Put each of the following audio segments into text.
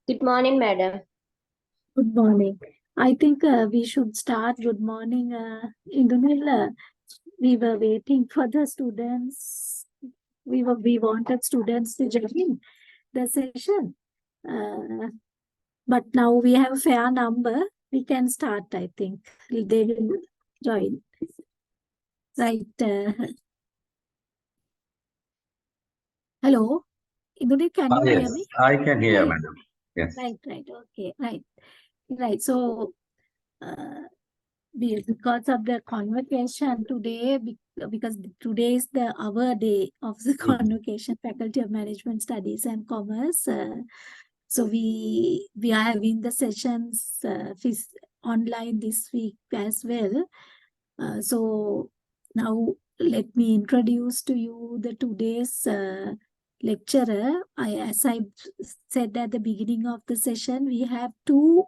Good morning, madam. Good morning. I think we should start. Good morning, Indunil. We were waiting for the students. We wanted students to join the session, but now we have a fair number. We can start. I think they will join. Right. Hello, Indunil. Can you hear Yes, me? I can hear, Right. madam. Yes. Right. Okay. Right. So. Because of the convocation today, because today is our day of the convocation, Faculty of Management Studies and Commerce. So we are having the sessions online this week as well. So now let me introduce to you the today's lecturer. As I said at the beginning of the session, we have two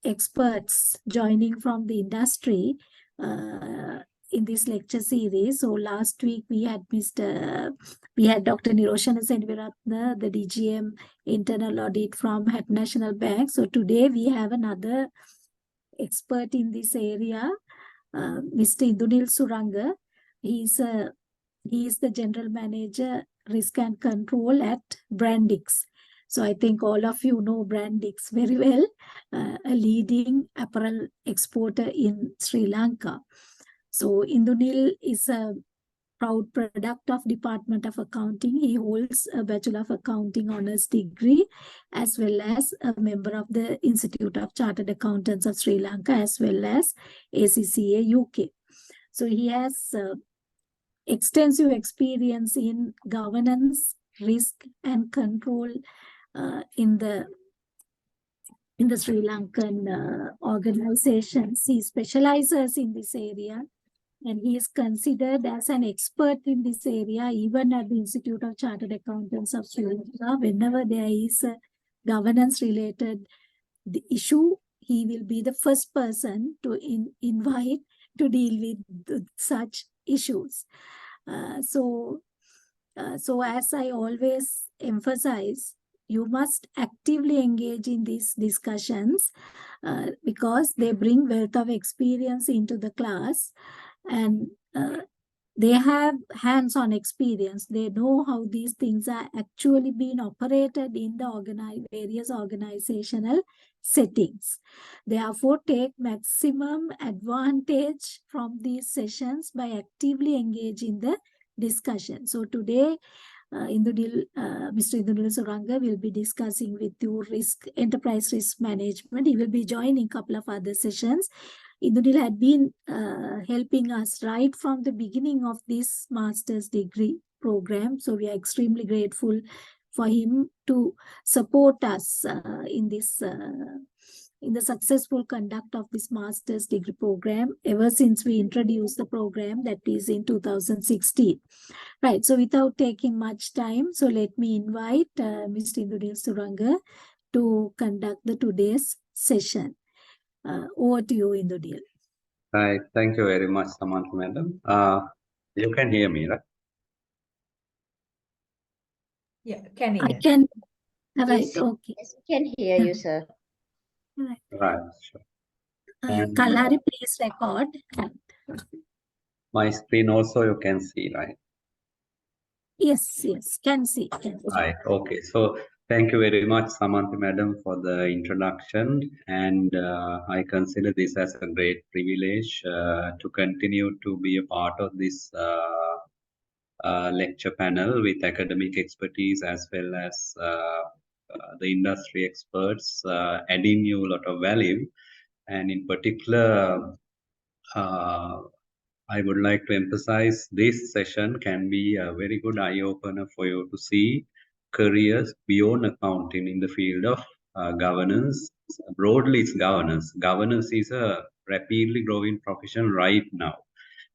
experts joining from the industry in this lecture series. So last week we had Dr. Niroshana Senviratna, the DGM internal audit from Het National Bank. So today we have another expert in this area, Mr. Indunil Suranga. He is the general manager risk and control at Brandix. So I think all of you know Brandix very well, a leading apparel exporter in Sri Lanka. So Indunil is a proud product of Department of Accounting. He holds a Bachelor of Accounting Honours degree as well as a member of the Institute of Chartered Accountants of Sri Lanka as well as ACCA UK. So he has extensive experience in governance, risk and control in the Sri Lankan organizations. He specializes in this area and he is considered as an expert in this area even at the Institute of Chartered Accountants of Sri Lanka. Whenever there is a governance related issue, he will be the first person to invite to deal with such issues. So as I always emphasize, you must actively engage in these discussions because they bring wealth of experience into the class and they have hands-on experience. They know how these things are actually being operated in the various organizational settings. Therefore, take maximum advantage from these sessions by actively engaging the discussion. So today, Mr. Indunil Suranga will be discussing with you enterprise risk management. He will be joining a couple of other sessions. Indunil had been helping us right from the beginning of this master's degree program. So we are extremely grateful for him to support us in the successful conduct of this master's degree program ever since we introduced the program, that is in 2016. Right, so without taking much time, so let me invite Mr. Indunil Suranga to conduct today's session. Over to you, Indunil. Right. Thank you very much, Samantha, madam. You can hear me, right? Yeah, can hear. I can. Right, Yes. okay. Yes, we can hear you, sir. Right. Right. Sure. And Kalari, please record. my screen also you can see, right? Yes, can see. Right. Okay. So thank you very much, Samantha, madam, for the introduction. And I consider this as a great privilege to continue to be a part of this lecture panel with academic expertise as well as the industry experts, adding you a lot of value. And in particular, I would like to emphasize this session can be a very good eye-opener for you to see careers beyond accounting in the field of governance. Broadly, it's governance. Governance is a rapidly growing profession right now.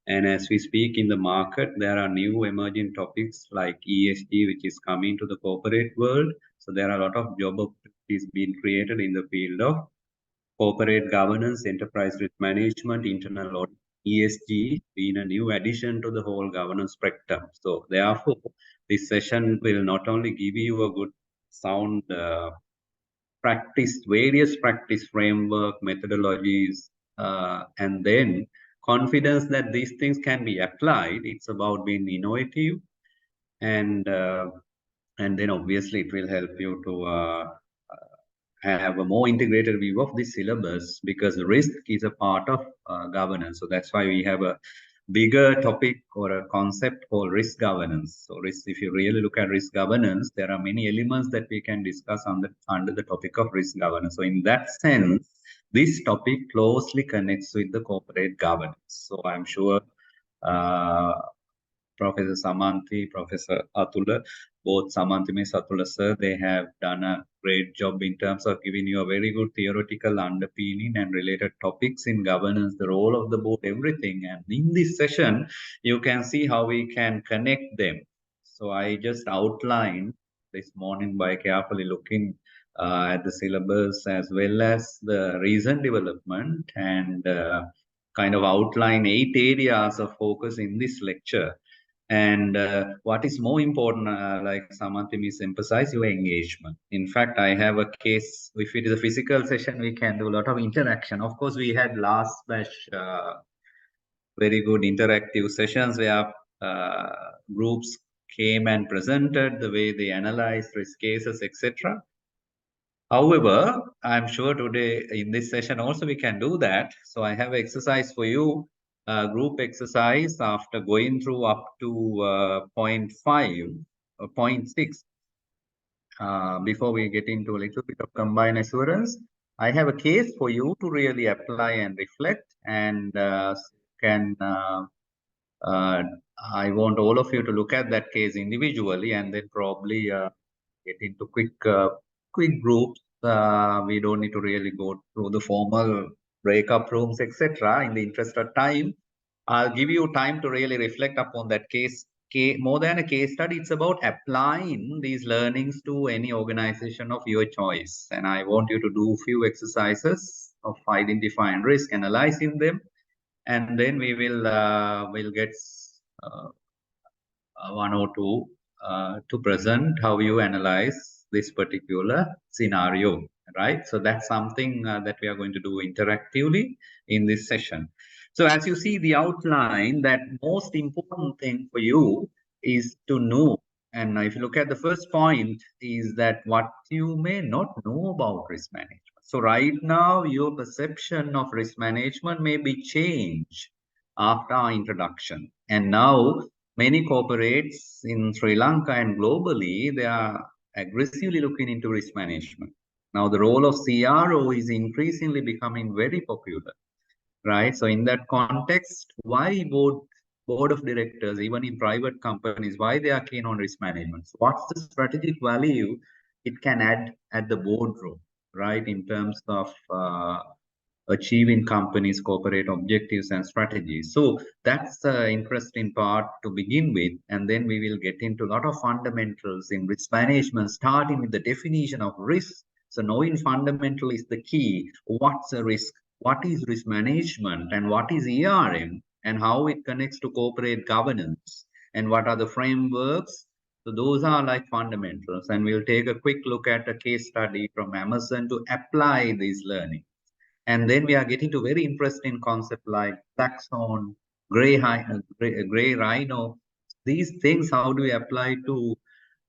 And as we speak in the market, there are new emerging topics like ESG, which is coming to the corporate world. So there are a lot of job opportunities being created in the field of corporate governance, enterprise risk management, internal audit, ESG being a new addition to the whole governance spectrum. So therefore, this session will not only give you a good sound various practice framework, methodologies, and then confidence that these things can be applied. It's about being innovative, and then obviously it will help you to have a more integrated view of the syllabus, because risk is a part of governance. So that's why we have a bigger topic or a concept called risk governance. So risk, if you really look at risk governance, there are many elements that we can discuss under the topic of risk governance. So in that sense, this topic closely connects with the corporate governance. So I'm sure Professor Samanthi, Professor Atula, both Samanthi and Atula sir, they have done a great job in terms of giving you a very good theoretical underpinning and related topics in governance, the role of the board, everything. And in this session, you can see how we can connect them. So I just outlined this morning by carefully looking at the syllabus as well as the recent development, and kind of outline 8 areas of focus in this lecture. And what is more important, like Samanthi is emphasize, your engagement. In fact, I have a case, if it is a physical session, we can do a lot of interaction. Of course, we had last batch very good interactive sessions where groups came and presented the way they analyzed risk cases, etc. However, I'm sure today in this session also we can do that. So I have an exercise for you. Group exercise after going through up to point 5 or point 6, before we get into a little bit of combined assurance, I have a case for you to really apply and reflect, and I want all of you to look at that case individually, and then probably get into quick groups. We don't need to really go through the formal breakup rooms, etc. In the interest of time, I'll give you time to really reflect upon that case. More than a case study, it's about applying these learnings to any organization of your choice. And I want you to do a few exercises of identifying risk, analyzing them, and then we will get one or two to present how you analyze this particular scenario, right? So that's something that we are going to do interactively in this session. So as you see the outline, that most important thing for you is to know, and if you look at the first point, is that what you may not know about risk management. So right now, your perception of risk management may be changed after our introduction. And now many corporates in Sri Lanka and globally, they are aggressively looking into risk management. Now, the role of CRO is increasingly becoming very popular, right? So in that context, why board of directors, even in private companies, why they are keen on risk management? So what's the strategic value it can add at the boardroom, right? In terms of achieving companies' corporate objectives and strategies. So that's the interesting part to begin with. And then we will get into a lot of fundamentals in risk management, starting with the definition of risk. So knowing fundamental is the key. What's a risk? What is risk management? And what is ERM? And how it connects to corporate governance? And what are the frameworks? So those are like fundamentals. And we'll take a quick look at a case study from Amazon to apply these learning. And then we are getting to very interesting concepts like black swan, gray rhino. These things, how do we apply to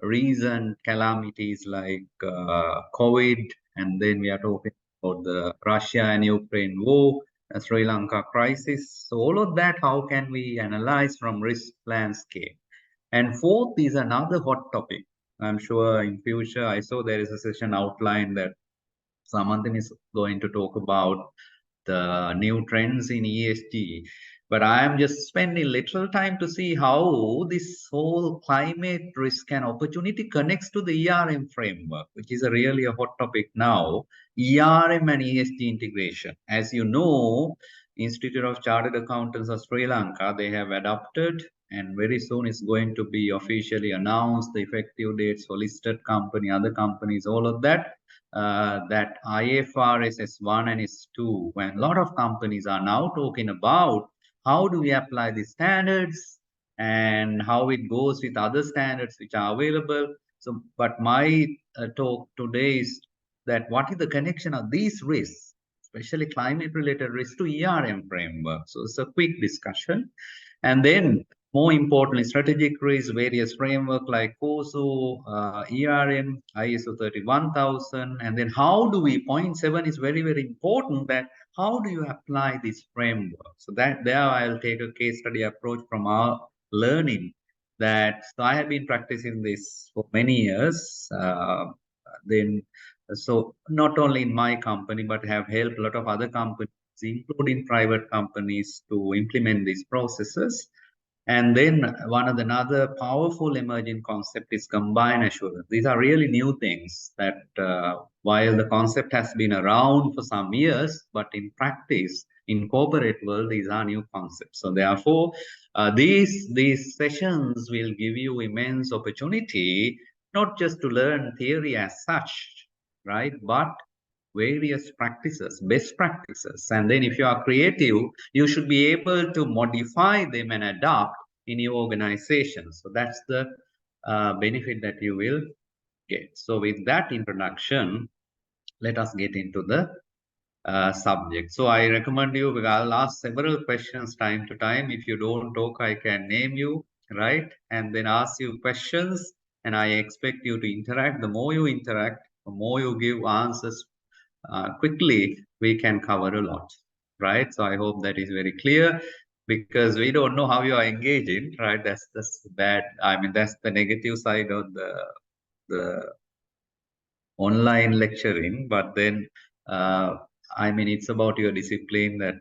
recent calamities like COVID? And then we are talking about the Russia and Ukraine war, Sri Lanka crisis. So all of that, how can we analyze from risk landscape? And fourth is another hot topic. I'm sure in future, I saw there is a session outlined that Samanthi is going to talk about the new trends in ESG, but I am just spending little time to see how this whole climate risk and opportunity connects to the ERM framework, which is really a hot topic now. ERM and ESG integration. As you know, Institute of Chartered Accountants of Sri Lanka, they have adopted, and very soon it's going to be officially announced, the effective dates for listed company, other companies, all of that. That IFRS S1 and S2, when a lot of companies are now talking about how do we apply these standards and how it goes with other standards which are available. So, but my talk today is that what is the connection of these risks, especially climate-related risks, to ERM framework. So it's a quick discussion. And then more importantly, strategic risks, various framework like COSO, ERM, ISO 31000, and then how do we, point 7 is very, very important, that how do you apply this framework? So that there I'll take a case study approach from our learning that, so I have been practicing this for many years. So not only in my company, but have helped a lot of other companies, including private companies, to implement these processes. And then another powerful emerging concept is combined assurance. These are really new things that while the concept has been around for some years, but in practice, in corporate world, these are new concepts. So therefore, these sessions will give you immense opportunity, not just to learn theory as such, right? But various practices, best practices. And then if you are creative, you should be able to modify them and adapt in your organization. So that's the benefit that you will get. So with that introduction, let us get into the subject. So I recommend you, I'll ask several questions time to time. If you don't talk, I can name you, right? And then ask you questions, and I expect you to interact. The more you interact, the more you give answers quickly, we can cover a lot, right? So I hope that is very clear, because we don't know how you are engaging, right? That's bad. I mean, that's the negative side of the online lecturing. But then, I mean, it's about your discipline, that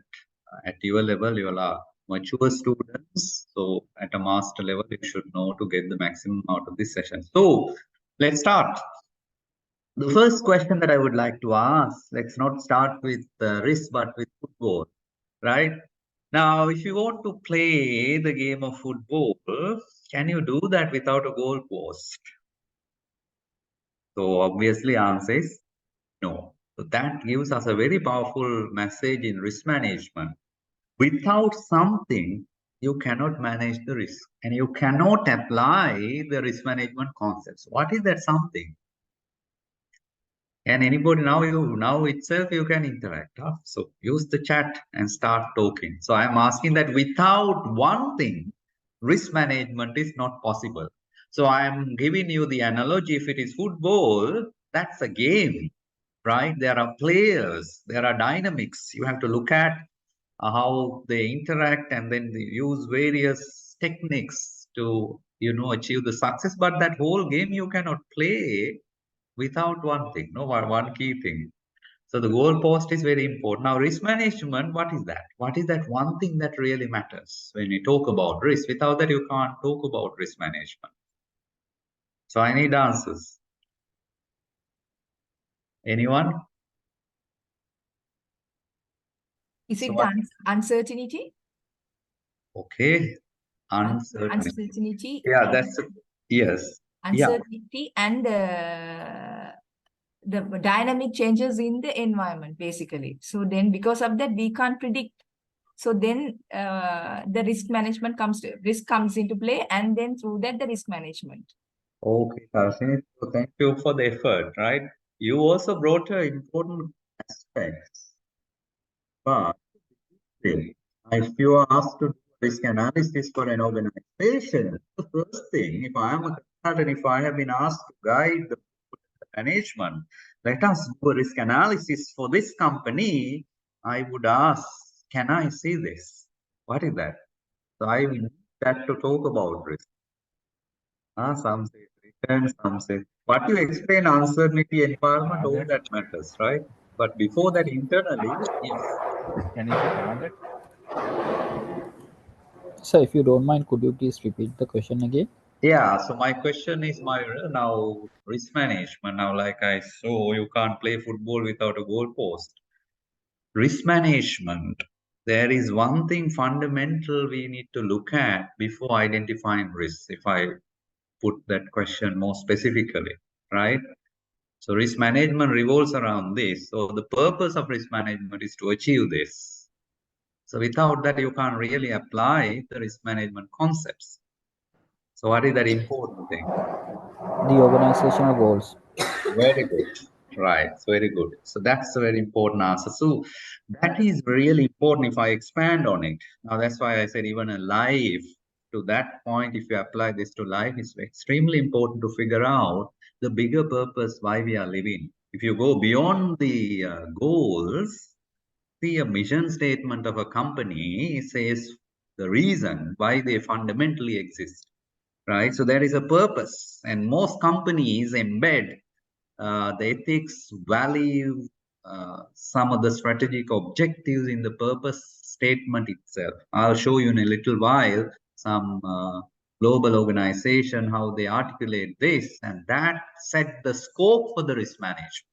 at your level, you are mature students. So at a master level, you should know to get the maximum out of this session. So let's start. The first question that I would like to ask, let's not start with risk, but with football, right? Now, if you want to play the game of football, can you do that without a goal post? So obviously answer is no. So that gives us a very powerful message in risk management. Without something, you cannot manage the risk, and you cannot apply the risk management concepts. What is that something? And anybody now itself you can interact. Huh? So use the chat and start talking. So I'm asking that without one thing, risk management is not possible. So I'm giving you the analogy. If it is football, that's a game, right? There are players, there are dynamics. You have to look at how they interact, and then they use various techniques to achieve the success. But that whole game you cannot play without one thing, no, one key thing. So the goal post is very important. Now, risk management, what is that? What is that one thing that really matters when you talk about risk? Without that, you can't talk about risk management. So I need answers. Anyone? Is it So the uncertainty? Okay. Uncertainty. Uncertainty. Yeah, that's yes. Uncertainty and the dynamic changes in the environment, basically. So then because of that, we can't predict. So then the risk comes into play, and then through that, the risk management. Okay, Tarshini, so thank you for the effort, right? You also brought an important aspect. But if you are asked to do risk analysis for an organization, the first thing, if I am a consultant, if I have been asked to guide the management, let us do a risk analysis for this company, I would ask, can I see this? What is that? So I will need that to talk about risk. Some say return, some say. What you explain, uncertainty, environment, all that matters, right? But before that, internally, yes. Can you add that? Sir, if you don't mind, could you please repeat the question again? Yeah, so my question is now risk management. Now, like I saw, you can't play football without a goal post. Risk management, there is one thing fundamental we need to look at before identifying risks, if I put that question more specifically, right? So risk management revolves around this. So the purpose of risk management is to achieve this. So without that, you can't really apply the risk management concepts. So what is that important thing? The organizational goals. Very good. Right. It's very good. So that's a very important answer. So that is really important if I expand on it. Now, that's why I said even a life to that point, if you apply this to life, it's extremely important to figure out the bigger purpose why we are living. If you go beyond the goals, see a mission statement of a company says the reason why they fundamentally exist, right? So there is a purpose, and most companies embed the ethics, value, some of the strategic objectives in the purpose statement itself. I'll show you in a little while some global organization, how they articulate this, and that set the scope for the risk management.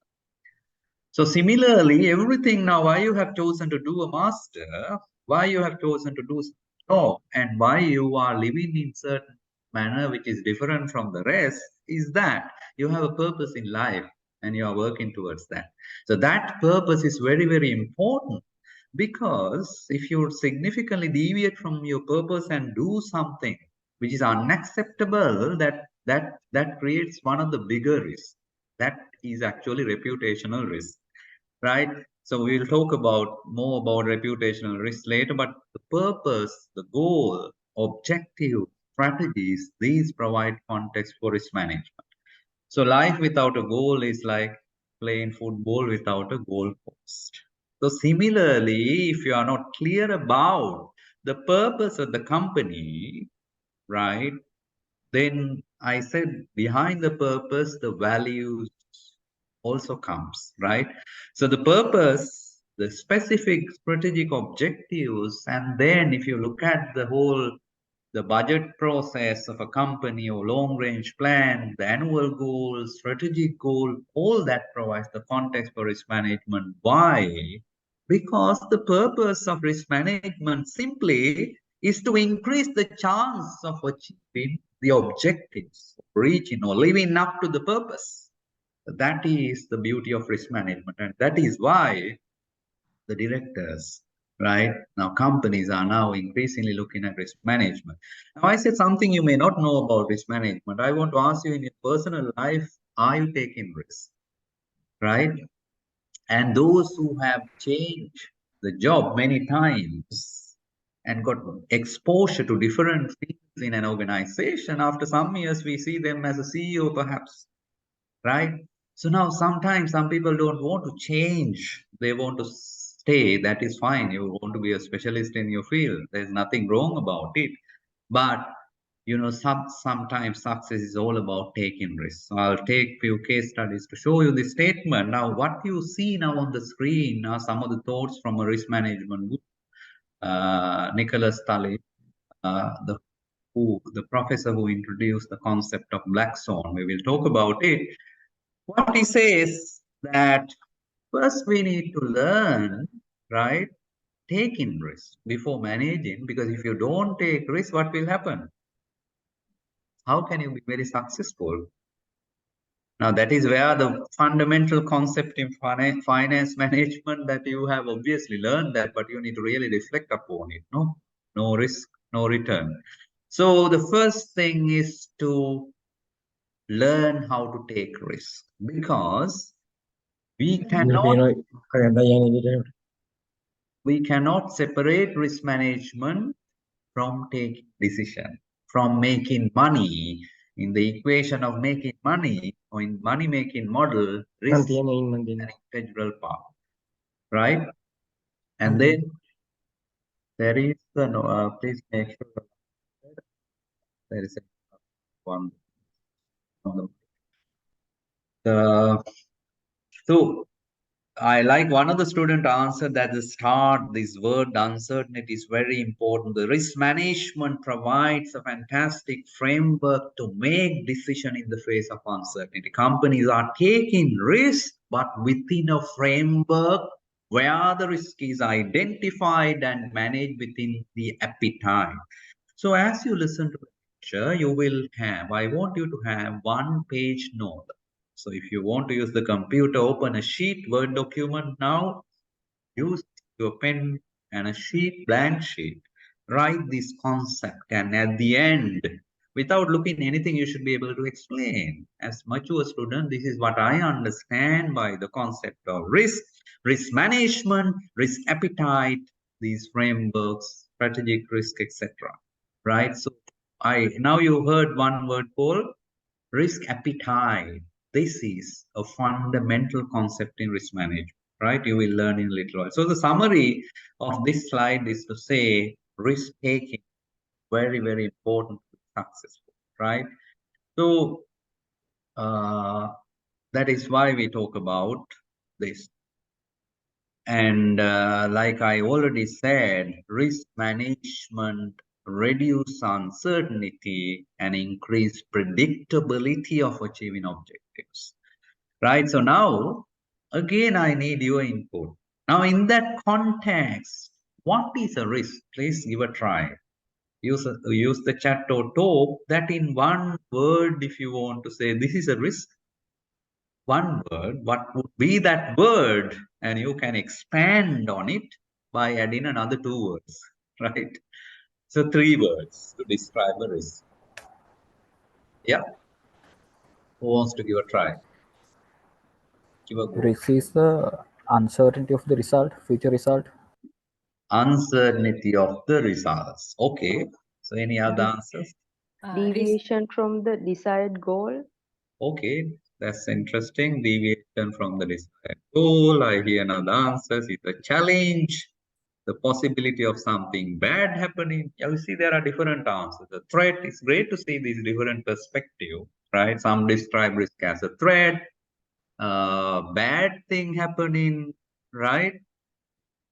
So similarly, everything now, why you have chosen to do a master, why you have chosen to do job, and why you are living in certain manner which is different from the rest, is that you have a purpose in life and you are working towards that. So that purpose is very, very important, because if you significantly deviate from your purpose and do something which is unacceptable, that creates one of the bigger risks. That is actually reputational risk, right? So we'll talk about more about reputational risk later, but the purpose, the goal, objective, strategies, these provide context for risk management. So life without a goal is like playing football without a goal post. So similarly, if you are not clear about the purpose of the company, right, then I said behind the purpose, the values also comes, right? So the purpose, the specific strategic objectives, and then if you look at the whole, the budget process of a company or long range plan, the annual goal, strategic goal, all that provides the context for risk management. Why? Because the purpose of risk management simply is to increase the chance of achieving the objectives, reaching or living up to the purpose. That is the beauty of risk management, and that is why the directors, right, now companies are now increasingly looking at risk management. Now I said something you may not know about risk management. I want to ask you, in your personal life, are you taking risks, right? And those who have changed the job many times and got exposure to different fields in an organization, after some years we see them as a CEO perhaps, right? So now sometimes some people don't want to change. They want to stay. That is fine. You want to be a specialist in your field. There's nothing wrong about it. But you know, sometimes success is all about taking risks. So I'll take few case studies to show you this statement. Now, what you see now on the screen are some of the thoughts from a risk management book. Nicholas Taleb, the professor who introduced the concept of black swan. We will talk about it. What he says that first we need to learn, right, taking risks before managing, because if you don't take risks, what will happen? How can you be very successful? Now that is where the fundamental concept in finance management that you have obviously learned that, but you need to really reflect upon it. No risk, no return. So the first thing is to learn how to take risks, because we cannot separate risk management from taking decision, from making money. In the equation of making money, or in money making model, risk is an integral part, right? And then there is the please make sure there is one on the so I like one of the student answered that the start, this word uncertainty is very important. The risk management provides a fantastic framework to make decision in the face of uncertainty. Companies are taking risk, but within a framework where the risk is identified and managed within the appetite. So as you listen to the lecture, you will have, I want you to have 1-page note. So if you want to use the computer, open a sheet, Word document now, use your pen and a sheet, blank sheet. Write this concept, and at the end, without looking anything, you should be able to explain. As mature student, this is what I understand by the concept of risk, risk management, risk appetite, these frameworks, strategic risk, etc. Right? So now you heard one word called risk appetite. This is a fundamental concept in risk management, right? You will learn in a little while. So the summary of this slide is to say risk taking, very, very important to be successful, right? So that is why we talk about this. And like I already said, risk management reduce uncertainty and increase predictability of achieving objectives, right? So now, again, I need your input. Now, in that context, what is a risk? Please give a try. Use the chat or talk that in one word, if you want to say this is a risk, one word, what would be that word? And you can expand on it by adding another 2 words, right? So 3 words to describe a risk. Yeah. Who wants to give a try? Give a go. Risk is the uncertainty of the result, future result. Uncertainty of the results. Okay. So any other answers? Risk. Deviation from the desired goal. Okay, that's interesting. Deviation from the desired goal. I hear another answer. It's a challenge. The possibility of something bad happening. You see, there are different answers. The threat, it's great to see these different perspectives, right? Some describe risk as a threat, bad thing happening, right?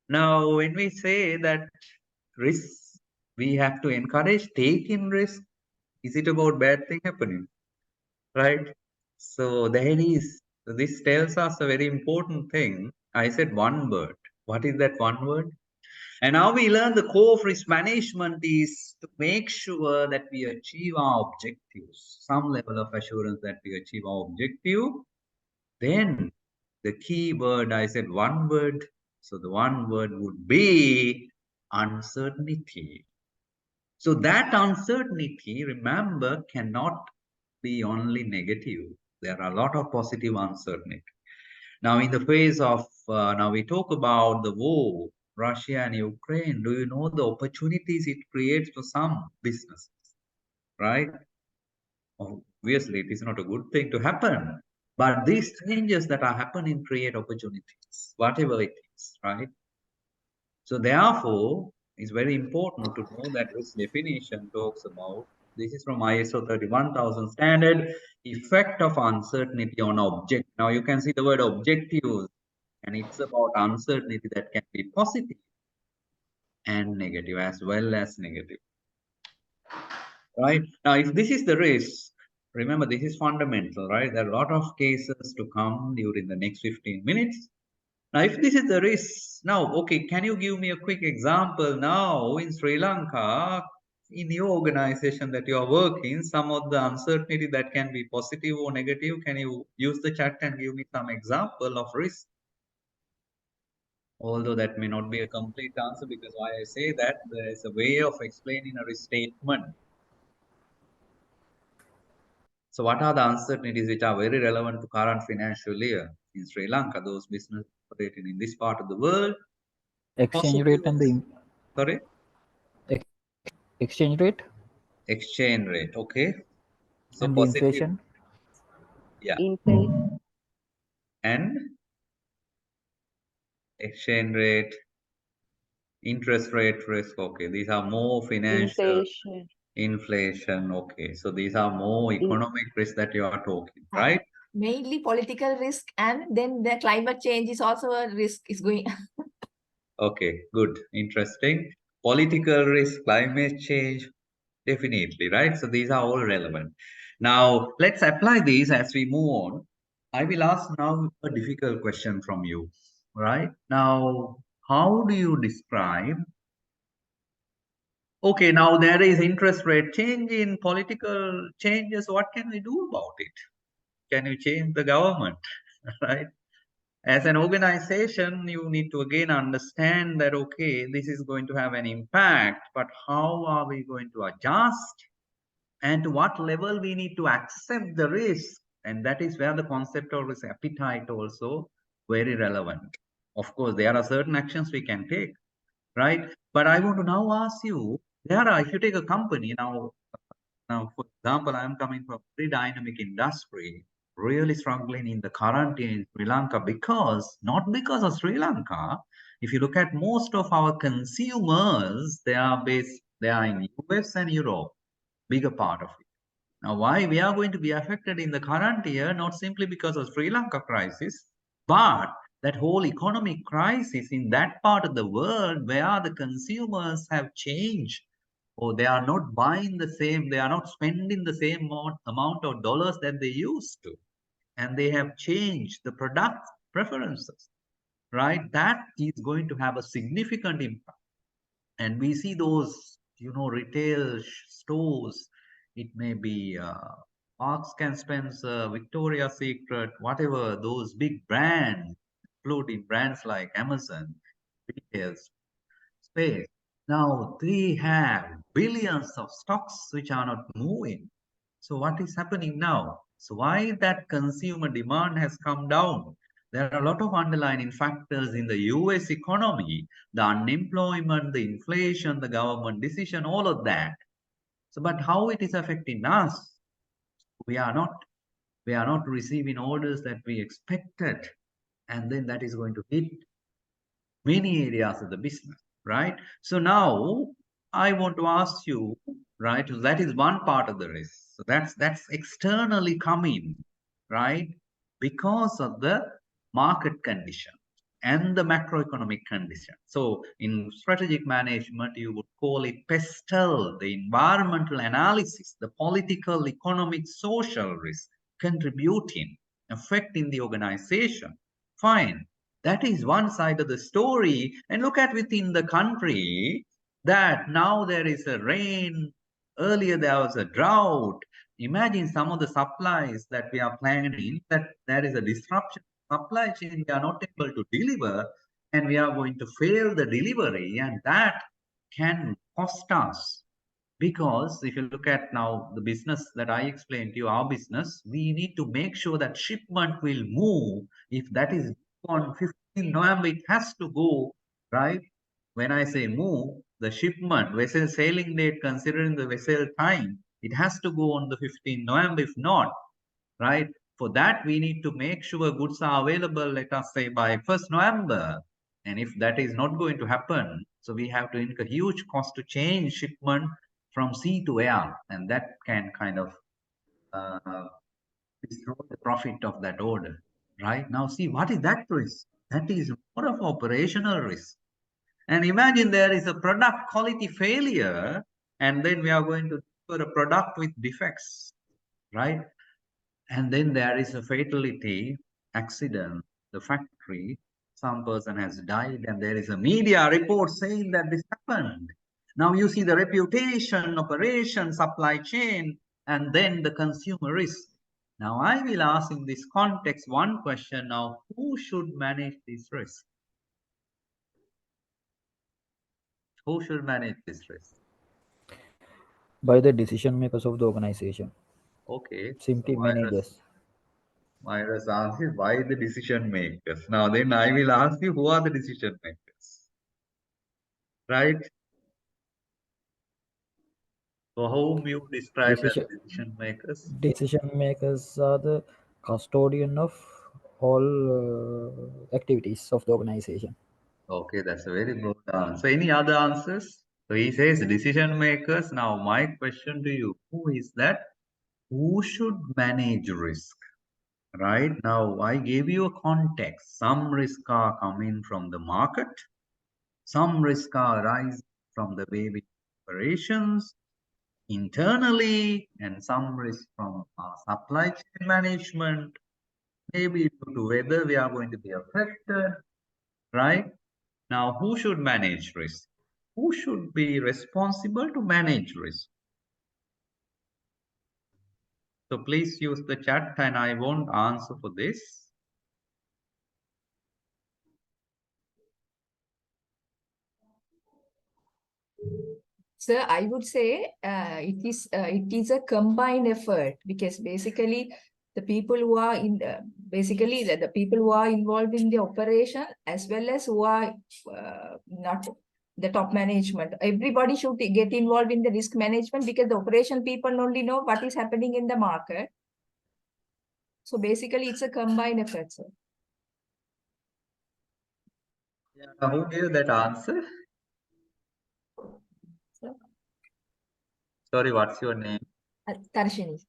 Now, when we say that risk, we have to encourage taking risk. Is it about bad thing happening? Right? So there is, this tells us a very important thing. I said one word. What is that one word? And now we learn the core of risk management is to make sure that we achieve our objectives, some level of assurance that we achieve our objective. Then the key word, I said one word. So the one word would be uncertainty. So that uncertainty, remember, cannot be only negative. There are a lot of positive uncertainty. Now, in the phase of, now we talk about the war, Russia and Ukraine. Do you know the opportunities it creates for some businesses, right? Obviously, it is not a good thing to happen. But these changes that are happening create opportunities, whatever it is, right? So therefore, it's very important to know that this definition talks about, this is from ISO 31000 standard, effect of uncertainty on object. Now you can see the word objectives, and it's about uncertainty that can be positive and negative as well as negative. Right? Now, if this is the risk, remember this is fundamental, right? There are a lot of cases to come during the next 15 minutes. Now, if this is the risk, now, okay, can you give me a quick example now in Sri Lanka, in your organization that you are working, some of the uncertainty that can be positive or negative, can you use the chat and give me some example of risk? Although that may not be a complete answer, because why I say that, there is a way of explaining a risk statement. So what are the uncertainties which are very relevant to current financial year in Sri Lanka, those businesses operating in this part of the world? Exchange rate and the Sorry? exchange rate Exchange rate, okay. So and the positive, inflation. yeah. Inflation. And exchange rate, interest rate risk, okay. These are more financial, inflation, okay. So these are more economic risks that you are talking, right? Mainly political risk, and then the climate change is also a risk is going. Okay, good, interesting. Political risk, climate change, definitely, right? So these are all relevant. Now, let's apply these as we move on. I will ask now a difficult question from you, right? Now, how do you describe? Okay, now there is interest rate change in political changes. What can we do about it? Can you change the government, right? As an organization, you need to again understand that, okay, this is going to have an impact, but how are we going to adjust? And to what level we need to accept the risk? And that is where the concept of risk appetite also very relevant. Of course, there are certain actions we can take, right? But I want to now ask you, if you take a company now, for example, I'm coming from a very dynamic industry, really struggling in the current in Sri Lanka not because of Sri Lanka. If you look at most of our consumers, they are in US and Europe, bigger part of it. Now, why we are going to be affected in the current year, not simply because of Sri Lanka crisis, but that whole economic crisis in that part of the world where the consumers have changed, or they are not buying the same, they are not spending the same amount of dollars that they used to, and they have changed the product preferences, right? That is going to have a significant impact. And we see those, retail stores, it may be Marks and Spencer, Victoria's Secret, whatever, those big brands, including brands like Amazon, retail space. Now they have billions of stocks which are not moving. So what is happening now? So why that consumer demand has come down? There are a lot of underlying factors in the US economy, the unemployment, the inflation, the government decision, all of that. So, but how it is affecting us? We are not receiving orders that we expected. And then that is going to hit many areas of the business, right? So now I want to ask you, right? That is one part of the risk. So that's externally coming, right? Because of the market condition and the macroeconomic condition. So in strategic management, you would call it PESTEL, the environmental analysis, the political, economic, social risk contributing, affecting the organization. Fine. That is one side of the story. And look at within the country that now there is a rain. Earlier there was a drought. Imagine some of the supplies that we are planning, that there is a disruption in supply chain. We are not able to deliver and we are going to fail the delivery, and that can cost us. Because if you look at now the business that I explained to you, our business, we need to make sure that shipment will move. If that is on 15 November, it has to go, right? When I say move, the shipment, vessel sailing date, considering the vessel time, it has to go on the 15 November. If not, right? For that, we need to make sure goods are available, let us say by 1st November. And if that is not going to happen, so we have to incur huge cost to change shipment from sea to air, and that can kind of destroy the profit of that order, right? Now, see, what is that risk? That is more of operational risk. And imagine there is a product quality failure, and then we are going to deliver a product with defects, right? And then there is a fatality, accident, the factory, some person has died, and there is a media report saying that this happened. Now you see the reputation, operation, supply chain, and then the consumer risk. Now I will ask in this context one question now, who should manage this risk? Who should manage this risk? By the decision makers of the organization, Okay. simply So managers. Myra's answer is why the decision makers. Now then I will ask you, who are the decision makers? Right? So whom you describe as Decision decision makers? decision makers are the custodian of all activities of the organization. Okay, that's a very broad answer. Any other answers? So he says decision makers. Now my question to you, who is that? Who should manage risk? Right? Now I gave you a context. Some risk are coming from the market. Some risk are arising from the way we do operations internally, and some risk from our supply chain management. Maybe due to weather we are going to be affected, right? Now, who should manage risk? Who should be responsible to manage risk? So please use the chat and I won't answer for this. Sir, I would say it is a combined effort, because basically the people who are in the people who are involved in the operation, as well as who are not the top management. Everybody should get involved in the risk management, because the operation people only know what is happening in the market. So basically it's a combined effort, sir. Who gave that answer? Sir? Sorry, what's your name? Tarshini.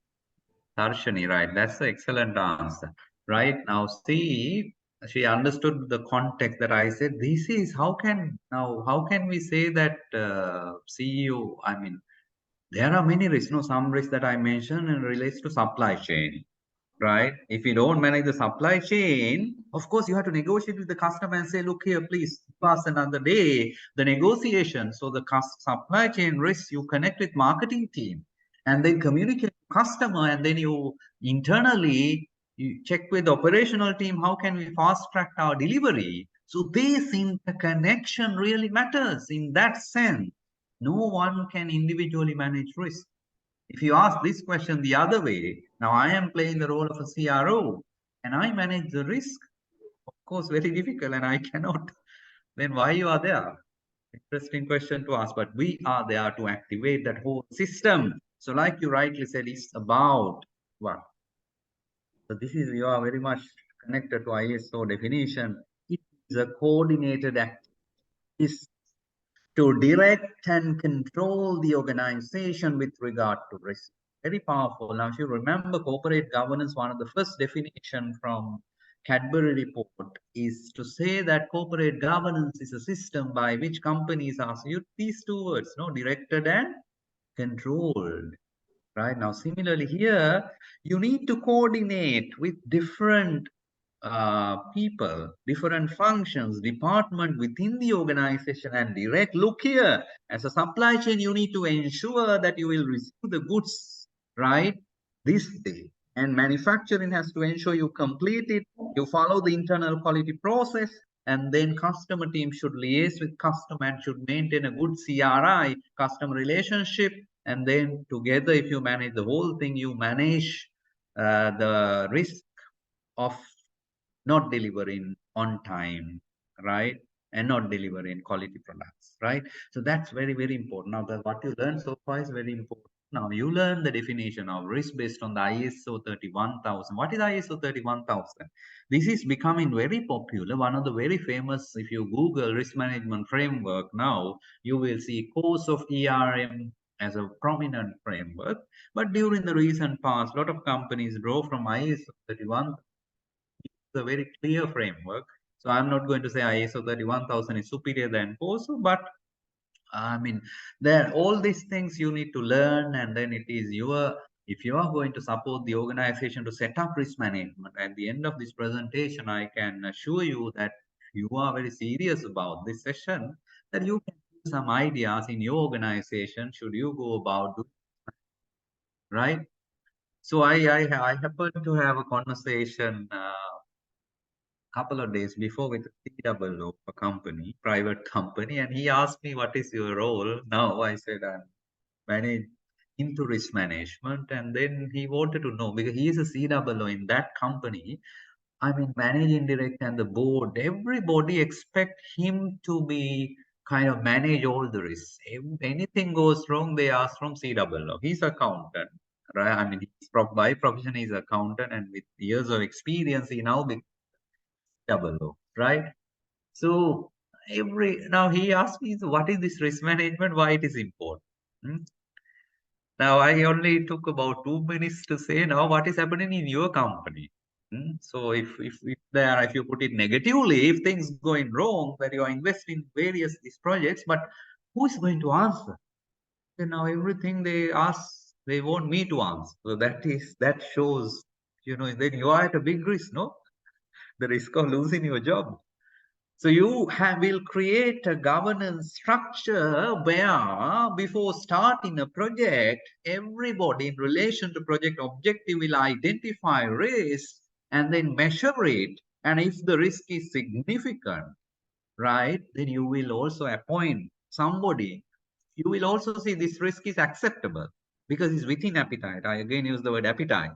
Darshani, right? That's an excellent answer. Right now, see, she understood the context that I said. This is how can we say that CEO? I mean, there are many risks. No, some risks that I mentioned and relates to supply chain. Right? If you don't manage the supply chain, of course, you have to negotiate with the customer and say, look here, please pass another day. The negotiation, so the supply chain risks, you connect with marketing team and then communicate with customer, and then you internally you check with the operational team, how can we fast track our delivery? So this interconnection really matters in that sense. No one can individually manage risk. If you ask this question the other way, now I am playing the role of a CRO and I manage the risk, of course, very difficult, and I cannot, then why you are there? Interesting question to ask, but we are there to activate that whole system. So like you rightly said, it's about what? So this is, you are very much connected to ISO definition. It is a coordinated act. Is to direct and control the organization with regard to risk. Very powerful. Now, if you remember corporate governance, one of the first definition from Cadbury report is to say that corporate governance is a system by which companies are used these two words, no, directed and controlled. Right now, similarly here, you need to coordinate with different people, different functions, department within the organization and direct. Look here, as a supply chain, you need to ensure that you will receive the goods, right, this day. And manufacturing has to ensure you complete it, you follow the internal quality process, and then customer team should liaise with customer and should maintain a good CRI, customer relationship. And then together, if you manage the whole thing, you manage the risk of not delivering on time, right? And not delivering quality products, right? So that's very, very important. Now, what you learned so far is very important. Now, you learn the definition of risk based on the ISO 31000. What is ISO 31000? This is becoming very popular. One of the very famous, if you Google risk management framework now, you will see course of ERM as a prominent framework. But during the recent past, a lot of companies draw from ISO 31000. A very clear framework. So I'm not going to say ISO 31000 is superior than COSO, but I mean, there all these things you need to learn, and then it is if you are going to support the organization to set up risk management, at the end of this presentation, I can assure you that you are very serious about this session, that you can give some ideas in your organization, should you go about doing, right? So I happened to have a conversation couple of days before with COO, a company, private company, and he asked me, what is your role now? I said, I'm managing into risk management. And then he wanted to know, because he is a COO in that company, I mean, managing director and the board, everybody expect him to be kind of manage all the risks. If anything goes wrong, they ask from COO. He's accountant, right? I mean, he's by profession, he's accountant, and with years of experience, he now becomes COO, right? So now he asked me, so what is this risk management? Why it is important? Now I only took about 2 minutes to say now what is happening in your company. So if you put it negatively, if things going wrong, where you are investing various these projects, but who is going to answer? Then now everything they ask, they want me to answer. So that shows, then you are at a big risk, no? The risk of losing your job. So you will create a governance structure where before starting a project, everybody in relation to project objective will identify risk and then measure it. And if the risk is significant, right, then you will also appoint somebody, you will also see this risk is acceptable because it's within appetite. I again use the word appetite.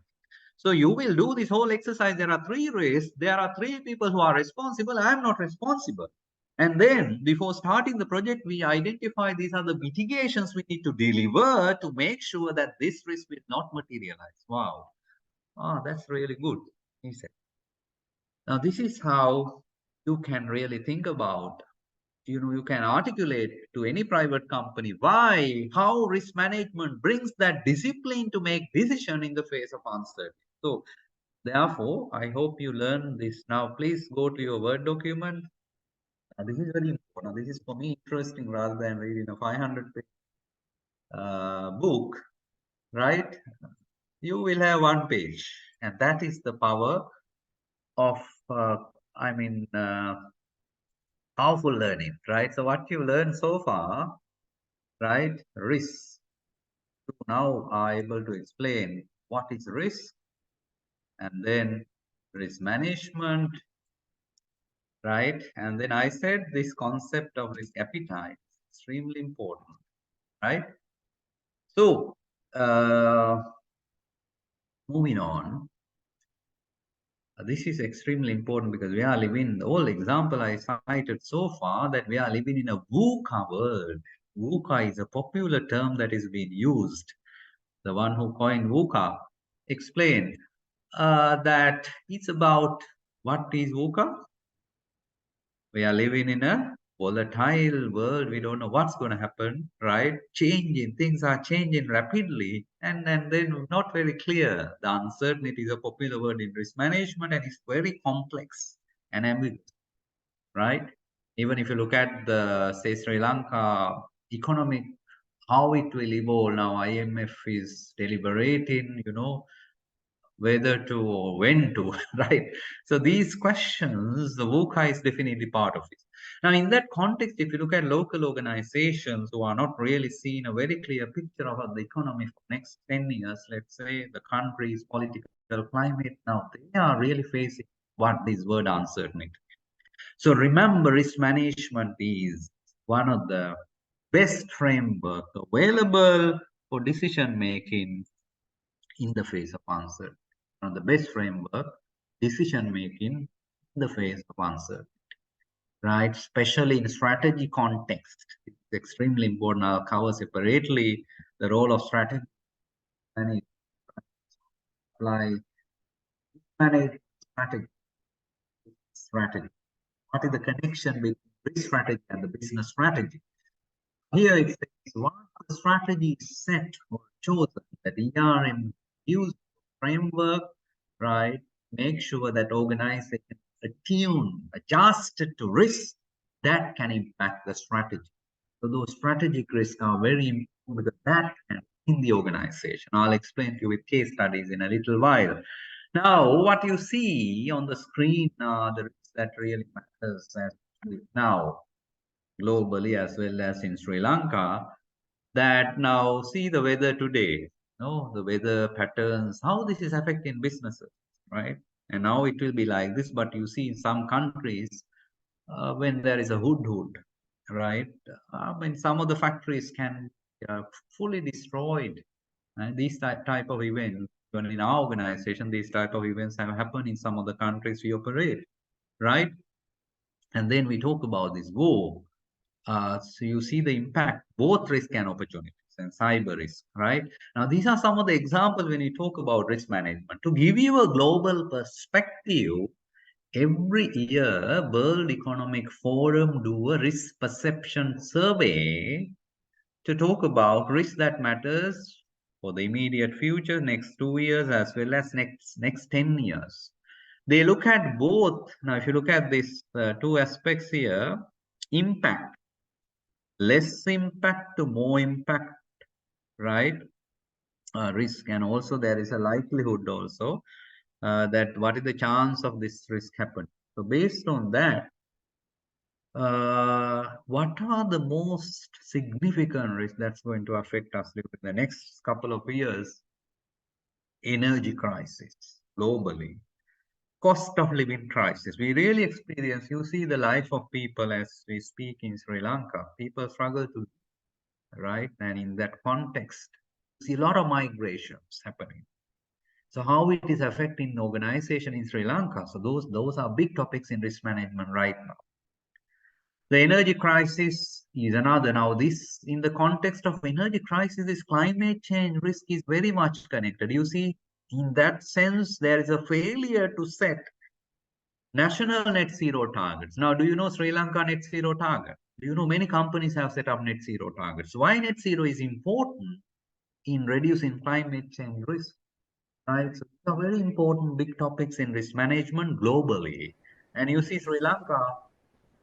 So you will do this whole exercise. There are 3 risks. There are 3 people who are responsible. I am not responsible. And then before starting the project, we identify these are the mitigations we need to deliver to make sure that this risk will not materialize. Wow. Ah, that's really good, he said. Now, this is how you can really think about, you can articulate to any private company why, how risk management brings that discipline to make decision in the face of uncertainty. So, therefore, I hope you learn this. Now, please go to your Word document. This is very important. This is for me interesting rather than reading a 500-page book, right? You will have 1 page, and that is the power of, powerful learning, right? So what you learned so far, right? Risk. You now are able to explain what is risk, and then risk management, right? And then I said this concept of risk appetite is extremely important, right? So, moving on, this is extremely important because we are living, the whole example I cited so far, that we are living in a VUCA world. VUCA is a popular term that is being used. The one who coined VUCA explained that it's about, what is VUCA? We are living in a volatile world. We don't know what's going to happen, right? Things are changing rapidly, and then not very clear. The uncertainty is a popular word in risk management, and it's very complex and ambiguous, right? Even if you look at the, say, Sri Lanka economic, how it will evolve now, IMF is deliberating, whether to or when to, right? So these questions, the VUCA is definitely part of it. Now, in that context, if you look at local organizations who are not really seeing a very clear picture of the economy for next 10 years, let's say the country's political climate, now they are really facing what this word uncertainty. So remember, risk management is one of the best framework available for decision making in the face of uncertainty. One of the best framework, decision making in the face of uncertainty, right? Especially in strategy context, it's extremely important. I'll cover separately the role of strategy and apply manage strategy. What is the connection between risk strategy and the business strategy? Here it says once the strategy is set or chosen, that ERM use framework, right? Make sure that organization attune, adjusted to risk that can impact the strategy. So those strategic risks are very important because that can in the organization. I'll explain to you with case studies in a little while. Now, what you see on the screen are the risks that really matters now, globally as well as in Sri Lanka, that now see the weather today, the weather patterns, how this is affecting businesses, right? And now it will be like this, but you see in some countries, when there is a hudhud, right? Some of the factories can fully destroyed. And these type of events, even in our organization, these type of events have happened in some of the countries we operate, right? And then we talk about this war. So you see the impact, both risk and opportunities and cyber risk, right? Now, these are some of the examples when you talk about risk management. To give you a global perspective, every year, World Economic Forum do a risk perception survey to talk about risk that matters for the immediate future, next 2 years, as well as next 10 years. They look at both. Now, if you look at these 2 aspects here, impact, less impact to more impact, right? Risk, and also there is a likelihood also that what is the chance of this risk happening. So based on that, what are the most significant risks that's going to affect us in the next couple of years? Energy crisis globally, cost of living crisis. We really experience, you see the life of people as we speak in Sri Lanka. People struggle to, right? And in that context, you see a lot of migrations happening. So how it is affecting organization in Sri Lanka. So those are big topics in risk management right now. The energy crisis is another. Now, this in the context of energy crisis, this climate change risk is very much connected. You see, in that sense, there is a failure to set national net zero targets. Now, do you know Sri Lanka net zero target? Do you know many companies have set up net zero targets? Why net zero is important in reducing climate change risk? Right, so these are very important big topics in risk management globally. And you see Sri Lanka,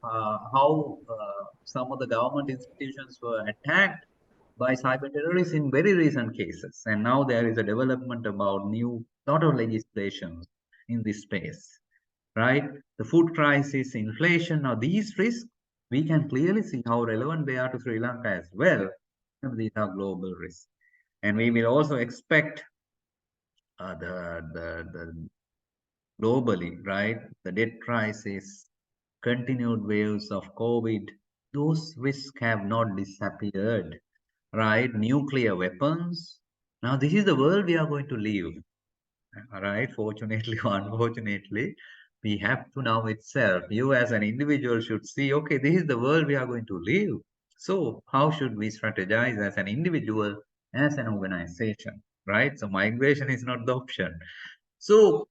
how some of the government institutions were attacked by cyber terrorists in very recent cases. And now there is a development about new lot of legislation in this space, right? The food crisis, inflation, now these risks, we can clearly see how relevant they are to Sri Lanka as well. And these are global risks. And we will also expect the globally, right? The debt crisis, continued waves of COVID, those risks have not disappeared, right? Nuclear weapons. Now, this is the world we are going to live, right? Fortunately or unfortunately, we have to now itself, you as an individual should see, okay, this is the world we are going to live. So how should we strategize as an individual, as an organization, right? So migration is not the option. So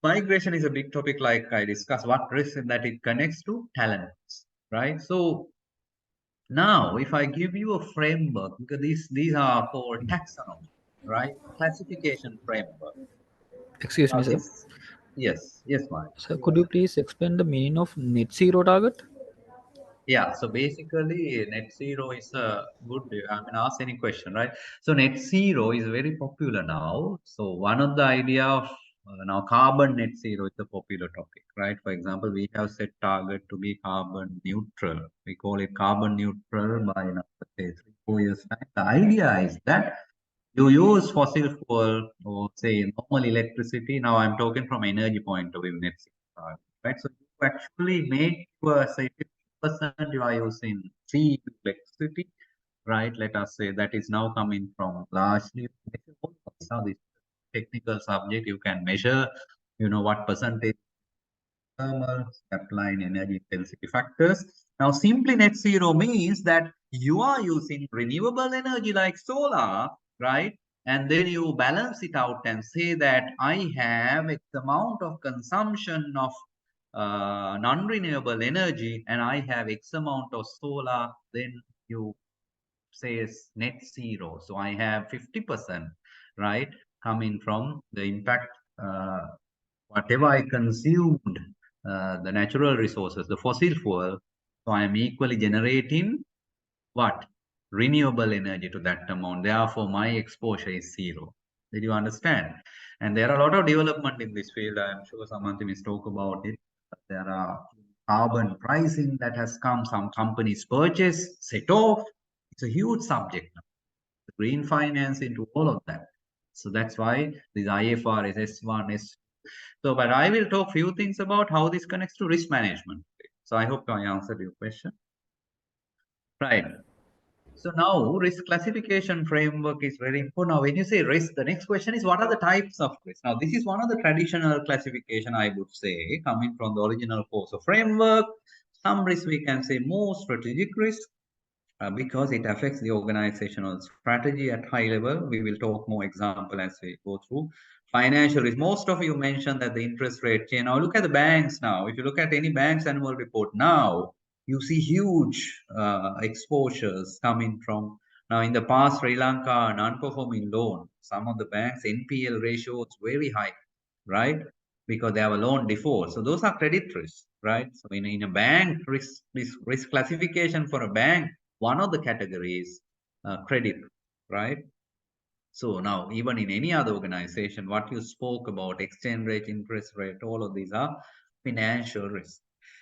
migration is a big topic, like I discussed, what risk that it connects to talents, right? So now, if I give you a framework, because these are called taxonomy, right? Classification framework. Excuse Now me, sir. yes, Mike. Sir, could you please explain the meaning of net zero target? Yeah, so basically net zero is a good, I mean, ask any question, right? So net zero is very popular now. So one of the idea of now carbon net zero is a popular topic, right? For example, we have set target to be carbon neutral. We call it carbon neutral by now, say 3-4 years time. The idea is that you use fossil fuel or say normal electricity. Now I'm talking from energy point of view, net zero, right? So you actually make say 50% you are using cheap electricity, right? Let us say that is now coming from largely now this technical subject. You can measure, you know, what percentage thermal, applying energy intensity factors. Now, simply net zero means that you are using renewable energy like solar, right? And then you balance it out and say that I have X amount of consumption of non-renewable energy and I have X amount of solar, then you say net zero. So I have 50%, right, coming from the impact, whatever I consumed, the natural resources, the fossil fuel. So I am equally generating what? Renewable energy to that amount. Therefore, my exposure is zero. Did you understand? And there are a lot of development in this field. I'm sure Samanthi will talk about it. There are carbon pricing that has come. Some companies purchase, set off. It's a huge subject now. The green finance into all of that. So that's why these IFRS, S1, S. So, but I will talk few things about how this connects to risk management. So I hope I answered your question. Right. So now risk classification framework is very important. Now, when you say risk, the next question is what are the types of risk? Now, this is one of the traditional classification, I would say, coming from the original course of framework. Some risk we can say more strategic risk because it affects the organizational strategy at high level. We will talk more example as we go through. Financial risk, most of you mentioned that the interest rate change. Now look at the banks now. If you look at any bank's annual report now, you see huge exposures coming from. Now in the past, Sri Lanka non-performing loan, some of the banks NPL ratio is very high, right? Because they have a loan default. So those are credit risks, right? So in a bank risk classification for a bank, one of the categories credit, right? So now even in any other organization, what you spoke about, exchange rate, interest rate, all of these are financial risk.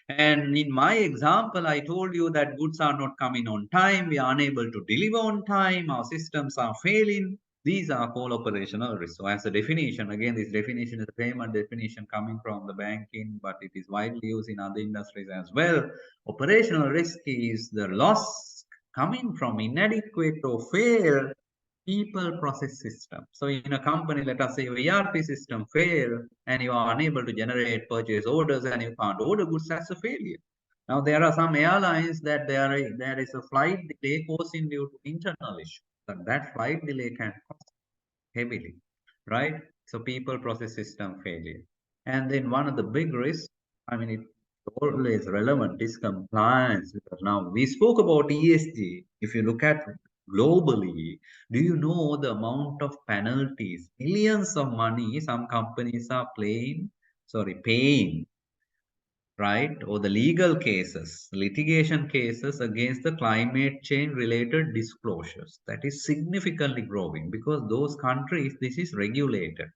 And in my example, I told you that goods are not coming on time, we are unable to deliver on time, our systems are failing. These are called operational risk. So as a definition, again, this definition is a payment definition coming from the banking, but it is widely used in other industries as well. Operational risk is the loss coming from inadequate or failed people process system. So in a company, let us say your ERP system fail and you are unable to generate purchase orders and you can't order goods, that's a failure. Now there are some airlines that there is a flight delay causing due to internal issue. But that flight delay can cost heavily, right? So people process system failure. And then one of the big risks, I mean, it's always relevant, is compliance. Because now we spoke about ESG. If you look at globally, do you know the amount of penalties, millions of money some companies are paying, right? Or the legal cases, litigation cases against the climate change related disclosures. That is significantly growing because those countries, this is regulated.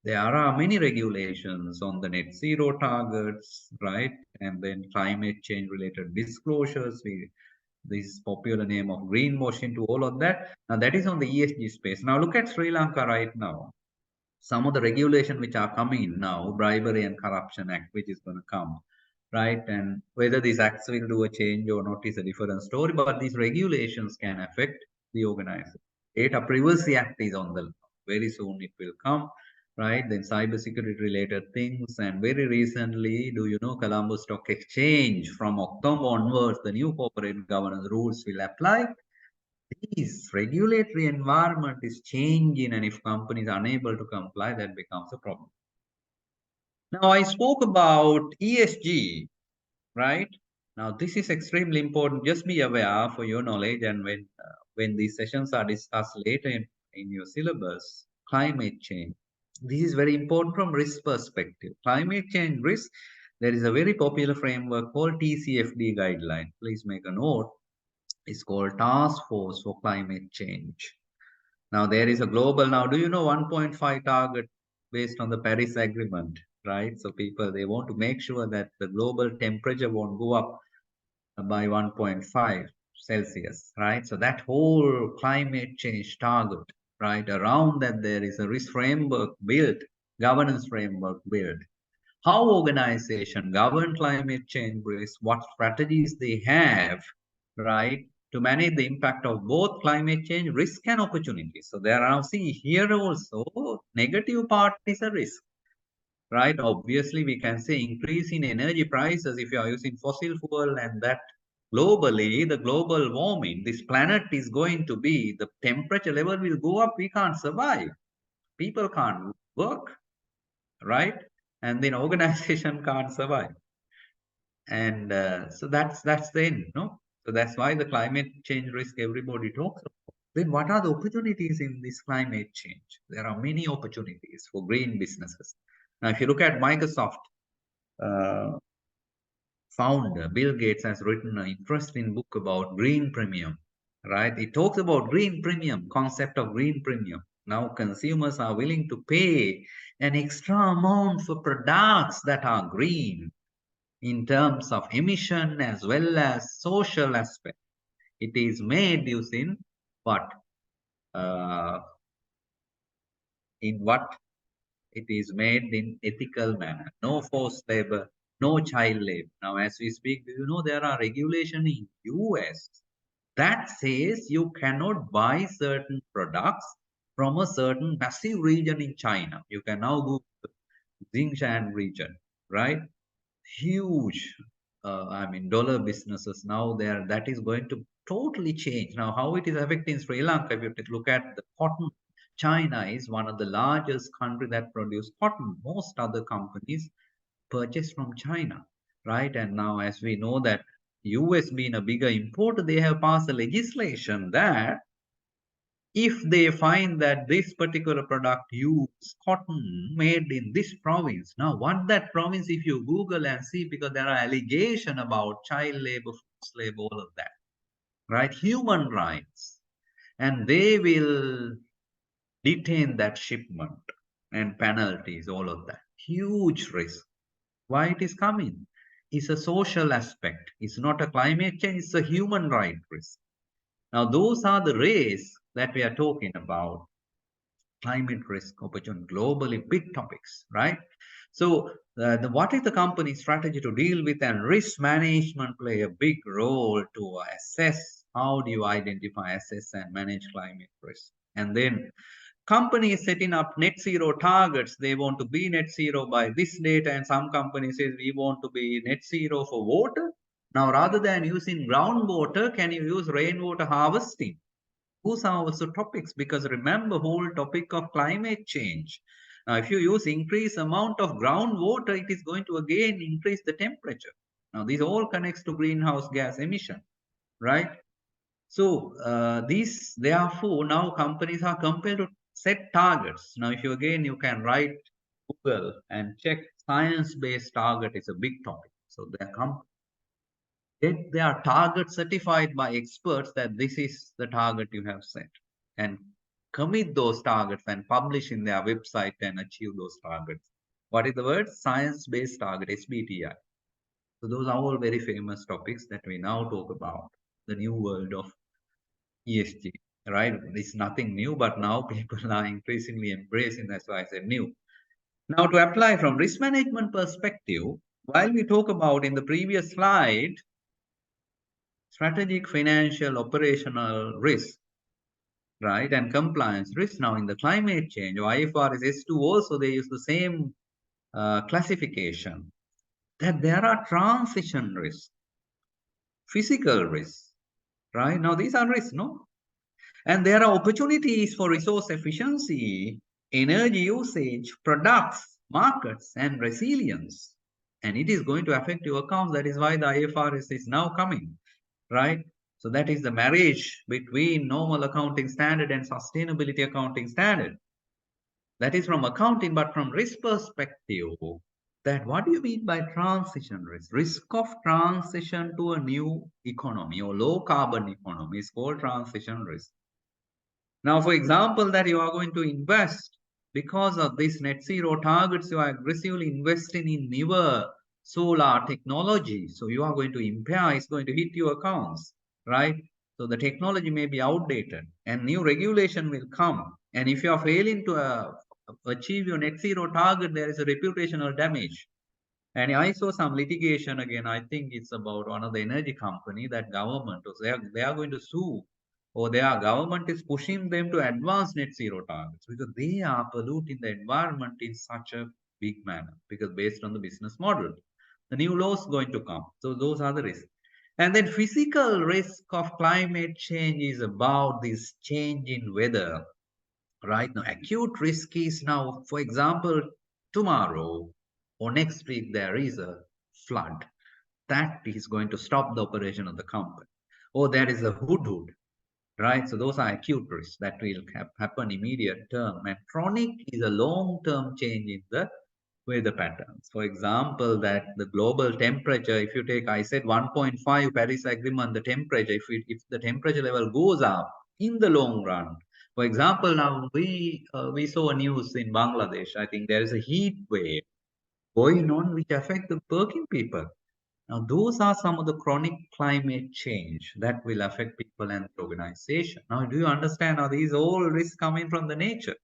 There are many regulations on the net zero targets, right? And then climate change related disclosures. This popular name of greenwashing to all of that. Now that is on the ESG space. Now look at Sri Lanka right now. Some of the regulation which are coming now, Bribery and Corruption Act, which is going to come, right? And whether these acts will do a change or not is a different story, but these regulations can affect the organization. Data Privacy Act is on the very soon it will come, right? Then cybersecurity related things, and very recently, do you know Colombo Stock Exchange from October onwards, the new corporate governance rules will apply. This regulatory environment is changing, and if companies are unable to comply, that becomes a problem. Now, I spoke about ESG, right? Now, this is extremely important. Just be aware for your knowledge, and when these sessions are discussed later in your syllabus, climate change. This is very important from risk perspective. Climate change risk, there is a very popular framework called TCFD guideline. Please make a note. It's called Task Force for Climate Change. Now there is a global, now do you know 1.5 target based on the Paris Agreement, right? So people, they want to make sure that the global temperature won't go up by 1.5 Celsius, right? So that whole climate change target, right? Around that there is a risk framework built, governance framework built. How organization govern climate change risk, what strategies they have, right, to manage the impact of both climate change risk and opportunities. So there are, see here also, negative part is a risk, right? Obviously, we can say increase in energy prices if you are using fossil fuel, and that globally, the global warming, this planet is going to be, the temperature level will go up, we can't survive. People can't work, right? And then organization can't survive. And so that's the end, no? So that's why the climate change risk everybody talks about. Then what are the opportunities in this climate change? There are many opportunities for green businesses. Now, if you look at Microsoft, founder Bill Gates has written an interesting book about green premium, right? It talks about green premium, concept of green premium. Now consumers are willing to pay an extra amount for products that are green in terms of emission as well as social aspect. It is made using what? It is made in ethical manner. No forced labor, no child labor. Now, as we speak, do you know there are regulations in US that says you cannot buy certain products from a certain massive region in China. You can now go to Xinjiang region, right? Huge, I mean, dollar businesses now there. That is going to totally change. Now, how it is affecting Sri Lanka, if you look at the cotton, China is one of the largest countries that produce cotton. Most other companies purchase from China, right? And now, as we know that US being a bigger importer, they have passed a legislation that if they find that this particular product uses cotton made in this province, now what that province, if you Google and see, because there are allegations about child labor, forced labor, all of that, right? Human rights, and they will detain that shipment and penalties, all of that. Huge risk. Why it is coming? It's a social aspect. It's not a climate change, it's a human right risk. Now, those are the risks that we are talking about. Climate risk, opportunity, globally big topics, right? So what is the company strategy to deal with, and risk management play a big role to assess How do you identify, assess, and manage climate risk? And then companies setting up net zero targets. They want to be net zero by this date, and some companies say we want to be net zero for water. Now, rather than using groundwater, can you use rainwater harvesting? Those are also topics, because remember whole topic of climate change. Now, if you use increased amount of groundwater, it is going to again increase the temperature. Now, these all connects to greenhouse gas emission, right? So these, therefore, now companies are compelled to set targets. Now, if you again, you can write Google and check science-based target is a big topic. So get their target certified by experts that this is the target you have set, and commit those targets and publish in their website and achieve those targets. What is the word? Science-based target, SBTI. So those are all very famous topics that we now talk about, the new world of ESG, right? It's nothing new, but now people are increasingly embracing. That's why I said new. Now, to apply from risk management perspective, while we talk about in the previous slide, strategic, financial, operational risk, right, and compliance risk. Now, in the climate change, or IFRS S2 also, they use the same classification, that there are transition risks, physical risks, right? Now, these are risks, no? And there are opportunities for resource efficiency, energy usage, products, markets, and resilience. And it is going to affect your accounts. That is why the IFRS is now coming, right? So that is the marriage between normal accounting standard and sustainability accounting standard. That is from accounting, but from risk perspective, that what do you mean by transition risk? Risk of transition to a new economy or low carbon economy is called transition risk. Now, for example, that you are going to invest because of this net zero targets, you are aggressively investing in newer solar technology. So you are going to impair, it's going to hit your accounts, right? So the technology may be outdated and new regulation will come. And if you are failing to achieve your net zero target, there is a reputational damage. And I saw some litigation again. I think it's about one of the energy company that government, they are going to sue, or their government is pushing them to advance net zero targets because they are polluting the environment in such a big manner, because based on the business model, the new laws going to come. So those are the risks. And then physical risk of climate change is about this change in weather, right? Now, acute risk is now, for example, tomorrow or next week, there is a flood that is going to stop the operation of the company. Or there is a hudhud, right? So those are acute risks that will happen immediate term. And chronic is a long-term change in the weather patterns. For example, that the global temperature, if you take, I said 1.5 Paris Agreement, the temperature, if the temperature level goes up in the long run, for example, now we saw news in Bangladesh. I think there is a heat wave going on which affect the working people. Now, those are some of the chronic climate change that will affect people and the organization. Now, do you understand how these all risks coming from the nature?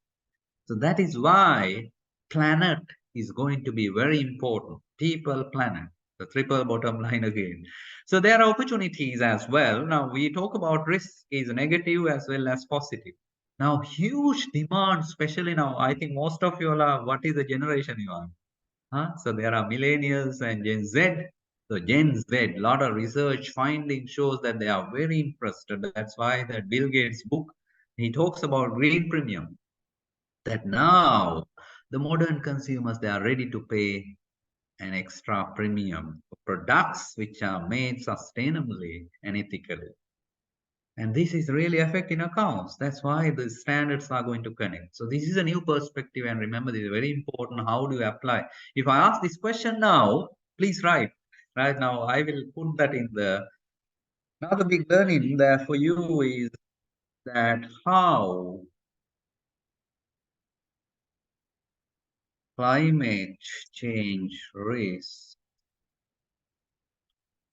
So that is why planet is going to be very important. People, planet, the triple bottom line again. So there are opportunities as well. Now, we talk about risk is negative as well as positive. Now, huge demand, especially now, I think most of you all are, what is the generation you are? So there are millennials and Gen Z. So Gen Z, a lot of research finding shows that they are very interested. That's why that Bill Gates book, he talks about green premium. That now the modern consumers, they are ready to pay an extra premium for products which are made sustainably and ethically. And this is really affecting accounts. That's why the standards are going to connect. So this is a new perspective. And remember, this is very important. How do you apply? If I ask this question now, please write. Right now, I will put that in the, another big learning there for you is that how climate change risk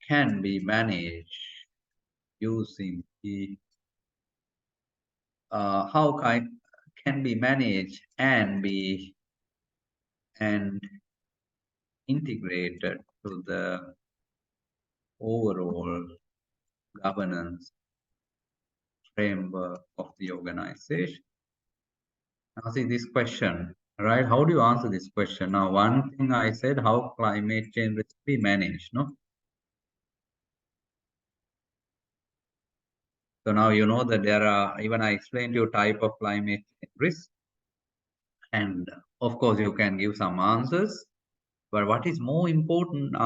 can be managed using the how can be managed and integrated to the overall governance framework of the organization. Now see this question, right? How do you answer this question? Now, one thing I said, how climate change risk be managed, no? So now you know that there are, even I explained you type of climate change risk. And of course, you can give some answers. But what is more important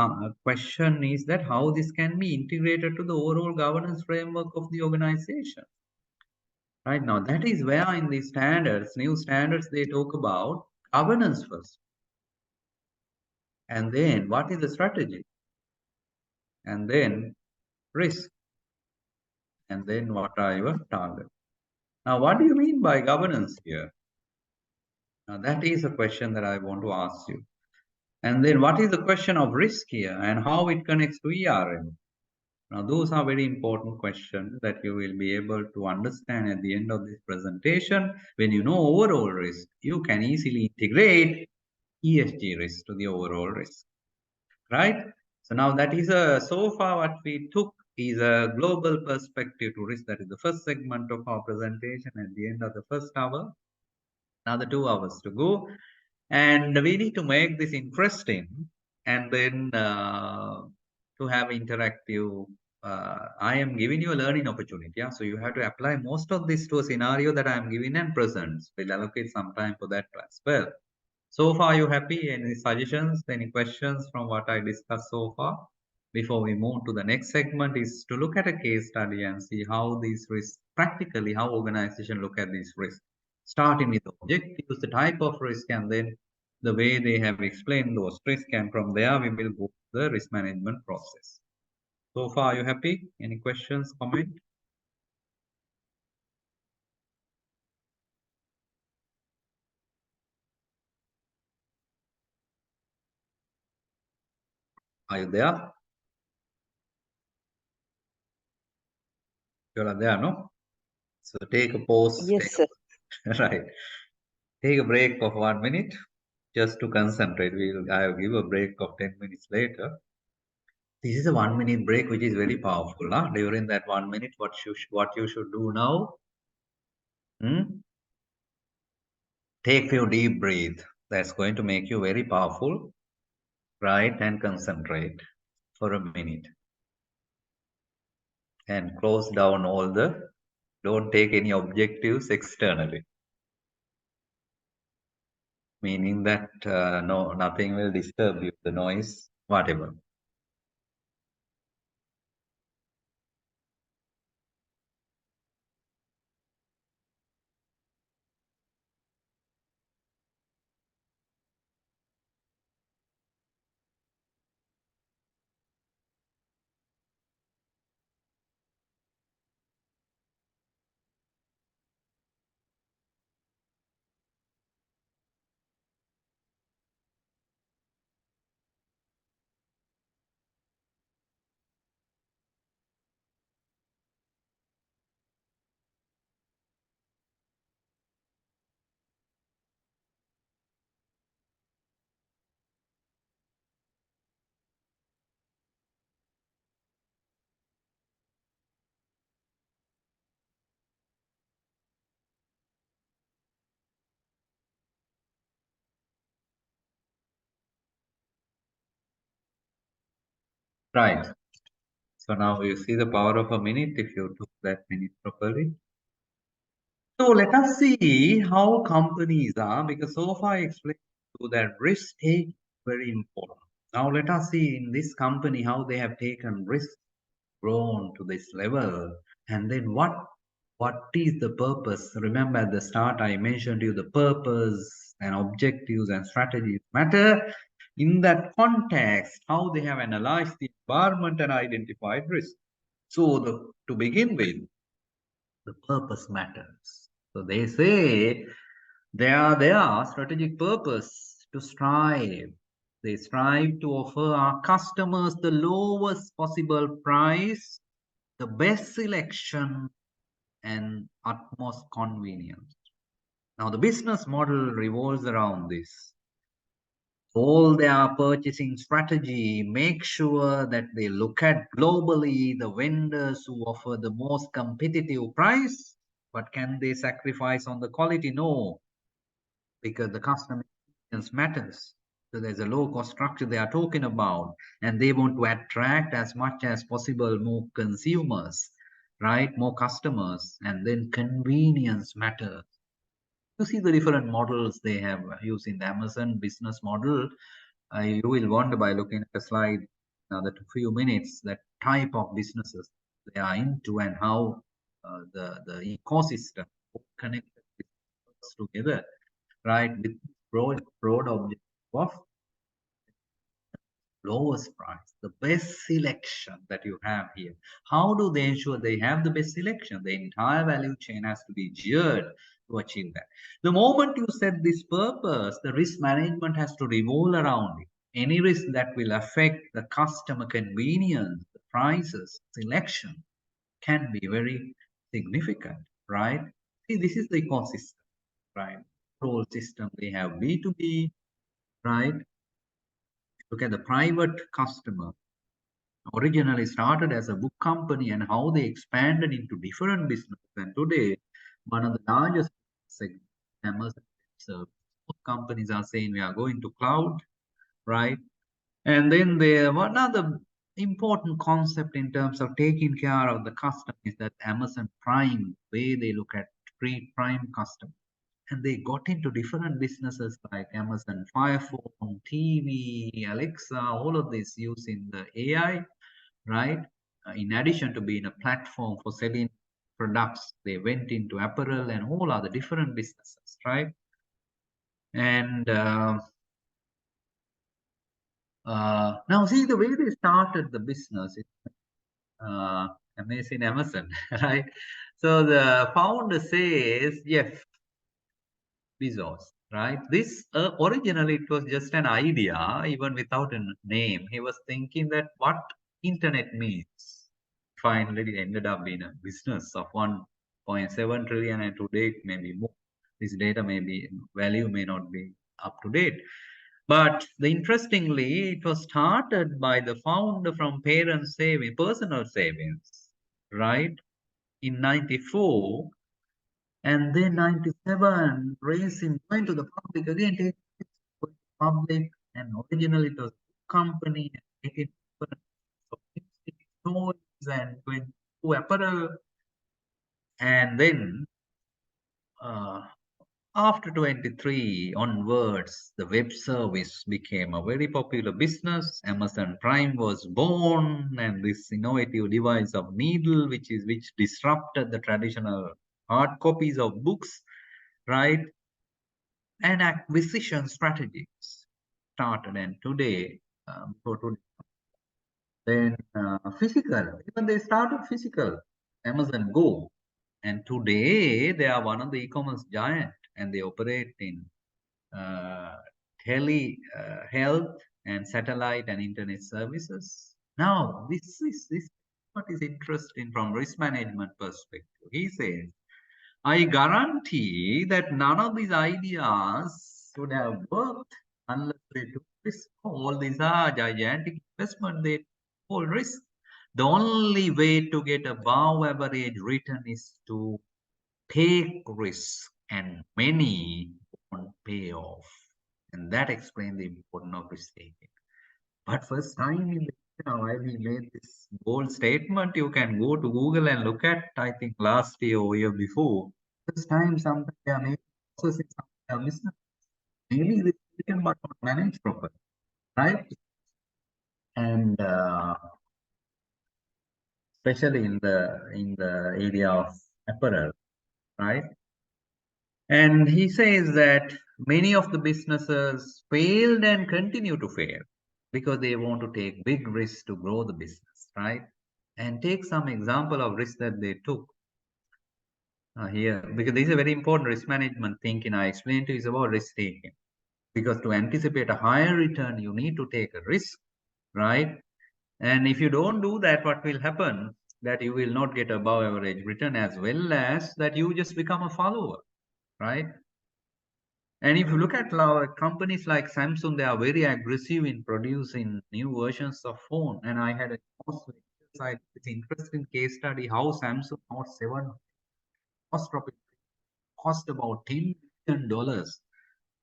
question is that how this can be integrated to the overall governance framework of the organization. Right now, that is where in the standards, new standards, they talk about governance first. And then what is the strategy? And then risk. And then what are your targets? Now, what do you mean by governance here? Now, that is a question that I want to ask you. And then what is the question of risk here and how it connects to ERM? Now, those are very important questions that you will be able to understand at the end of this presentation. When you know overall risk, you can easily integrate ESG risk to the overall risk, right? So now that is so far what we took is a global perspective to risk. That is the first segment of our presentation at the end of the first hour. Another 2 hours to go. And we need to make this interesting and then to have interactive. I am giving you a learning opportunity. Yeah? So you have to apply most of this to a scenario that I am giving and present. We'll allocate some time for that as well. So far, you happy? Any suggestions, any questions from what I discussed so far? Before we move to the next segment is to look at a case study and see how these risks, practically how organizations look at these risks. Starting with objectives, the type of risk, and then the way they have explained those risks, and from there we will go to the risk management process. So far, are you happy? Any questions, comment? Are you there? You are there, no? So take a pause. Yes, sir. Right. Take a break of 1 minute just to concentrate. I'll give a break of 10 minutes later. This is a 1 minute break, which is very powerful. Huh? During that 1 minute, what you should do now? Take few deep breath. That's going to make you very powerful, right? And concentrate for a minute. And close down all the, don't take any objectives externally. Meaning that no, nothing will disturb you, the noise, whatever. Right. So now you see the power of a minute if you took that minute properly. So let us see how companies are, because so far I explained to you that risk take very important. Now let us see in this company how they have taken risk, grown to this level, and then what is the purpose? Remember at the start I mentioned to you the purpose and objectives and strategies matter. In that context, how they have analyzed the environment and identified risk. So to begin with, the purpose matters. So they say their strategic purpose to strive. They strive to offer our customers the lowest possible price, the best selection, and utmost convenience. Now the business model revolves around this. all their purchasing strategy, make sure that they look at globally the vendors who offer the most competitive price, but can they sacrifice on the quality? No, because the customer experience matters. So there's a low cost structure they are talking about, and they want to attract as much as possible more consumers, right? More customers, and then convenience matters. You see the different models they have used in the Amazon business model. You will wonder by looking at the slide another few minutes that type of businesses they are into and how the ecosystem connected together, right? With broad objective of lowest price, the best selection that you have here. How do they ensure they have the best selection? The entire value chain has to be geared to achieve that. The moment you set this purpose, the risk management has to revolve around it. Any risk that will affect the customer convenience, the prices, selection can be very significant, right? See, this is the ecosystem, right? Whole system, they have B2B, right? Look at the private customer. Originally started as a book company and how they expanded into different businesses. And today, one of the largest segments, Amazon, both companies are saying we are going to cloud, right? And then there one other important concept in terms of taking care of the customer is that Amazon Prime, way they look at prime customer. And they got into different businesses like Amazon Fire Phone, TV, Alexa, all of this using the AI, right? In addition to being a platform for selling products, they went into apparel and all other different businesses, right? And now see the way they started the business is amazing Amazon, right? So the founder says, Jeff Bezos, right? This originally it was just an idea, even without a name. He was thinking that what internet means. Finally, it ended up being a business of 1.7 trillion, and today it may be more. This data may be value may not be up to date. But interestingly, it was started by the founder from parents' saving, personal savings, right? In 94. And then 97, raising, going to the public again, taking it to the public, and originally it was a company, and taking toys and going to apparel. And then after 23 onwards, the web service became a very popular business. Amazon Prime was born, and this innovative device of needle, which disrupted the traditional hard copies of books, right? And acquisition strategies started. And today, then physical, even they started physical, Amazon Go. And today they are one of the e-commerce giant, and they operate in health and satellite and internet services. Now, this what is interesting from risk management perspective. He says, I guarantee that none of these ideas would have worked unless they took risk. All these are gigantic investment, they all risk. The only way to get above average return is to take risk, and many won't pay off. And that explains the importance of risk taking. But first time in why we made this bold statement, you can go to Google and look at, I think last year or year before. First time sometimes they are making processing some business. Maybe this can but not managed properly, right? And especially in the area of apparel, right? And he says that many of the businesses failed and continue to fail because they want to take big risks to grow the business, right? And take some example of risks that they took here, because this is a very important risk management thinking I explained to you is about risk taking. Because to anticipate a higher return, you need to take a risk, right? And if you don't do that, what will happen? That you will not get above average return, as well as that you just become a follower, right? And if you look at companies like Samsung, they are very aggressive in producing new versions of phone. And I had a it's interesting case study how Samsung Note 7 cost about $10 billion,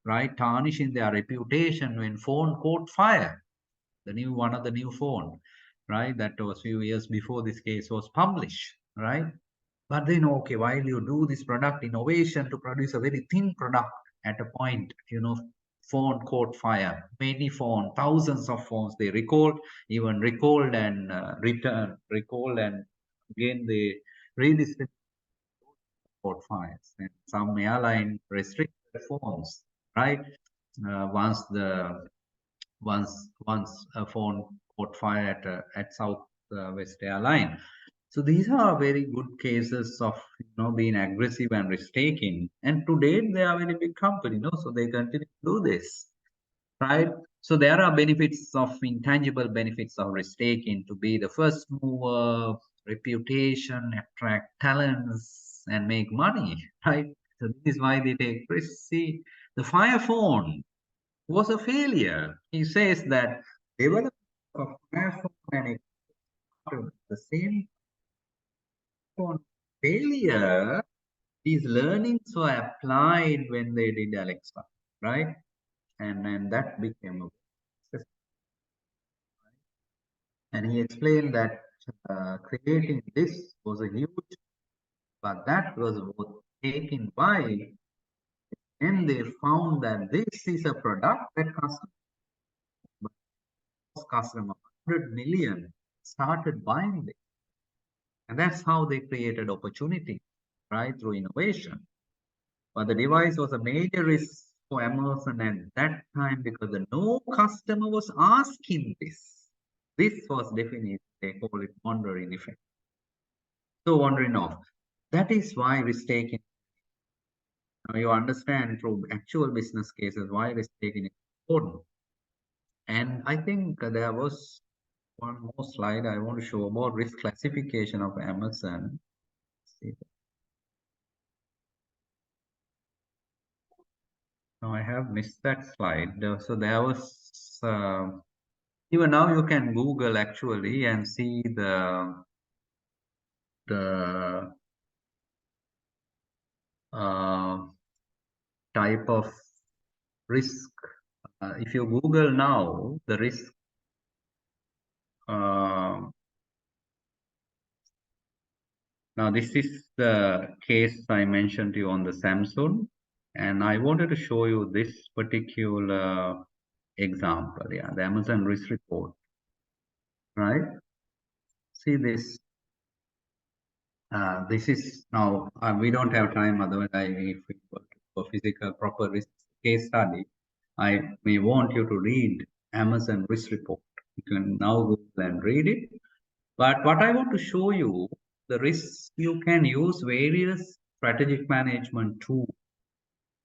right? Tarnishing their reputation when phone caught fire. One of the new phone, right? That was few years before this case was published, right? But then, okay, while you do this product innovation to produce a very thin product at a point, phone caught fire. Many phone, thousands of phones they recalled, even recalled and recalled, and again they redistributed caught fires. And some airline restricted phones, right? Once a phone caught fire at Southwest Airline. So these are very good cases of being aggressive and risk-taking. And to date, they are very big company, so they continue to do this, right? So there are intangible benefits of risk-taking, to be the first mover, reputation, attract talents, and make money, right? So this is why they take risks. See, the Fire Phone was a failure. He says that development of Fire Phone and the same phone failure, these learnings were applied when they did Alexa, right? And that became a success. And he explained that creating this was a huge, but that was both taken by, and they found that this is a product that customer 100 million started buying this. And that's how they created opportunity, right, through innovation. But the device was a major risk for Amazon at that time because no customer was asking this. This was definitely, they call it wandering effect. So wandering off. That is why risk-taking. Now you understand through actual business cases why risk-taking is important. And I think there was one more slide I want to show about risk classification of Amazon. No, I have missed that slide. So there was, even now you can Google actually and see the type of risk. If you Google now, the risk, now this is the case I mentioned to you on the Samsung, and I wanted to show you this particular example. Yeah, the Amazon risk report, right? See this. This is now, we don't have time, otherwise if we go to a physical proper risk case study, I may want you to read Amazon risk report. You can now go and read it. But what I want to show you, the risks, you can use various strategic management tools.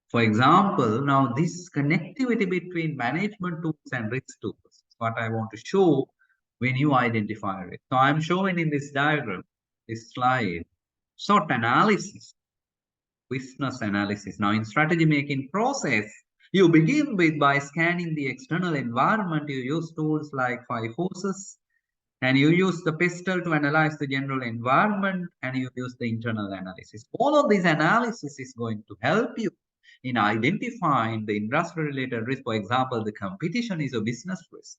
For example, now this connectivity between management tools and risk tools is what I want to show when you identify it. So I'm showing in this diagram, this slide, SWOT analysis, business analysis. Now in strategy making process, you begin by scanning the external environment. You use tools like 5 forces, and you use the PESTEL to analyze the general environment, and you use the internal analysis. All of this analysis is going to help you in identifying the industry related risk. For example, the competition is a business risk.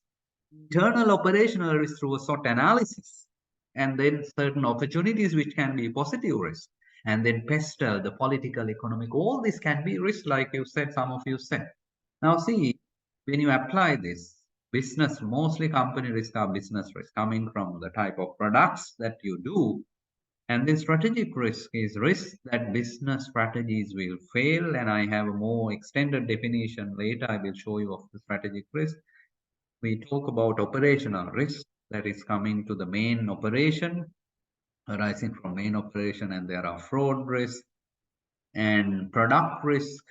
Internal operational risk through a SWOT analysis, and then certain opportunities which can be positive risk. And then PESTEL, the political, economic, all this can be risk, like you said, some of you said. Now see, when you apply this, business, mostly company risk are business risk coming from the type of products that you do. And then strategic risk is risk that business strategies will fail. And I have a more extended definition later. I will show you of the strategic risk. We talk about operational risk that is coming to the main operation, arising from main operation, and there are fraud risk and product risk,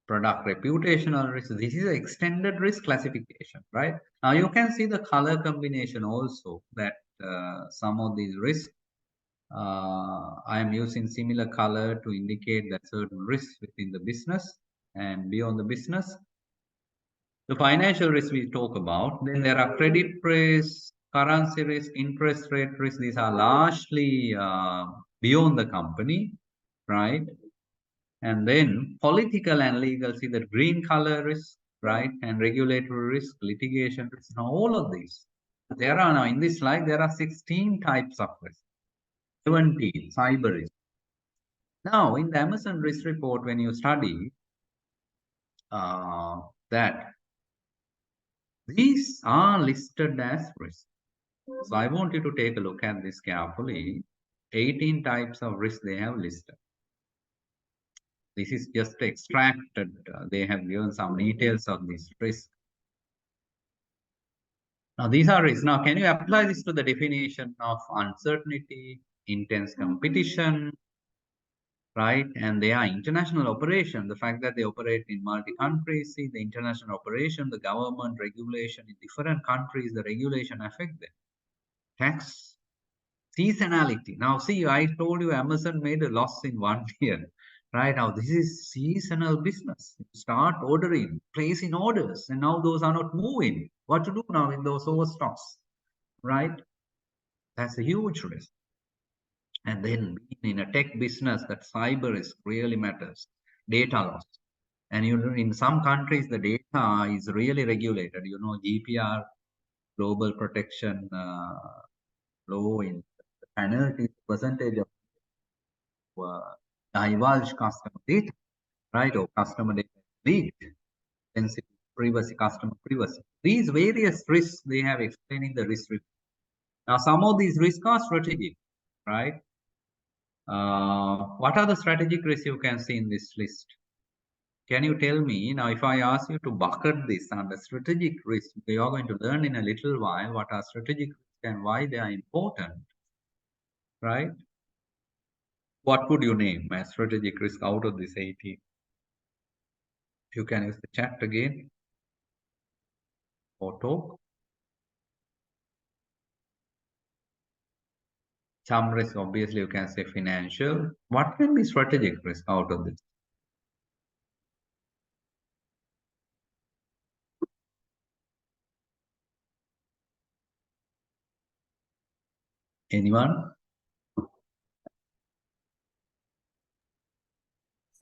product reputational risk. This is an extended risk classification, right? Now you can see the color combination also, that some of these risks, I am using similar color to indicate that certain risks within the business. and beyond the business. The financial risk we talk about. Then there are credit risk, currency risk, interest rate risk. These are largely beyond the company, right? And then political and legal, see the green color risk, right? And regulatory risk, litigation risk, now all of these. There are now in this slide, there are 16 types of risk, 17 cyber risk. Now in the Amazon risk report, when you study that, these are listed as risk. So I want you to take a look at this carefully. 18 types of risk they have listed. This is just extracted. They have given some details of this risk. Now these are risks. Now can you apply this to the definition of uncertainty, intense competition, right? And they are international operation. The fact that they operate in multi-countries, see the international operation, the government regulation in different countries, the regulation affect them. Tax, seasonality. Now see, I told you Amazon made a loss in 1 year. Right now, this is seasonal business. You start ordering, placing orders, and now those are not moving. What to do now in those overstocks, right? That's a huge risk. And then in a tech business, that cyber risk really matters. Data loss. And you know, in some countries, the data is really regulated. You know, GDPR, global protection law, in the penalty percentage of divulge customer data, right? Or customer data leaked, sensitive privacy, customer privacy. These various risks they have explained in the risk report. Now, some of these risks are strategic, right? What are the strategic risks you can see in this list? Can you tell me now, if I ask you to bucket this under strategic risk, you are going to learn in a little while what are strategic risks and why they are important, right? What would you name as strategic risk out of this 18? You can use the chat again or talk. Some risk, obviously, you can say financial. What can be strategic risk out of this? Anyone?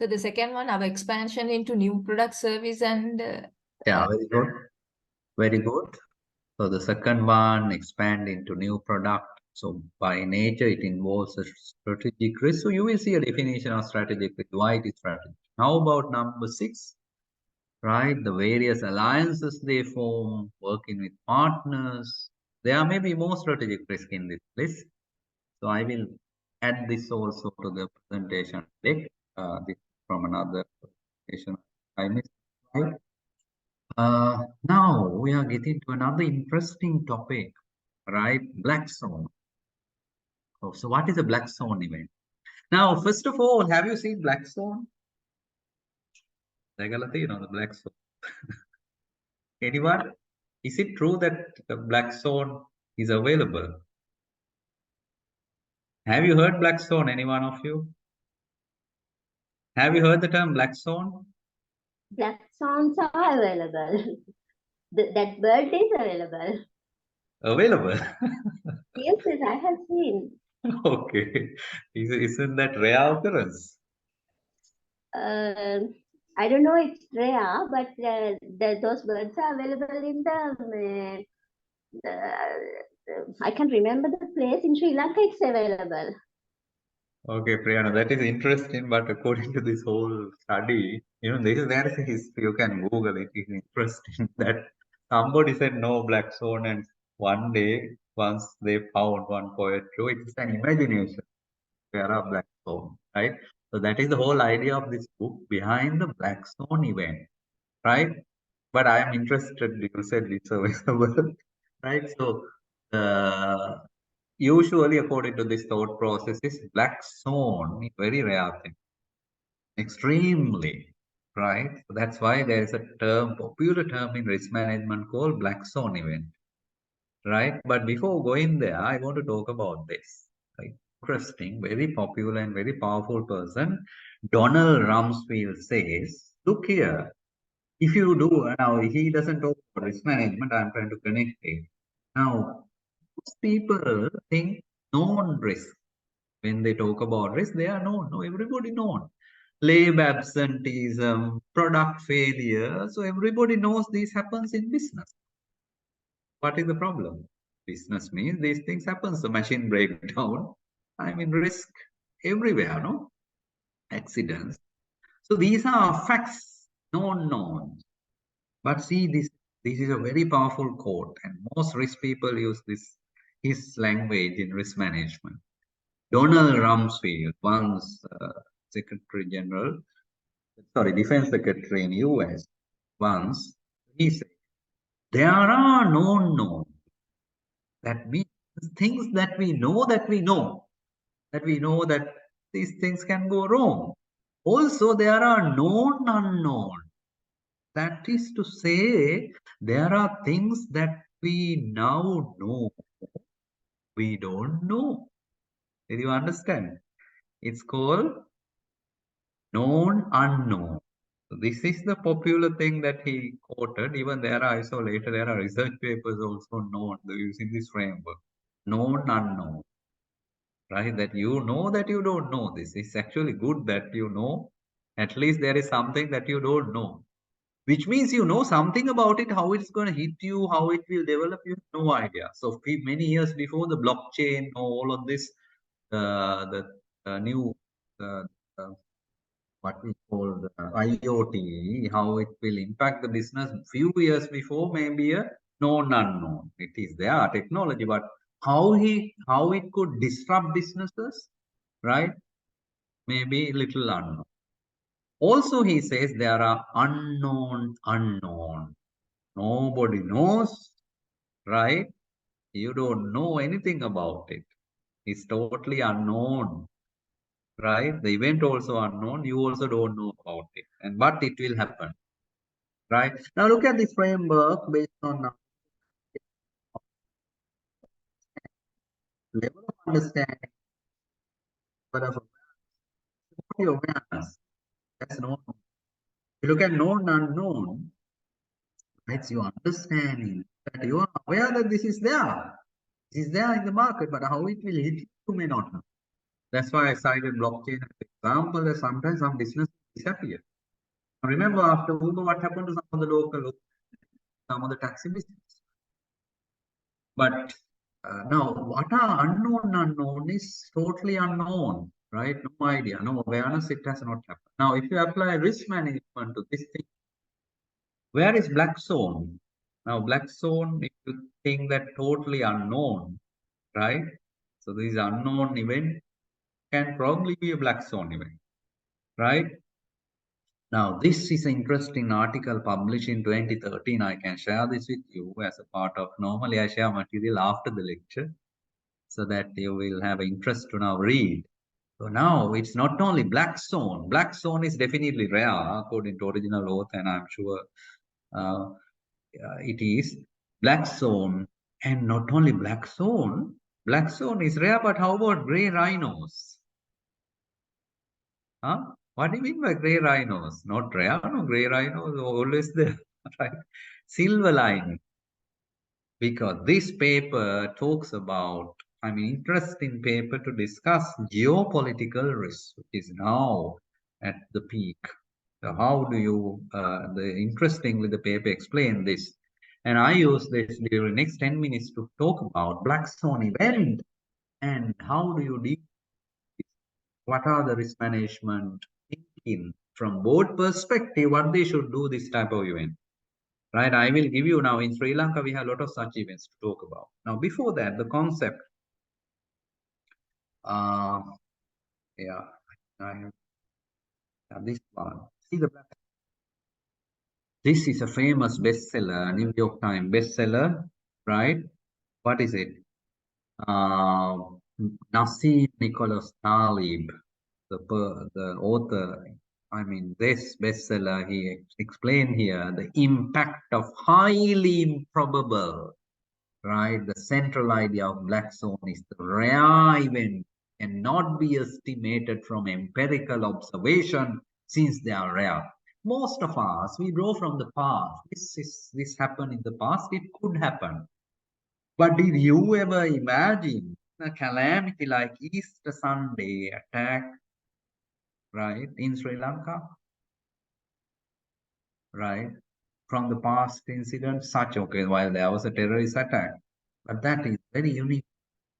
So the second one, our expansion into new product service and Yeah, very good. Very good. So the second one, expand into new product. So by nature, it involves a strategic risk. So you will see a definition of strategic risk, why it is strategic. How about number 6? Right, the various alliances they form, working with partners. There may be more strategic risk in this list. So I will add this also to the presentation deck. This from another presentation I missed. Right? Now we are getting to another interesting topic, right? Black Swan. Oh, so what is a Black Swan event? Now, first of all, have you seen Black Swan? The Black Swan. Anyone? Is it true that the Black Swan is available? Have you heard Black Swan, any one of you? Have you heard the term Black Swan? Black swans are available. That bird is available. Available? Yes, yes, I have seen. Okay. Isn't that rare occurrence? I don't know it's rare, but those birds are available in I can remember the place in Sri Lanka. It's available. Okay, Priyana, that is interesting, but according to this whole study, there is a history. You can Google it. It's interesting that somebody said no Black Swan, and one day, once they found one poet, it's an imagination. There are Black Swan, right? So that is the whole idea of this book behind the Black Swan event, right? But I am interested. You said it's available, right? So, usually, according to this thought process, is Black Swan is very rare thing, extremely, right? So that's why there is a term, popular term in risk management called Black Swan event, right? But before going there, I want to talk about this, right? Interesting, very popular and very powerful person. Donald Rumsfeld says look here. If you do, now he doesn't talk about risk management, I'm trying to connect it. Now, most people think known risk. When they talk about risk, they are known. No, everybody known. Lab absenteeism, product failure. So everybody knows this happens in business. What is the problem? Business means these things happen. So machine breakdown. I mean, risk everywhere, no? Accidents. So these are facts, known. But see, this is a very powerful quote, and most risk people use his language in risk management. Donald Rumsfeld, once Defense Secretary in US, once he said, there are known. That means things that we know that these things can go wrong. Also, there are known unknown. That is to say, there are things that we now know we don't know. Did you understand? It's called known unknown. So this is the popular thing that he quoted. Even there are research papers also known using this framework. Known unknown. Right? That you know that you don't know. This is actually good that you know. At least there is something that you don't know. Which means you know something about it, how it's going to hit you, how it will develop, you have no idea. So many years before the blockchain, all of this, the new, what we call the IoT, how it will impact the business, few years before, maybe a known unknown. It is there, technology, but how it could disrupt businesses, right? Maybe little unknown. Also, he says there are unknown. Nobody knows, right? You don't know anything about it. It's totally unknown, right? The event also unknown. You also don't know about it and what it will happen, right? Now look at this framework based on level of understanding, level of awareness. That's known. You look at known unknown. It's your understanding that you are aware that this is there. This is there in the market, but how it will hit you may not know. That's why I cited blockchain as an example that sometimes some business disappear. Remember after Uber, what happened to some of the taxi business? But now what are unknown is totally unknown, right? No idea, no awareness, it has not happened. Now, if you apply risk management to this thing, where is black zone? Now, black zone, if you think that totally unknown, right? So this unknown event can probably be a black zone event, right? Now, this is an interesting article published in 2013. I can share this with you as a part of, normally I share material after the lecture so that you will have interest to now read. So now it's not only black zone. Black zone is definitely rare according to original oath, and I'm sure it is black zone. And not only black zone is rare, but how about gray rhinos? Huh? What do you mean by gray rhinos? Not rare, no, gray rhinos are always there, right? Silver lining. Because this paper talks about, interesting paper to discuss geopolitical risk, which is now at the peak. So how do you, interestingly, the paper explained this. And I use this during the next 10 minutes to talk about black swan event and how do you deal with this? What are the risk management thinking from board perspective, what they should do this type of event. Right, I will give you now in Sri Lanka, we have a lot of such events to talk about. Now, before that, the concept. Yeah, I have this one. See the black. This is a famous bestseller, New York Times bestseller, right? What is it? Nassim Nicholas Taleb, the author. This bestseller, he explained here the impact of highly improbable, right? The central idea of black swan is the rare event cannot be estimated from empirical observation since they are rare. most of us, we draw from the past. This happened in the past, it could happen. But did you ever imagine a calamity like Easter Sunday attack, right, in Sri Lanka? Right? From the past incident, such, okay, while there was a terrorist attack, but that is very unique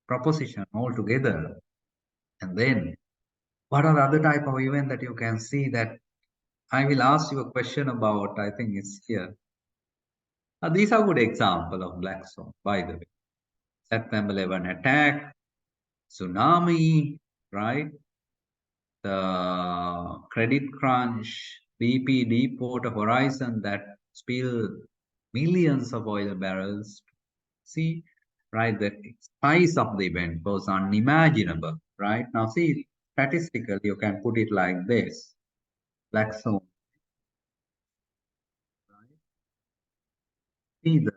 proposition altogether. And then, what are the other type of event that you can see that I will ask you a question about, I think it's here. These are good example of black swan, by the way. September 11 attack, tsunami, right? The credit crunch, BP Deepwater Horizon that spilled millions of oil barrels. See, right? The size of the event was unimaginable, right? Now, see, statistically, you can put it like this: black swan. Right? See the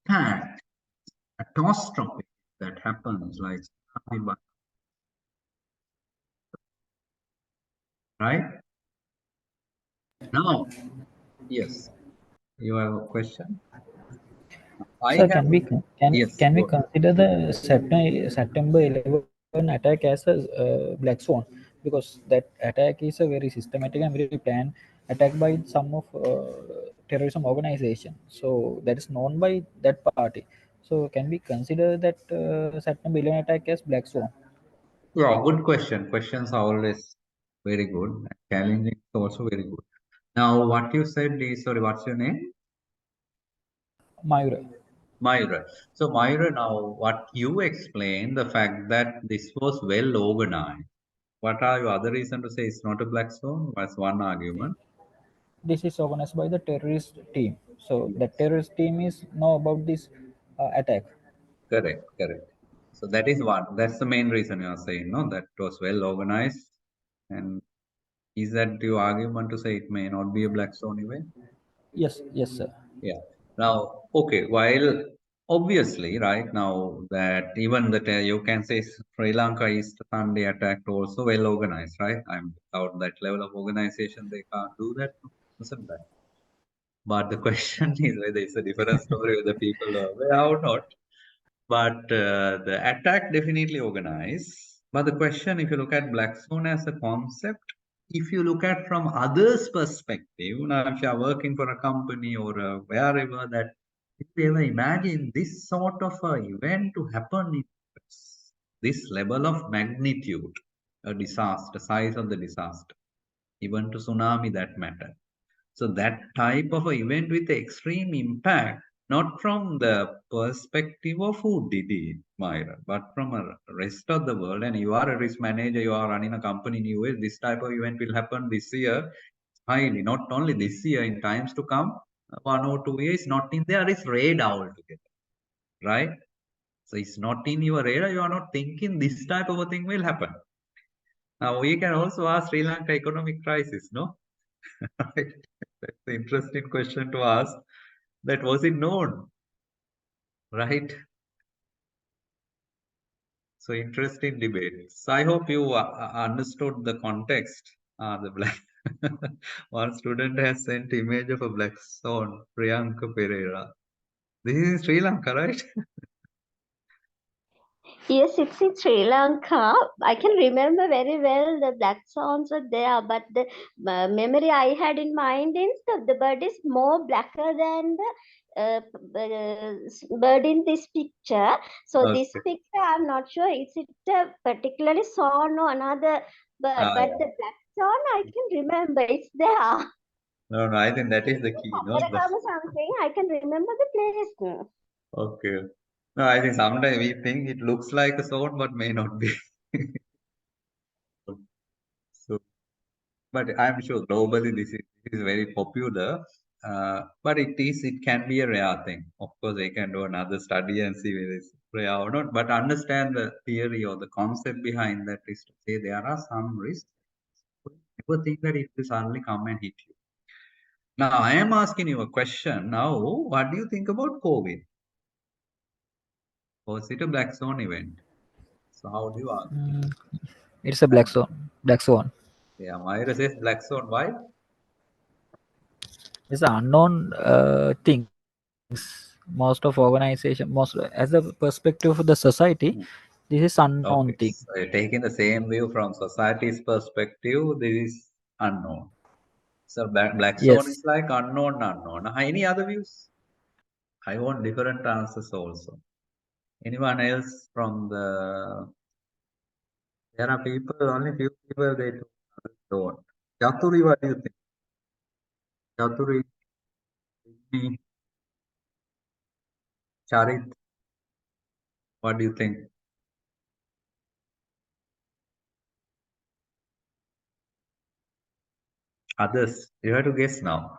impact, catastrophic that happens, like tsunami, right? Now, yes, you have a question? I Sir, have. Yes, can we go ahead. consider the September 11 attack as a black swan? Because that attack is a very systematic and very planned attack by some of terrorism organization. So that is known by that party. So can we consider that September 11 attack as black swan? Yeah, good question. Questions are always very good. Challenging is also very good. Now, what you said is, sorry, what's your name? Mayura. Myra. So, Myra, now what you explained, the fact that this was well organized. What are your other reason to say it's not a black swan? That's one argument. This is organized by the terrorist team. So the terrorist team is know about this attack. Correct, correct. So that is one. That's the main reason you are saying, no, that was well organized. And is that your argument to say it may not be a black swan event? Yes, yes, sir. Yeah. Now, okay, while obviously, right now that even that you can say Sri Lanka Easter Sunday attack also well organized, right? I'm without that level of organization, they can't do that, isn't that? But the question is whether it's a different story, whether people are aware or not. But the attack definitely organized. But the question, if you look at black swan as a concept, if you look at from others' perspective, now if you are working for a company or wherever, that if you ever imagine this sort of event to happen in this level of magnitude, a disaster, size of the disaster, even to tsunami that matter. So that type of an event with extreme impact, not from the perspective of who did it, Myra, but from a rest of the world. And you are a risk manager, you are running a company in US, this type of event will happen this year. Highly, not only this year, in times to come, 1 or 2 years, not in there, it's radar altogether, right? So it's not in your radar, you are not thinking this type of a thing will happen. Now we can also ask Sri Lanka economic crisis, no? Right? That's an interesting question to ask. That was it known, right? So interesting debate. So I hope you understood the context. The black one student has sent image of a black swan, Priyanka Pereira. This is in Sri Lanka, right? Yes, it's in Sri Lanka. I can remember very well the black swans were there, but the memory I had in mind is the bird is more blacker than the bird in this picture. So this Okay. picture, I'm not sure is it a particularly swan or another bird, but Yeah. the black swan I can remember it's there. No, no, I think that is the key, no? Paparakamu something I can remember the place now. Okay. No, I think sometimes we think it looks like a swan, but may not be. So, but I'm sure globally this is very popular. But it can be a rare thing. Of course, they can do another study and see whether it's rare or not. But understand the theory or the concept behind that is to say there are some risks. Never think that it will suddenly come and hit you. Now, I am asking you a question. Now, what do you think about COVID? Was it a black swan event? So, how do you answer? It's a black swan. Black swan. Yeah, Myra says black swan. Why? It's an unknown things. Most of organization, most as a perspective of the society, this is unknown Okay, thing. so taking the same view from society's perspective, this is unknown. So black swan Yes. is like unknown. Any other views? I want different answers also. Anyone else from the? There are people, only few people they don't. Chaturi, what do you think? Chaturi, me, Charit, what do you think? Others, you have to guess now.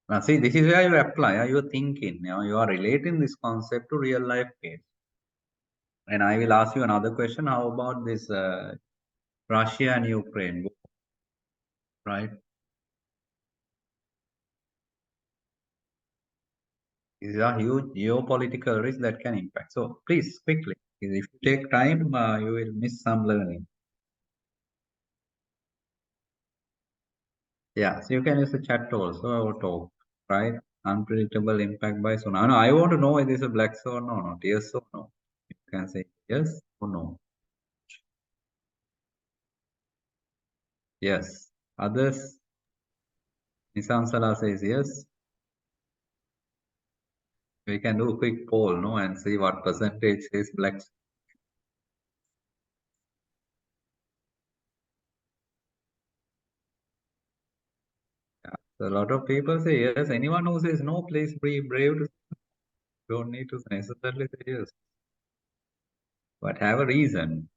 Now, see, this is where you apply. You are thinking. You are relating this concept to real life case. And I will ask you another question. How about this Russia and Ukraine, right? These are huge geopolitical risks that can impact. So please, quickly, if you take time, you will miss some learning. Yeah, so you can use the chat also or talk, right? Unpredictable impact by tsunami. No, I want to know whether it's a black swan or not. Yes or no. You can say yes or no. Yes. Others, Nisam Salah says yes. We can do a quick poll, no, and see what percentage is black. Yeah. So a lot of people say yes. Anyone who says no, please be brave. Don't need to necessarily say yes, but have a reason.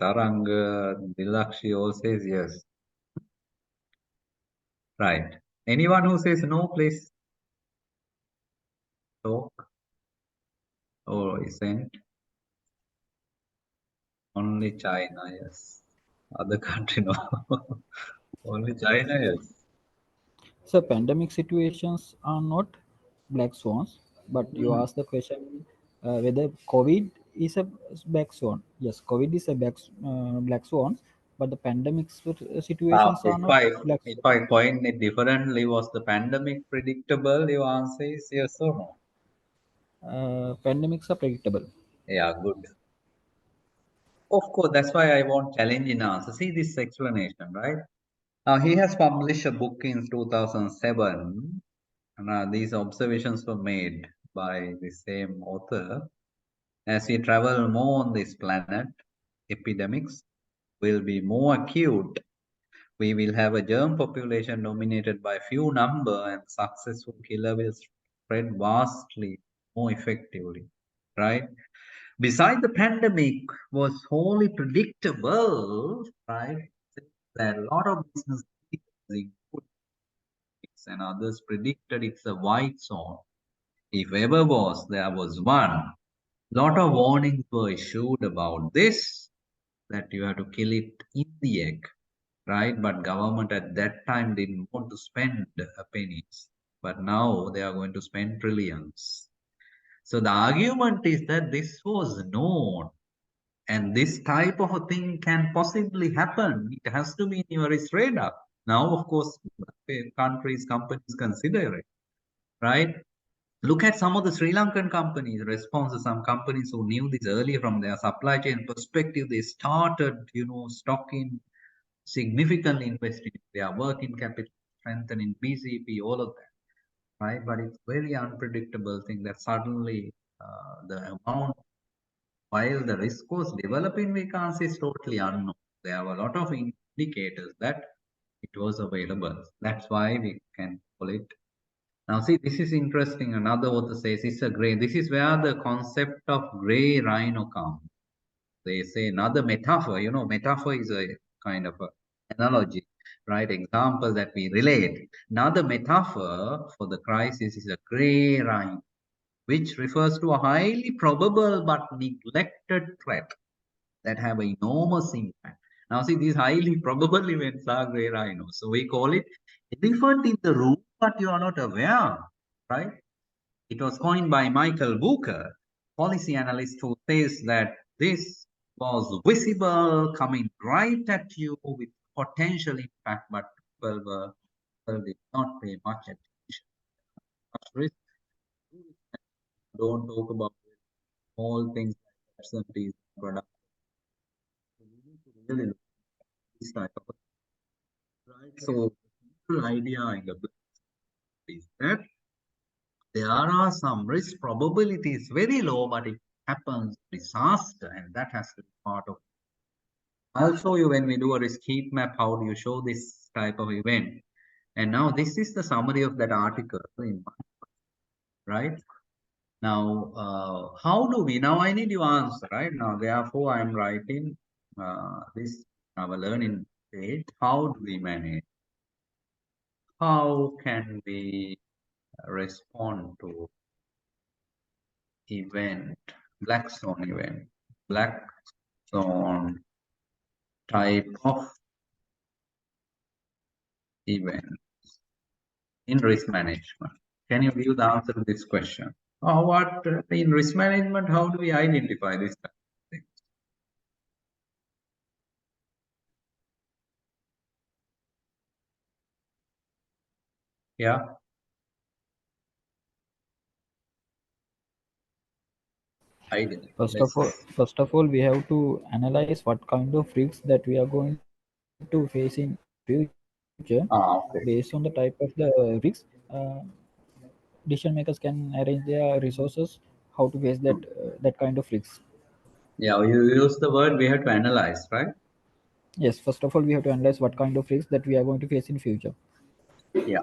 Tarang Dilakshi all says yes. Right. Anyone who says no, please talk or isn't. Only China, yes. Other country, no. Only China, yes. So pandemic situations are not black swans, but you Hmm. ask the question whether COVID is a black swan. Yes, COVID is a black swan, but the pandemic situations are If not I black if swan. I coin it differently, was the pandemic predictable? Your answer is yes or no? Pandemics are predictable. Yeah, good. Of course, that's why I want challenging answer. See this explanation, right? Now he has published a book in 2007, and these observations were made by the same author. As we travel more on this planet, epidemics will be more acute. We will have a germ population dominated by few number, and successful killer will spread vastly more effectively, right? Beside the pandemic was wholly predictable, right? That a lot of business leaders, and others predicted it's a white swan. If ever was, there was one. Lot of warnings were issued about this, that you have to kill it in the egg, right? But government at that time didn't want to spend pennies, but now they are going to spend trillions. So the argument is that this was known, and this type of a thing can possibly happen. It has to be in your radar. Now, of course, countries, companies consider it, right? Look at some of the Sri Lankan companies' responses. Some companies who knew this earlier from their supply chain perspective, they started, stocking, significantly investing in their working capital, strengthening BCP, all of that, right? But it's very unpredictable thing that suddenly the amount, while the risk was developing, we can't say it's totally unknown. There are a lot of indicators that it was available. That's why we can call it. Now, see, this is interesting. Another author says it's a gray. This is where the concept of gray rhino comes. They say another metaphor. Metaphor is a kind of a analogy, right? Example that we relate. Another metaphor for the crisis is a gray rhino, which refers to a highly probable but neglected threat that have an enormous impact. Now, see, these highly probable events are gray rhinos. So we call it elephant in the room, but you are not aware, right? It was coined by Michael Booker, policy analyst, who says that this was visible coming right at you with potential impact, but people did not pay much attention. Much risk. Don't talk about small things like absentees, product. So we need to really look at this type of right. So the whole idea in the book is that there are some risk probabilities very low, but it happens disaster, and that has to be part of. I'll show you when we do a risk heat map, how do you show this type of event. And now this is the summary of that article, right? Now, how do we, now I need your answer, right? Now, therefore, I'm writing this, our learning page. How do we manage? How can we respond to event, black swan event, black swan type of event in risk management? Can you give the answer to this question? Or what in risk management, how do we identify this type of thing? Yeah. First of all, we have to analyze what kind of risks that we are going to face in future. Okay. Based on the type of the risks, decision makers can arrange their resources how to face that kind of risks. Yeah, you use the word we have to analyze, right? Yes, first of all, we have to analyze what kind of risks that we are going to face in future. Yeah.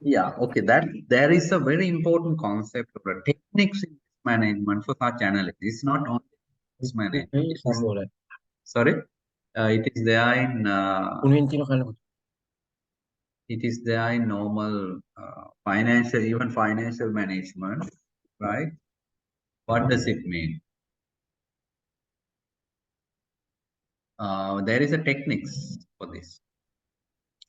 Yeah. Okay. That there is a very important concept of the techniques in management for such analysis. It's not only risk management. Sorry. It is there in it is there in normal financial, even financial management, right? What does it mean? There is a techniques for this.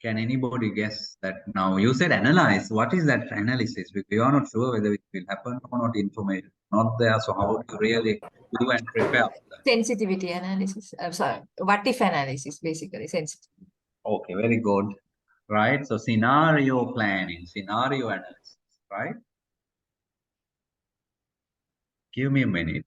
Can anybody guess that? Now you said analyze. What is that analysis? Because you are not sure whether it will happen or not. Information not there. So how do you really do and prepare for that? Sensitivity analysis. Sorry, what if analysis, basically sensitivity. Okay, very good. Right. So scenario planning, scenario analysis. Right. Give me a minute.